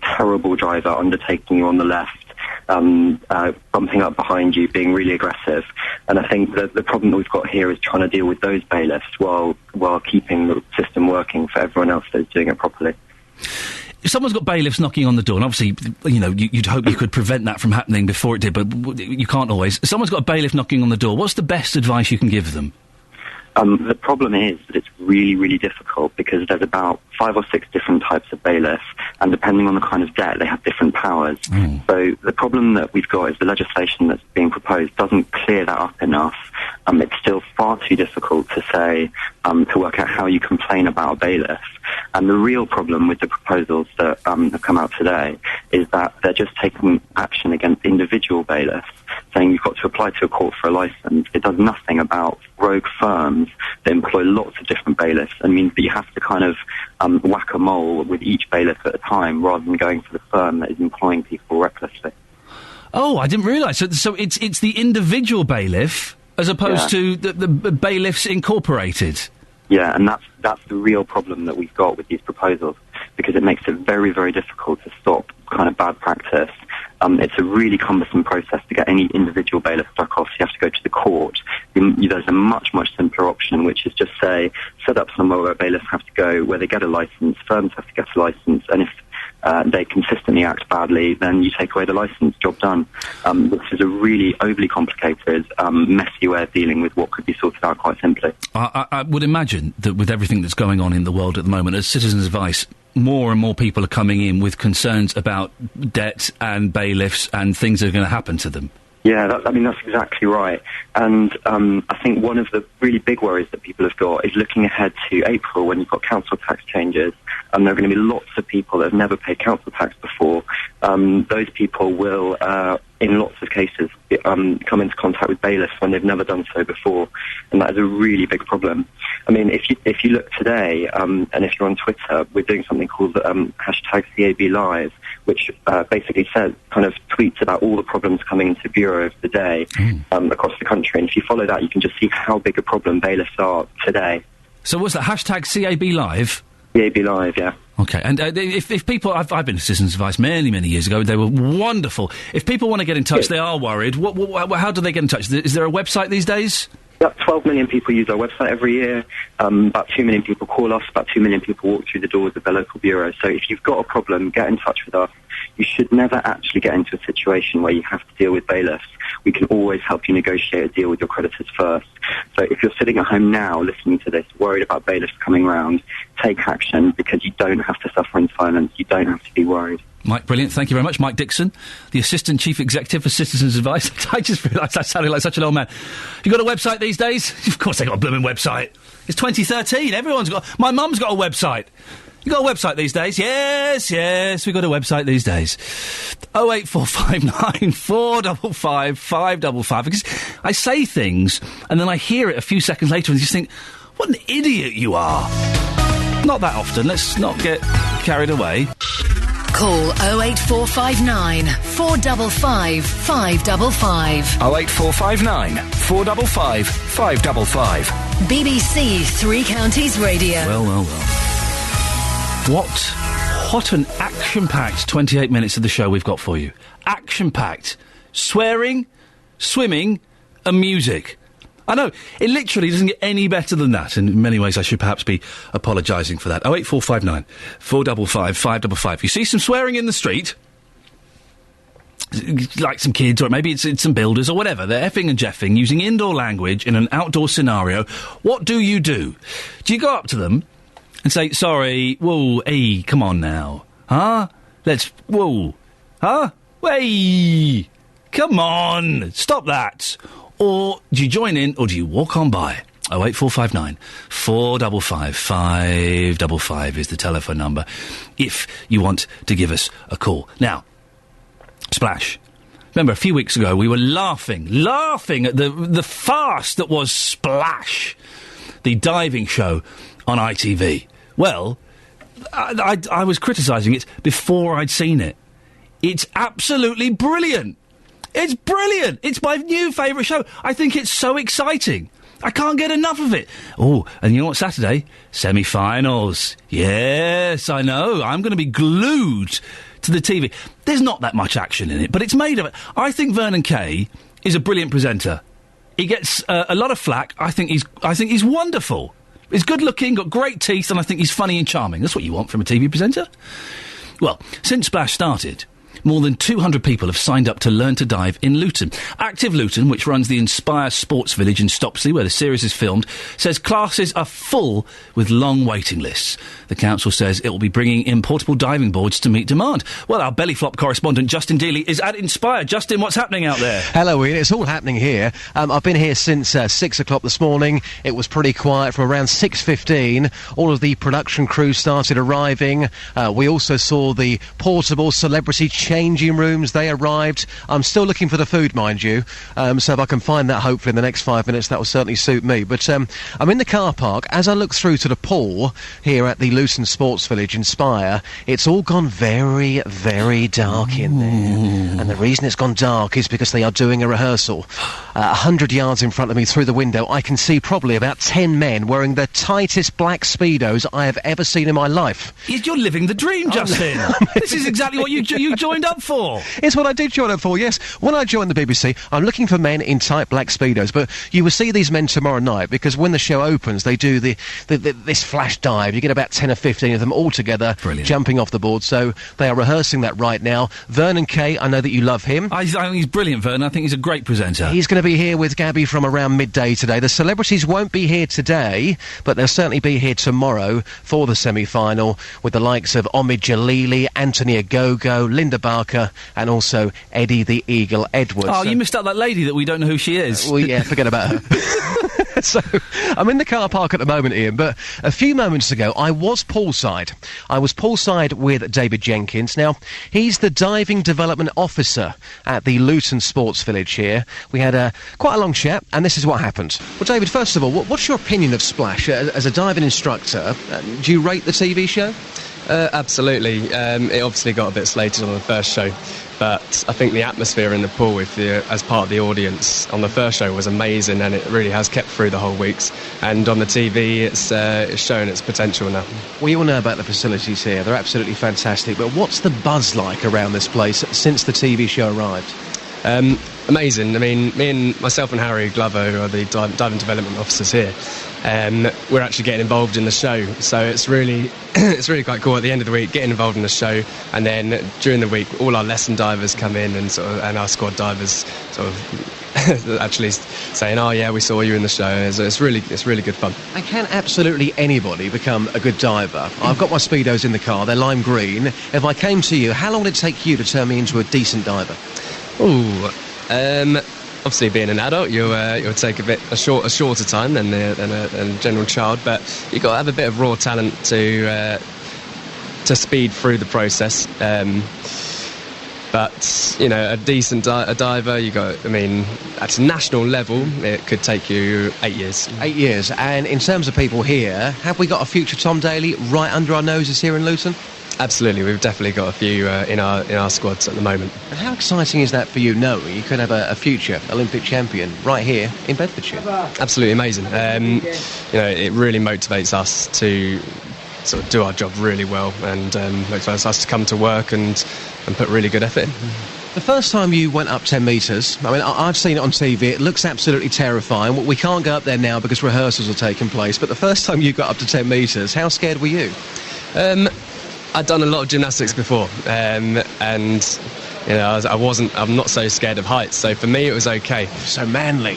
[SPEAKER 7] terrible driver undertaking you on the left, bumping up behind you, being really aggressive. And I think that the problem that we've got here is trying to deal with those bailiffs while keeping the system working for everyone else that's doing it properly.
[SPEAKER 1] If someone's got bailiffs knocking on the door, and obviously, you'd hope you could prevent that from happening before it did, but you can't always. If someone's got a bailiff knocking on the door, what's the best advice you can give them?
[SPEAKER 7] The problem is that it's really, really difficult because there's about 5 or 6 different types of bailiffs, and depending on the kind of debt, they have different powers. So the problem that we've got is the legislation that's being proposed doesn't clear that up enough. It's still far too difficult to say, to work out how you complain about a bailiff. And the real problem with the proposals that have come out today is that they're just taking action against individual bailiffs, saying you've got to apply to a court for a licence. It does nothing about rogue firms that employ lots of different bailiffs and means that you have to kind of whack-a-mole with each bailiff at a time rather than going for the firm that is employing people recklessly.
[SPEAKER 1] Oh, I didn't realise. So it's the individual bailiff as opposed to the bailiffs incorporated.
[SPEAKER 7] Yeah, and that's the real problem that we've got with these proposals, because it makes it very, very difficult to stop kind of bad practice. It's a really cumbersome process to get any individual bailiff stuck off. So you have to go to the court. There's a much, much simpler option, which is just say, set up somewhere where bailiffs have to go, where they get a licence, firms have to get a licence, and if they consistently act badly, then you take away the licence, job done. This is a really overly complicated, messy way of dealing with what could be sorted out quite simply.
[SPEAKER 1] I would imagine that with everything that's going on in the world at the moment, as Citizens Advice, more and more people are coming in with concerns about debt and bailiffs and things that are going to happen to them.
[SPEAKER 7] Yeah, that's exactly right. And I think one of the really big worries that people have got is looking ahead to April when you've got council tax changes, and there are going to be lots of people that have never paid council tax before. Those people will, in lots of cases, come into contact with bailiffs when they've never done so before, and that is a really big problem. I mean, if you look today, and if you're on Twitter, we're doing something called hashtag CAB Live, which basically says, kind of tweets about all the problems coming into the Bureau of the day across the country. And if you follow that, you can just see how big a problem bailiffs are today.
[SPEAKER 1] So what's that, hashtag CAB Live?
[SPEAKER 7] CAB Live, yeah.
[SPEAKER 1] OK, and if people... I've been to Citizens Advice many, many years ago. They were wonderful. If people want to get in touch, they are worried. How do they get in touch? Is there a website these days?
[SPEAKER 7] About 12 million people use our website every year. About 2 million people call us. About 2 million people walk through the doors of their local bureau. So if you've got a problem, get in touch with us. You should never actually get into a situation where you have to deal with bailiffs. We can always help you negotiate a deal with your creditors first. So if you're sitting at home now listening to this, worried about bailiffs coming round, take action, because you don't have to suffer in silence. You don't have to be worried.
[SPEAKER 1] Mike, brilliant. Thank you very much. Mike Dixon, the Assistant Chief Executive for Citizens Advice. I just realised I sounded like such an old man. You got a website these days? Of course they got a blooming website. It's 2013. Everyone's got... My mum's got a website. You got a website these days? Yes, we got a website these days. 08459 455 555. Because I say things, and then I hear it a few seconds later and just think, what an idiot you are. Not that often. Let's not get carried away.
[SPEAKER 3] Call 08459 455 555.
[SPEAKER 8] 08459 455 555.
[SPEAKER 3] BBC Three Counties Radio.
[SPEAKER 1] Well. What an action-packed 28 minutes of the show we've got for you. Action-packed. Swearing, swimming, and music. I know, it literally doesn't get any better than that. In many ways, I should perhaps be apologising for that. 08459 455 555. If you see some swearing in the street, like some kids, or maybe it's some builders or whatever, they're effing and jeffing, using indoor language in an outdoor scenario, what do? Do you go up to them and say, sorry, whoa, hey, come on now, huh? Whoa, huh? Way! Come on! Stop that! Or do you join in, or do you walk on by? 08459 455 555 is the telephone number if you want to give us a call. Now, Splash. Remember, a few weeks ago we were laughing at the farce that was Splash, the diving show on ITV. Well, I was criticising it before I'd seen it. It's absolutely brilliant. It's brilliant. It's my new favourite show. I think it's so exciting. I can't get enough of it. Oh, and you know what, Saturday? Semi-finals. Yes, I know. I'm going to be glued to the TV. There's not that much action in it, but it's made of it. I think Vernon Kay is a brilliant presenter. He gets a lot of flack. I think he's wonderful. He's good looking, got great teeth, and I think he's funny and charming. That's what you want from a TV presenter. Well, since Splash started, more than 200 people have signed up to learn to dive in Luton. Active Luton, which runs the Inspire Sports Village in Stopsley, where the series is filmed, says classes are full with long waiting lists. The council says it will be bringing in portable diving boards to meet demand. Well, our belly flop correspondent, Justin Dealey, is at Inspire. Justin, what's happening out there?
[SPEAKER 10] Hello, Ian. It's all happening here. I've been here since 6 o'clock this morning. It was pretty quiet from around 6:15. All of the production crew started arriving. We also saw the portable celebrity changing rooms. They arrived. I'm still looking for the food, mind you. So if I can find that, hopefully in the next 5 minutes, that will certainly suit me. But I'm in the car park. As I look through to the pool here at the Luton Sports Village Inspire, it's all gone very, very dark in there. And the reason it's gone dark is because they are doing a rehearsal. 100 yards in front of me through the window, I can see probably about 10 men wearing the tightest black Speedos I have ever seen in my life.
[SPEAKER 1] You're living the dream, Justin. This is exactly what you joined up for.
[SPEAKER 10] It's what I did join up for, yes. When I joined the BBC, I'm looking for men in tight black Speedos, but you will see these men tomorrow night, because when the show opens, they do this flash dive. You get about 10 or 15 of them all together, jumping off the board, so they are rehearsing that right now. Vernon Kay, I know that you love him.
[SPEAKER 1] I think he's brilliant, Vernon. I think he's a great presenter.
[SPEAKER 10] He's going to be here with Gabby from around midday today. The celebrities won't be here today, but they'll certainly be here tomorrow for the semi-final, with the likes of Omid Jalili, Anthony Agogo, Linda Barker, and also Eddie the Eagle Edwards.
[SPEAKER 1] Oh, you missed out that lady that we don't know who she is.
[SPEAKER 10] Well, yeah, forget about her. So, I'm in the car park at the moment, Ian, but a few moments ago I was poolside. I was poolside with David Jenkins. Now, he's the Diving Development Officer at the Luton Sports Village here. We had quite a long chat, and this is what happened. Well, David, first of all, what's your opinion of Splash? As a diving instructor, do you rate the TV show?
[SPEAKER 9] Absolutely. It obviously got a bit slated on the first show, but I think the atmosphere in the pool as part of the audience on the first show was amazing, and it really has kept through the whole weeks. And on the TV, it's showing its potential now.
[SPEAKER 10] We all know about the facilities here. They're absolutely fantastic, but what's the buzz like around this place since the TV show arrived?
[SPEAKER 9] Amazing. I mean, myself and Harry Glover, who are the diving development officers here, we're actually getting involved in the show, so it's really it's really quite cool at the end of the week getting involved in the show, and then during the week all our lesson divers come in and our squad divers sort of actually saying, oh yeah, we saw you in the show. It's really good fun.
[SPEAKER 10] And can absolutely anybody become a good diver? I've got my Speedos in the car, they're lime green. If I came to you, how long would it take you to turn me into a decent diver?
[SPEAKER 9] Obviously, being an adult, you'll take a shorter time than a general child, but you've got to have a bit of raw talent to speed through the process. But you know, a decent diver, at national level, it could take you 8 years.
[SPEAKER 10] 8 years. And in terms of people here, have we got a future Tom Daly right under our noses here in Luton?
[SPEAKER 9] Absolutely, we've definitely got a few in our squads at the moment.
[SPEAKER 10] And how exciting is that for you, knowing you could have a future Olympic champion right here in Bedfordshire?
[SPEAKER 9] Absolutely amazing. It really motivates us to sort of do our job really well, and motivates us to come to work and put really good effort in.
[SPEAKER 10] The first time you went up 10 metres, I've seen it on TV, it looks absolutely terrifying. We can't go up there now because rehearsals are taking place, but the first time you got up to 10 metres, how scared were you?
[SPEAKER 9] I'd done a lot of gymnastics before, and you know, I'm not so scared of heights, so for me it was okay.
[SPEAKER 10] So manly.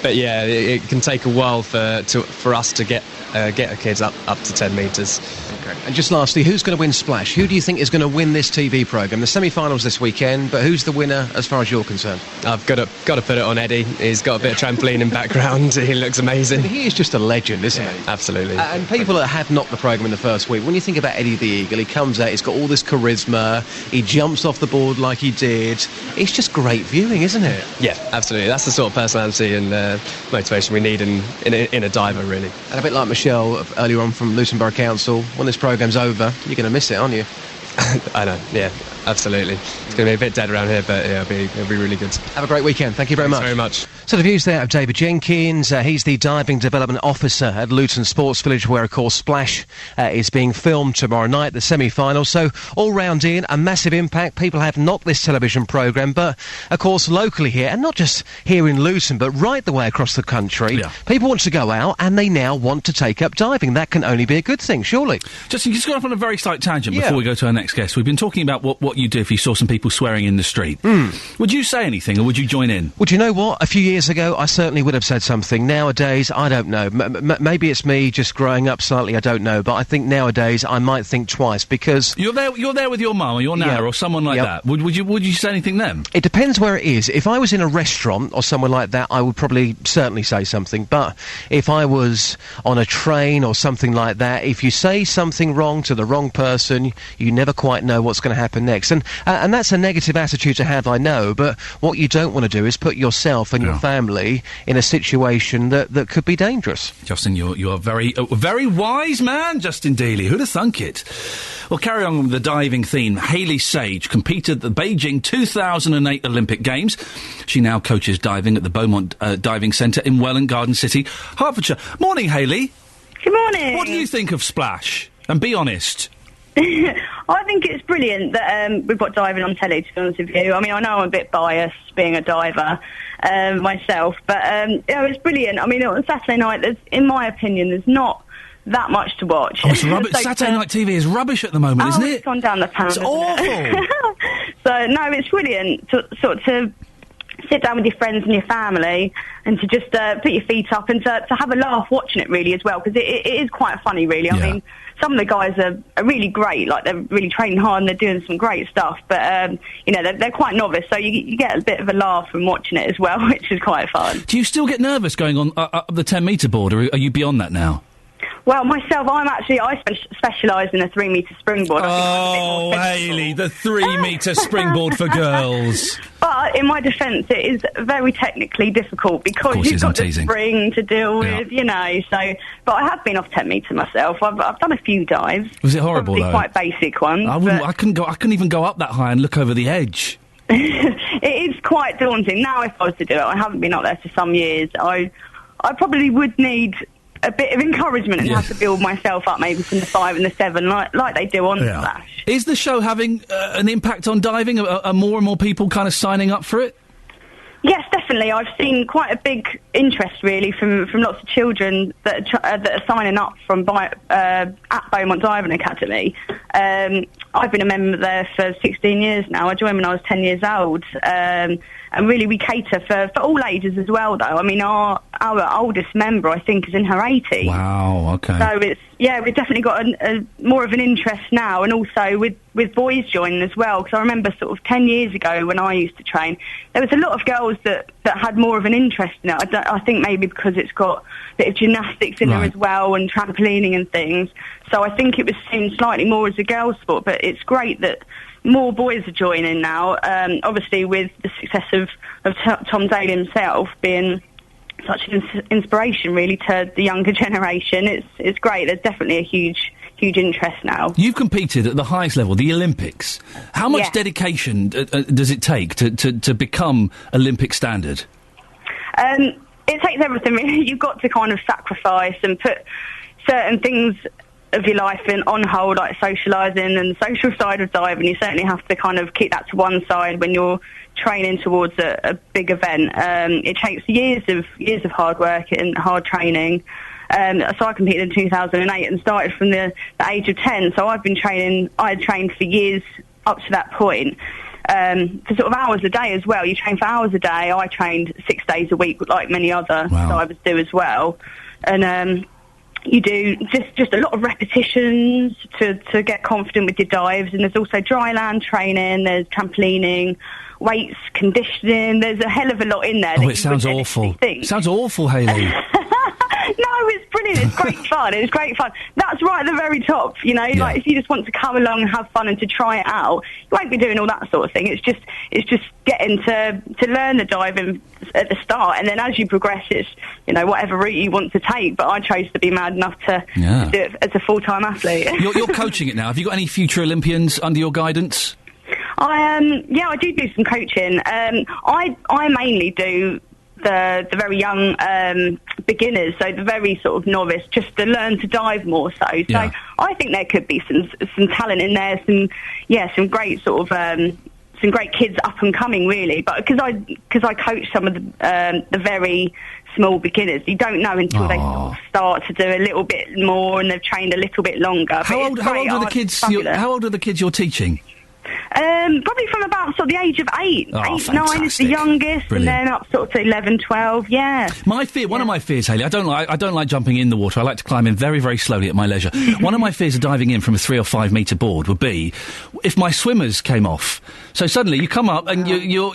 [SPEAKER 9] But yeah, it can take a while for us to get our kids up to 10 metres.
[SPEAKER 10] Okay. And just lastly, who's going to win Splash? Who do you think is going to win this TV programme? The semi-finals this weekend, but who's the winner as far as you're concerned?
[SPEAKER 9] I've got to put it on Eddie. He's got a bit of trampoline in background. He looks amazing.
[SPEAKER 10] He is just a legend, isn't he?
[SPEAKER 9] Absolutely.
[SPEAKER 10] And people that have knocked the programme in the first week, when you think about Eddie the Eagle, he comes out, he's got all this charisma, he jumps off the board like he did. It's just great viewing, isn't it?
[SPEAKER 9] Yeah, absolutely. That's the sort of personality and motivation we need in a diver, really.
[SPEAKER 10] And a bit like Michelle earlier on from Luton Borough Council, when this programme's over, you're going to miss it, aren't you?
[SPEAKER 9] I know, yeah, absolutely. It's going to be a bit dead around here, but yeah, it'll be really good.
[SPEAKER 10] Have a great weekend. Thank you very much.
[SPEAKER 9] Thanks very much.
[SPEAKER 10] So the views there of David Jenkins. He's the Diving Development Officer at Luton Sports Village, where, of course, Splash is being filmed tomorrow night, the semi-final. So, all round in, a massive impact. People have knocked this television programme, but, of course, locally here, and not just here in Luton, but right the way across the country, people want to go out, and they now want to take up diving. That can only be a good thing, surely.
[SPEAKER 1] Justin, just go off on a very slight tangent before we go to our next guest. We've been talking about what you do if you saw some people swearing in the street. Would you say anything, or would you join in?
[SPEAKER 10] Well, do you know what? A few years ago, I certainly would have said something. Nowadays, I don't know. Maybe it's me just growing up slightly, I don't know. But I think nowadays, I might think twice, because...
[SPEAKER 1] You're there with your mum or your nana or someone like that. Would you say anything then?
[SPEAKER 10] It depends where it is. If I was in a restaurant or somewhere like that, I would probably certainly say something. But if I was on a train or something like that, if you say something wrong to the wrong person, you never quite know what's going to happen next. And that's a negative attitude to have, I know, but what you don't want to do is put yourself and your family in a situation that could be dangerous.
[SPEAKER 1] Justin, you are very wise man, Justin Dealey. Who'd have thunk it? Well, carry on with the diving theme. Hayley Sage competed at the Beijing 2008 Olympic Games. She now coaches diving at the Beaumont Diving Centre in Welland Garden City, Hertfordshire. Morning, Hayley.
[SPEAKER 12] Good morning.
[SPEAKER 1] What do you think of Splash? And be honest.
[SPEAKER 12] I think it's brilliant that we've got diving on telly, to be honest with you. I mean, I know I'm a bit biased being a diver myself, but it's brilliant. I mean, on Saturday night, in my opinion, there's not that much to watch.
[SPEAKER 1] Oh, it's rubbish. Saturday night TV is rubbish at the moment, isn't it?
[SPEAKER 12] It's gone down the pan.
[SPEAKER 1] It's awful.
[SPEAKER 12] So, no, it's brilliant to sit down with your friends and your family and to just put your feet up and to have a laugh watching it, really, as well, because it is quite funny, really. I mean, some of the guys are really great, like they're really training hard and they're doing some great stuff, but they're quite novice, so you get a bit of a laugh from watching it as well, which is quite fun.
[SPEAKER 1] Do you still get nervous going on up the 10-metre board, or are you beyond that now?
[SPEAKER 12] Well, myself, I specialise in a 3-metre springboard.
[SPEAKER 1] Oh, Hayley, the 3-metre springboard for girls.
[SPEAKER 12] But in my defence, it is very technically difficult because you've got the spring to deal with, so... But I have been off 10 metre myself. I've done a few dives.
[SPEAKER 1] Was it horrible, though?
[SPEAKER 12] Quite basic ones.
[SPEAKER 1] I couldn't even go up that high and look over the edge.
[SPEAKER 12] It is quite daunting. Now, if I was to do it, I haven't been up there for some years, I probably would need a bit of encouragement and have to build myself up maybe from the 5 and the 7 like they do on Splash.
[SPEAKER 1] Is the show having an impact on diving? Are more and more people kind of signing up for it?
[SPEAKER 12] Yes, definitely. I've seen quite a big interest, really, from lots of children that are signing up at Beaumont Diving Academy. I've been a member there for 16 years now. I joined when I was 10 years old. And really, we cater for all ages as well, though. I mean, our oldest member, I think, is in her 80s.
[SPEAKER 1] Wow, okay.
[SPEAKER 12] So we've definitely got a more of an interest now, and also with boys joining as well, because I remember sort of 10 years ago when I used to train, there was a lot of girls that had more of an interest in it. I think maybe because it's got a bit of gymnastics in there as well, and trampolining and things. So I think it was seen slightly more as a girls' sport, but it's great that more boys are joining now, obviously with the success of Tom Daly himself being such an inspiration, really, to the younger generation. It's great. There's definitely a huge interest now.
[SPEAKER 1] You've competed at the highest level, the Olympics. How much dedication does it take to become Olympic standard?
[SPEAKER 12] It takes everything, really. You've got to kind of sacrifice and put certain things of your life on hold, like socialising and the social side of diving. You certainly have to kind of keep that to one side when you're training towards a big event. It takes years of hard work and hard training. So I competed in 2008 and started from the age of 10. So I've been training. I had trained for years up to that point. For sort of hours a day as well. You train for hours a day. I trained 6 days a week, like many other divers do as well. And you do just a lot of repetitions to get confident with your dives, and there's also dry land training, there's trampolining, weights, conditioning. There's a hell of a lot in there.
[SPEAKER 1] Oh, it sounds awful. Sounds awful, Hayley.
[SPEAKER 12] No, it's brilliant. It's great fun. It's great fun. That's right at the very top, you know.
[SPEAKER 1] Yeah.
[SPEAKER 12] Like, if you just want to come along and have fun and to try it out, you won't be doing all that sort of thing. It's just getting to learn the diving at the start, and then as you progress, it's, you know, whatever route you want to take. But I chose to be mad enough to do it as a full-time athlete.
[SPEAKER 1] You're coaching it now. Have you got any future Olympians under your guidance?
[SPEAKER 12] I do some coaching. I mainly do the very young beginners, so the very sort of novice, just to learn to dive more so. So I think there could be some talent in there, some great sort of some great kids up and coming, really. But because I coach some of the very small beginners, you don't know until they sort of start to do a little bit more and they've trained a little bit longer.
[SPEAKER 1] How old are the kids you're teaching?
[SPEAKER 12] Probably from about sort of the age of 8. 8, 9 is the youngest.
[SPEAKER 1] Brilliant.
[SPEAKER 12] And then up sort of to 11, 12, yeah.
[SPEAKER 1] One of my fears, Hayley, I don't like jumping in the water. I like to climb in very, very slowly at my leisure. One of my fears of diving in from a 3 or 5 metre board would be if my swimmers came off. So suddenly you come up and your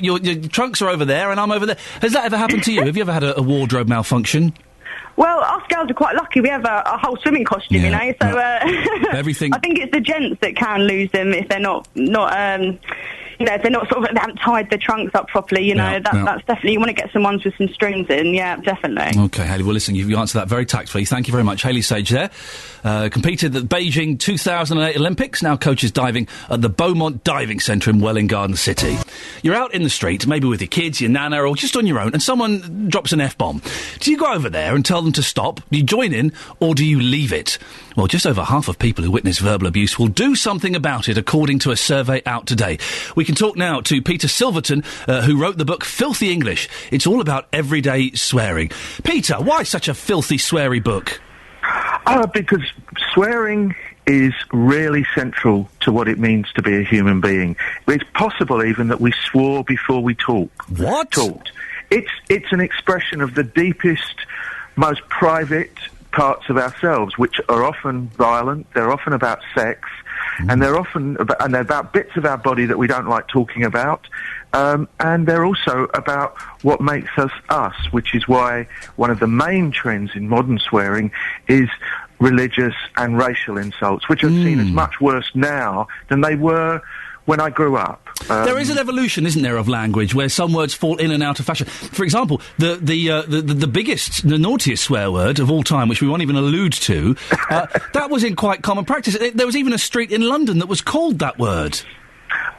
[SPEAKER 1] trunks are over there and I'm over there. Has that ever happened to you? Have you ever had a wardrobe malfunction?
[SPEAKER 12] Well, us girls are quite lucky. We have a whole swimming costume, you know. So
[SPEAKER 1] everything.
[SPEAKER 12] I think it's the gents that can lose them if they're not you know, if they're not sort of, they haven't tied their trunks up properly, you know. That's definitely, you want to get some ones with some strings in, yeah, definitely.
[SPEAKER 1] OK, Hayley, well, listen, you answered that very tactfully. Thank you very much. Hayley Sage there. Competed at the Beijing 2008 Olympics, now coaches diving at the Beaumont Diving Centre in Welwyn Garden City. You're out in the street, maybe with your kids, your nana, or just on your own, and someone drops an F-bomb. Do you go over there and tell them to stop? Do you join in, or do you leave it? Well, just over half of people who witness verbal abuse will do something about it, according to a survey out today. We can talk now to Peter Silverton, who wrote the book Filthy English. It's all about everyday swearing. Peter, why such a filthy, sweary book?
[SPEAKER 2] Because swearing is really central to what it means to be a human being. It's possible even that we swore before we talked. It's an expression of the deepest, most private parts of ourselves, which are often violent, they're often about sex, and they're about bits of our body that we don't like talking about, and they're also about what makes us us, which is why one of the main trends in modern swearing is religious and racial insults, which are seen as much worse now than they were when I grew up.
[SPEAKER 1] There is an evolution, isn't there, of language where some words fall in and out of fashion. For example, the biggest, the naughtiest swear word of all time, which we won't even allude to, that was in quite common practice. There was even a street in London that was called that word.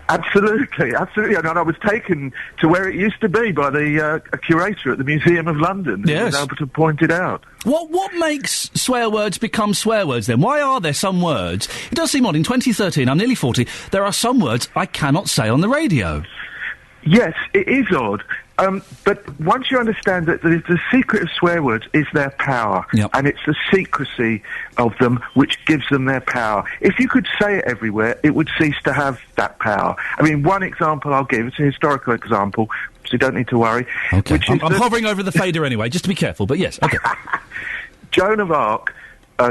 [SPEAKER 2] Absolutely. And I was taken to where it used to be by the curator at the Museum of London.
[SPEAKER 1] Yes.
[SPEAKER 2] Who was able to point it out.
[SPEAKER 1] What makes swear words become swear words, then? Why are there some words... It does seem odd. In 2013, I'm nearly 40, there are some words I cannot say on the radio.
[SPEAKER 2] Yes, it is odd. But once you understand that the secret of swear words is their power, and it's the secrecy of them which gives them their power. If you could say it everywhere, it would cease to have that power. I mean, one example I'll give, it's a historical example, so you don't need to worry.
[SPEAKER 1] Okay. I'm hovering over the fader anyway, just to be careful, but yes, okay.
[SPEAKER 2] Joan of Arc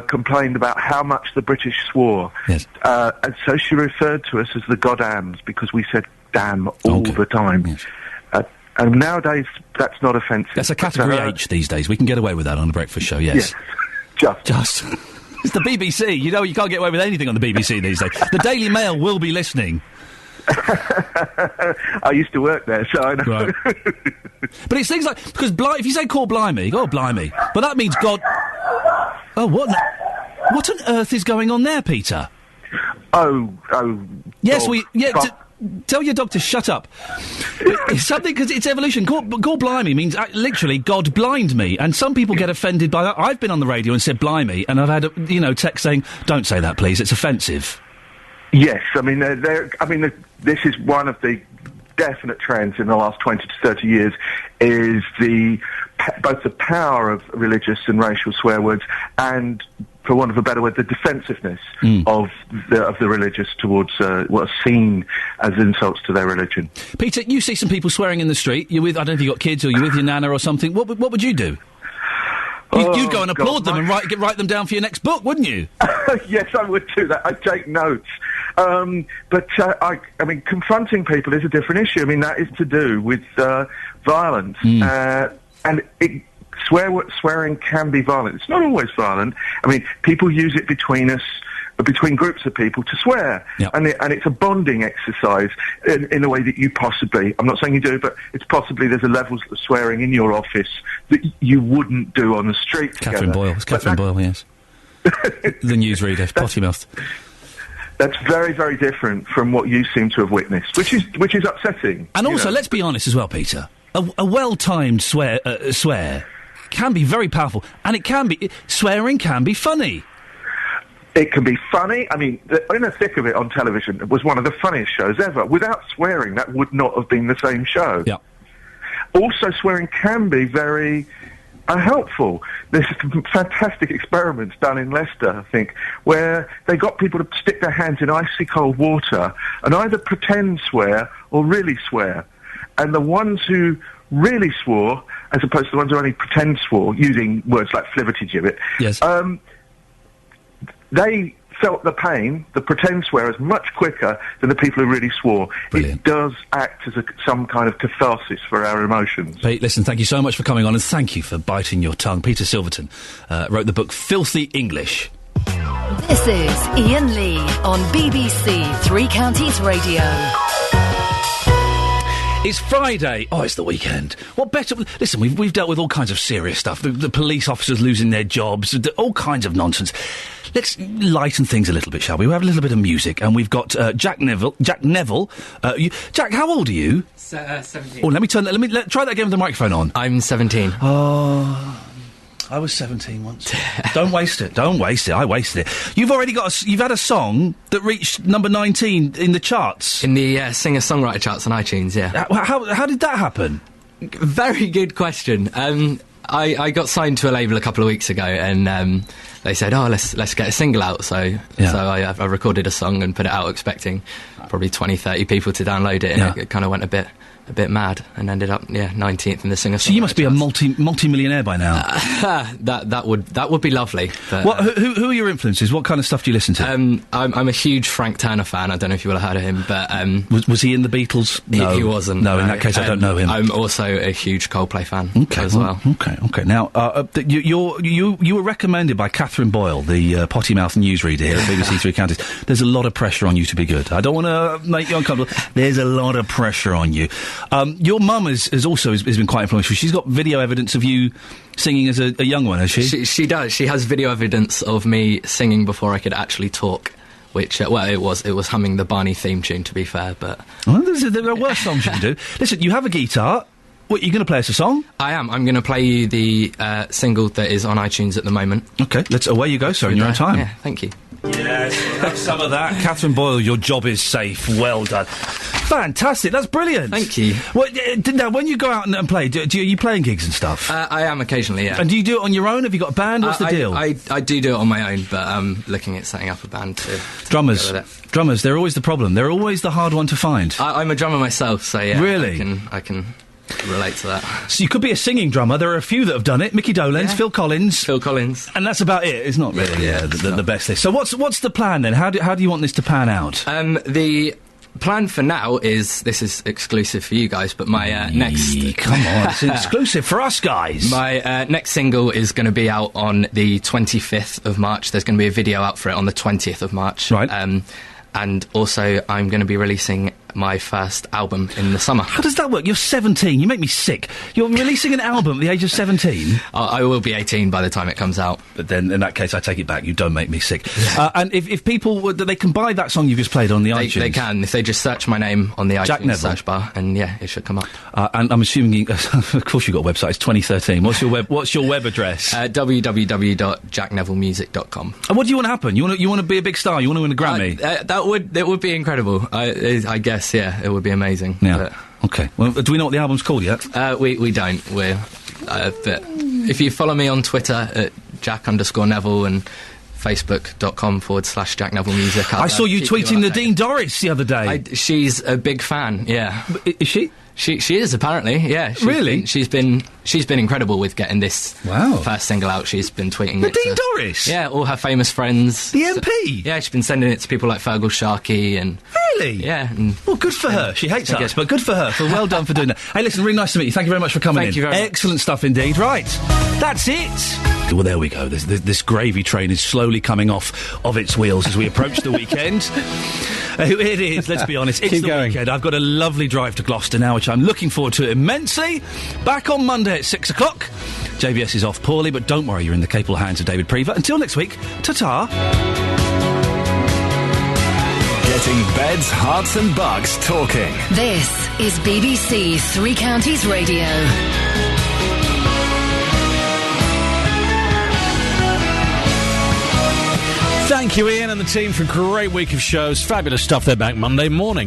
[SPEAKER 2] complained about how much the British swore.
[SPEAKER 1] Yes.
[SPEAKER 2] And so she referred to us as the goddams, because we said damn all the time.
[SPEAKER 1] Yes.
[SPEAKER 2] And nowadays, that's not offensive.
[SPEAKER 1] That's a category H these days. We can get away with that on a breakfast show, yes.
[SPEAKER 2] Just.
[SPEAKER 1] It's the BBC. You know, you can't get away with anything on the BBC these days. The Daily Mail will be listening.
[SPEAKER 2] I used to work there, so I know.
[SPEAKER 1] Right. But it's things like... Because if you say call blimey, oh, blimey. But that means God... Oh, what on earth is going on there, Peter? Yes, tell your dog to shut up. It's something, because it's evolution. Call blimey means literally God blind me, and some people get offended by that. I've been on the radio and said blimey, and I've had a text saying, don't say that, please, it's offensive.
[SPEAKER 2] Yes, I mean, this is one of the definite trends in the last 20 to 30 years, is both the power of religious and racial swear words and, for want of a better word, the defensiveness of the religious towards what are seen as insults to their religion.
[SPEAKER 1] Peter, you see some people swearing in the street. I don't know if you've got kids or you're with your nana or something. What would you do? You'd go and applaud them and write them down for your next book, wouldn't you?
[SPEAKER 2] Yes, I would do that. I'd take notes. But I mean, confronting people is a different issue. I mean, that is to do with violence. And swearing can be violent. It's not always violent. I mean, people use it between groups of people to swear.
[SPEAKER 1] Yep.
[SPEAKER 2] And it's a bonding exercise in a way that you possibly, I'm not saying you do, but it's possibly there's a levels of swearing in your office that you wouldn't do on the street together.
[SPEAKER 1] Catherine Boyle. It's Catherine Boyle, yes. The newsreader, potty-mouthed.
[SPEAKER 2] That's very, very different from what you seem to have witnessed, which is upsetting.
[SPEAKER 1] And also, let's be honest as well, Peter. A well-timed swear can be very powerful, and swearing can be funny.
[SPEAKER 2] It can be funny. I mean, In the Thick of It on television was one of the funniest shows ever. Without swearing, that would not have been the same show.
[SPEAKER 1] Yeah.
[SPEAKER 2] Also, swearing can be very unhelpful. There's some fantastic experiments done in Leicester, I think, where they got people to stick their hands in icy cold water and either pretend swear or really swear. And the ones who really swore, as opposed to the ones who only pretend swore, using words like flibbertigibbet,
[SPEAKER 1] yes.
[SPEAKER 2] They felt the pain, the pretend swearers, much quicker than the people who really swore.
[SPEAKER 1] Brilliant.
[SPEAKER 2] It does act as some kind of catharsis for our emotions.
[SPEAKER 1] Pete, listen, thank you so much for coming on, and thank you for biting your tongue. Peter Silverton wrote the book Filthy English.
[SPEAKER 3] This is Iain Lee on BBC Three Counties Radio.
[SPEAKER 1] It's Friday. Oh, it's the weekend. What better... Listen, we've dealt with all kinds of serious stuff. The police officers losing their jobs, all kinds of nonsense. Let's lighten things a little bit, shall we? We'll have a little bit of music, and we've got Jack Neville. Jack, how old are you?
[SPEAKER 15] 17.
[SPEAKER 1] Oh, let me try that again with the microphone on.
[SPEAKER 15] I'm 17.
[SPEAKER 1] Oh... I was 17 once. Don't waste it. Don't waste it. I wasted it. You've already you've had a song that reached number 19 in the charts.
[SPEAKER 15] In the singer-songwriter charts on iTunes, yeah.
[SPEAKER 1] How did that happen?
[SPEAKER 15] Very good question. I got signed to a label a couple of weeks ago, and they said, let's get a single out. So I recorded a song and put it out, expecting probably 20, 30 people to download it, and it kind of went a bit mad and ended up 19th in the singer.
[SPEAKER 1] So you must be a multi-millionaire by now.
[SPEAKER 15] That would be lovely. But,
[SPEAKER 1] who are your influences? What kind of stuff do you listen to?
[SPEAKER 15] I'm a huge Frank Turner fan. I don't know if you will have heard of him, but
[SPEAKER 1] was he in the Beatles? No,
[SPEAKER 15] he wasn't.
[SPEAKER 1] No, in that case, I don't know him.
[SPEAKER 15] I'm also a huge Coldplay fan as well.
[SPEAKER 1] Okay. Now, you were recommended by Catherine Boyle, the potty-mouthed newsreader here at BBC Three Counties. There's a lot of pressure on you to be good. I don't want to make you uncomfortable. There's a lot of pressure on you. Your mum has been quite influential. She's got video evidence of you singing as a young one, has she?
[SPEAKER 15] She does. She has video evidence of me singing before I could actually talk. Which, it was humming the Barney theme tune, to be fair, but...
[SPEAKER 1] Well, there are worse songs you can do. Listen, you have a guitar. What, are you going to play us a song?
[SPEAKER 15] I am. I'm going to play you the single that is on iTunes at the moment.
[SPEAKER 1] OK, away you go, sir, in your own time.
[SPEAKER 15] Yeah, thank you.
[SPEAKER 1] Yes, have some of that. Catherine Boyle, your job is safe. Well done. Fantastic, that's brilliant.
[SPEAKER 15] Thank you.
[SPEAKER 1] Well, now, when you go out and play, are you playing gigs and stuff?
[SPEAKER 15] I am occasionally, yeah.
[SPEAKER 1] And do you do it on your own? Have you got a band? What's the deal?
[SPEAKER 15] I do it on my own, but I'm looking at setting up a band to
[SPEAKER 1] Drummers, they're always the problem. They're always the hard one to find.
[SPEAKER 15] I'm a drummer myself, so yeah.
[SPEAKER 1] Really?
[SPEAKER 15] I can relate to that.
[SPEAKER 1] So you could be a singing drummer. There are a few that have done it. Mickey Dolenz, Phil Collins.
[SPEAKER 15] And
[SPEAKER 1] that's about it. It's not really the best list. So what's the plan then? How do you want this to pan out?
[SPEAKER 15] The plan for now is, this is exclusive for you guys, but my next...
[SPEAKER 1] Come on, it's exclusive for us guys.
[SPEAKER 15] My next single is going to be out on the 25th of March. There's going to be a video out for it on the 20th of March.
[SPEAKER 1] Right.
[SPEAKER 15] And also I'm going to be releasing my first album in the summer.
[SPEAKER 1] How does that work? You're 17. You make me sick. You're releasing an album at the age of 17?
[SPEAKER 15] I will be 18 by the time it comes out.
[SPEAKER 1] But then, in that case, I take it back. You don't make me sick. And if people... they can buy that song you just played on the iTunes?
[SPEAKER 15] They can. If they just search my name on the
[SPEAKER 1] Jack
[SPEAKER 15] iTunes
[SPEAKER 1] Neville.
[SPEAKER 15] search bar, and it should come up.
[SPEAKER 1] And I'm assuming... of course you've got a website. It's 2013. What's your web address?
[SPEAKER 15] www.jacknevillemusic.com.
[SPEAKER 1] And what do you want to happen? You want to be a big star? You want to win a Grammy?
[SPEAKER 15] That would be incredible. I guess, yeah, it would be amazing.
[SPEAKER 1] Yeah. Okay. Well, do we know what the album's called yet?
[SPEAKER 15] We don't. But if you follow me on Twitter at Jack_Neville and Facebook.com/Jack Neville Music.
[SPEAKER 1] I saw you tweeting Nadine Dorris the other day.
[SPEAKER 15] She's a big fan, yeah.
[SPEAKER 1] Is she?
[SPEAKER 15] She is, apparently, yeah. She's been incredible with getting this first single out. She's been tweeting
[SPEAKER 1] Nadine Dorris?
[SPEAKER 15] Yeah, all her famous friends.
[SPEAKER 1] The MP?
[SPEAKER 15] Yeah, she's been sending it to people like Fergal Sharkey and...
[SPEAKER 1] Really?
[SPEAKER 15] Yeah.
[SPEAKER 1] Well, good for her. She hates us, but good for her. So well done for doing that. Hey, listen, really nice to meet you. Thank you very much for coming in.
[SPEAKER 15] Thank you very much.
[SPEAKER 1] Excellent stuff indeed. Right. That's it. Well, there we go. This gravy train is slowly coming off of its wheels as we approach the weekend. It is, let's be honest. It's
[SPEAKER 23] Keep
[SPEAKER 1] the
[SPEAKER 23] going.
[SPEAKER 1] weekend. I've got a lovely drive to Gloucester now, which I'm looking forward to immensely. Back on Monday at 6 o'clock. JVS is off poorly, but don't worry, you're in the capable hands of David Prever. Until next week, ta-ta.
[SPEAKER 8] Getting beds, hearts and bucks talking.
[SPEAKER 3] This is BBC Three Counties Radio.
[SPEAKER 23] Thank you, Ian and the team, for a great week of shows. Fabulous stuff. They're back Monday morning.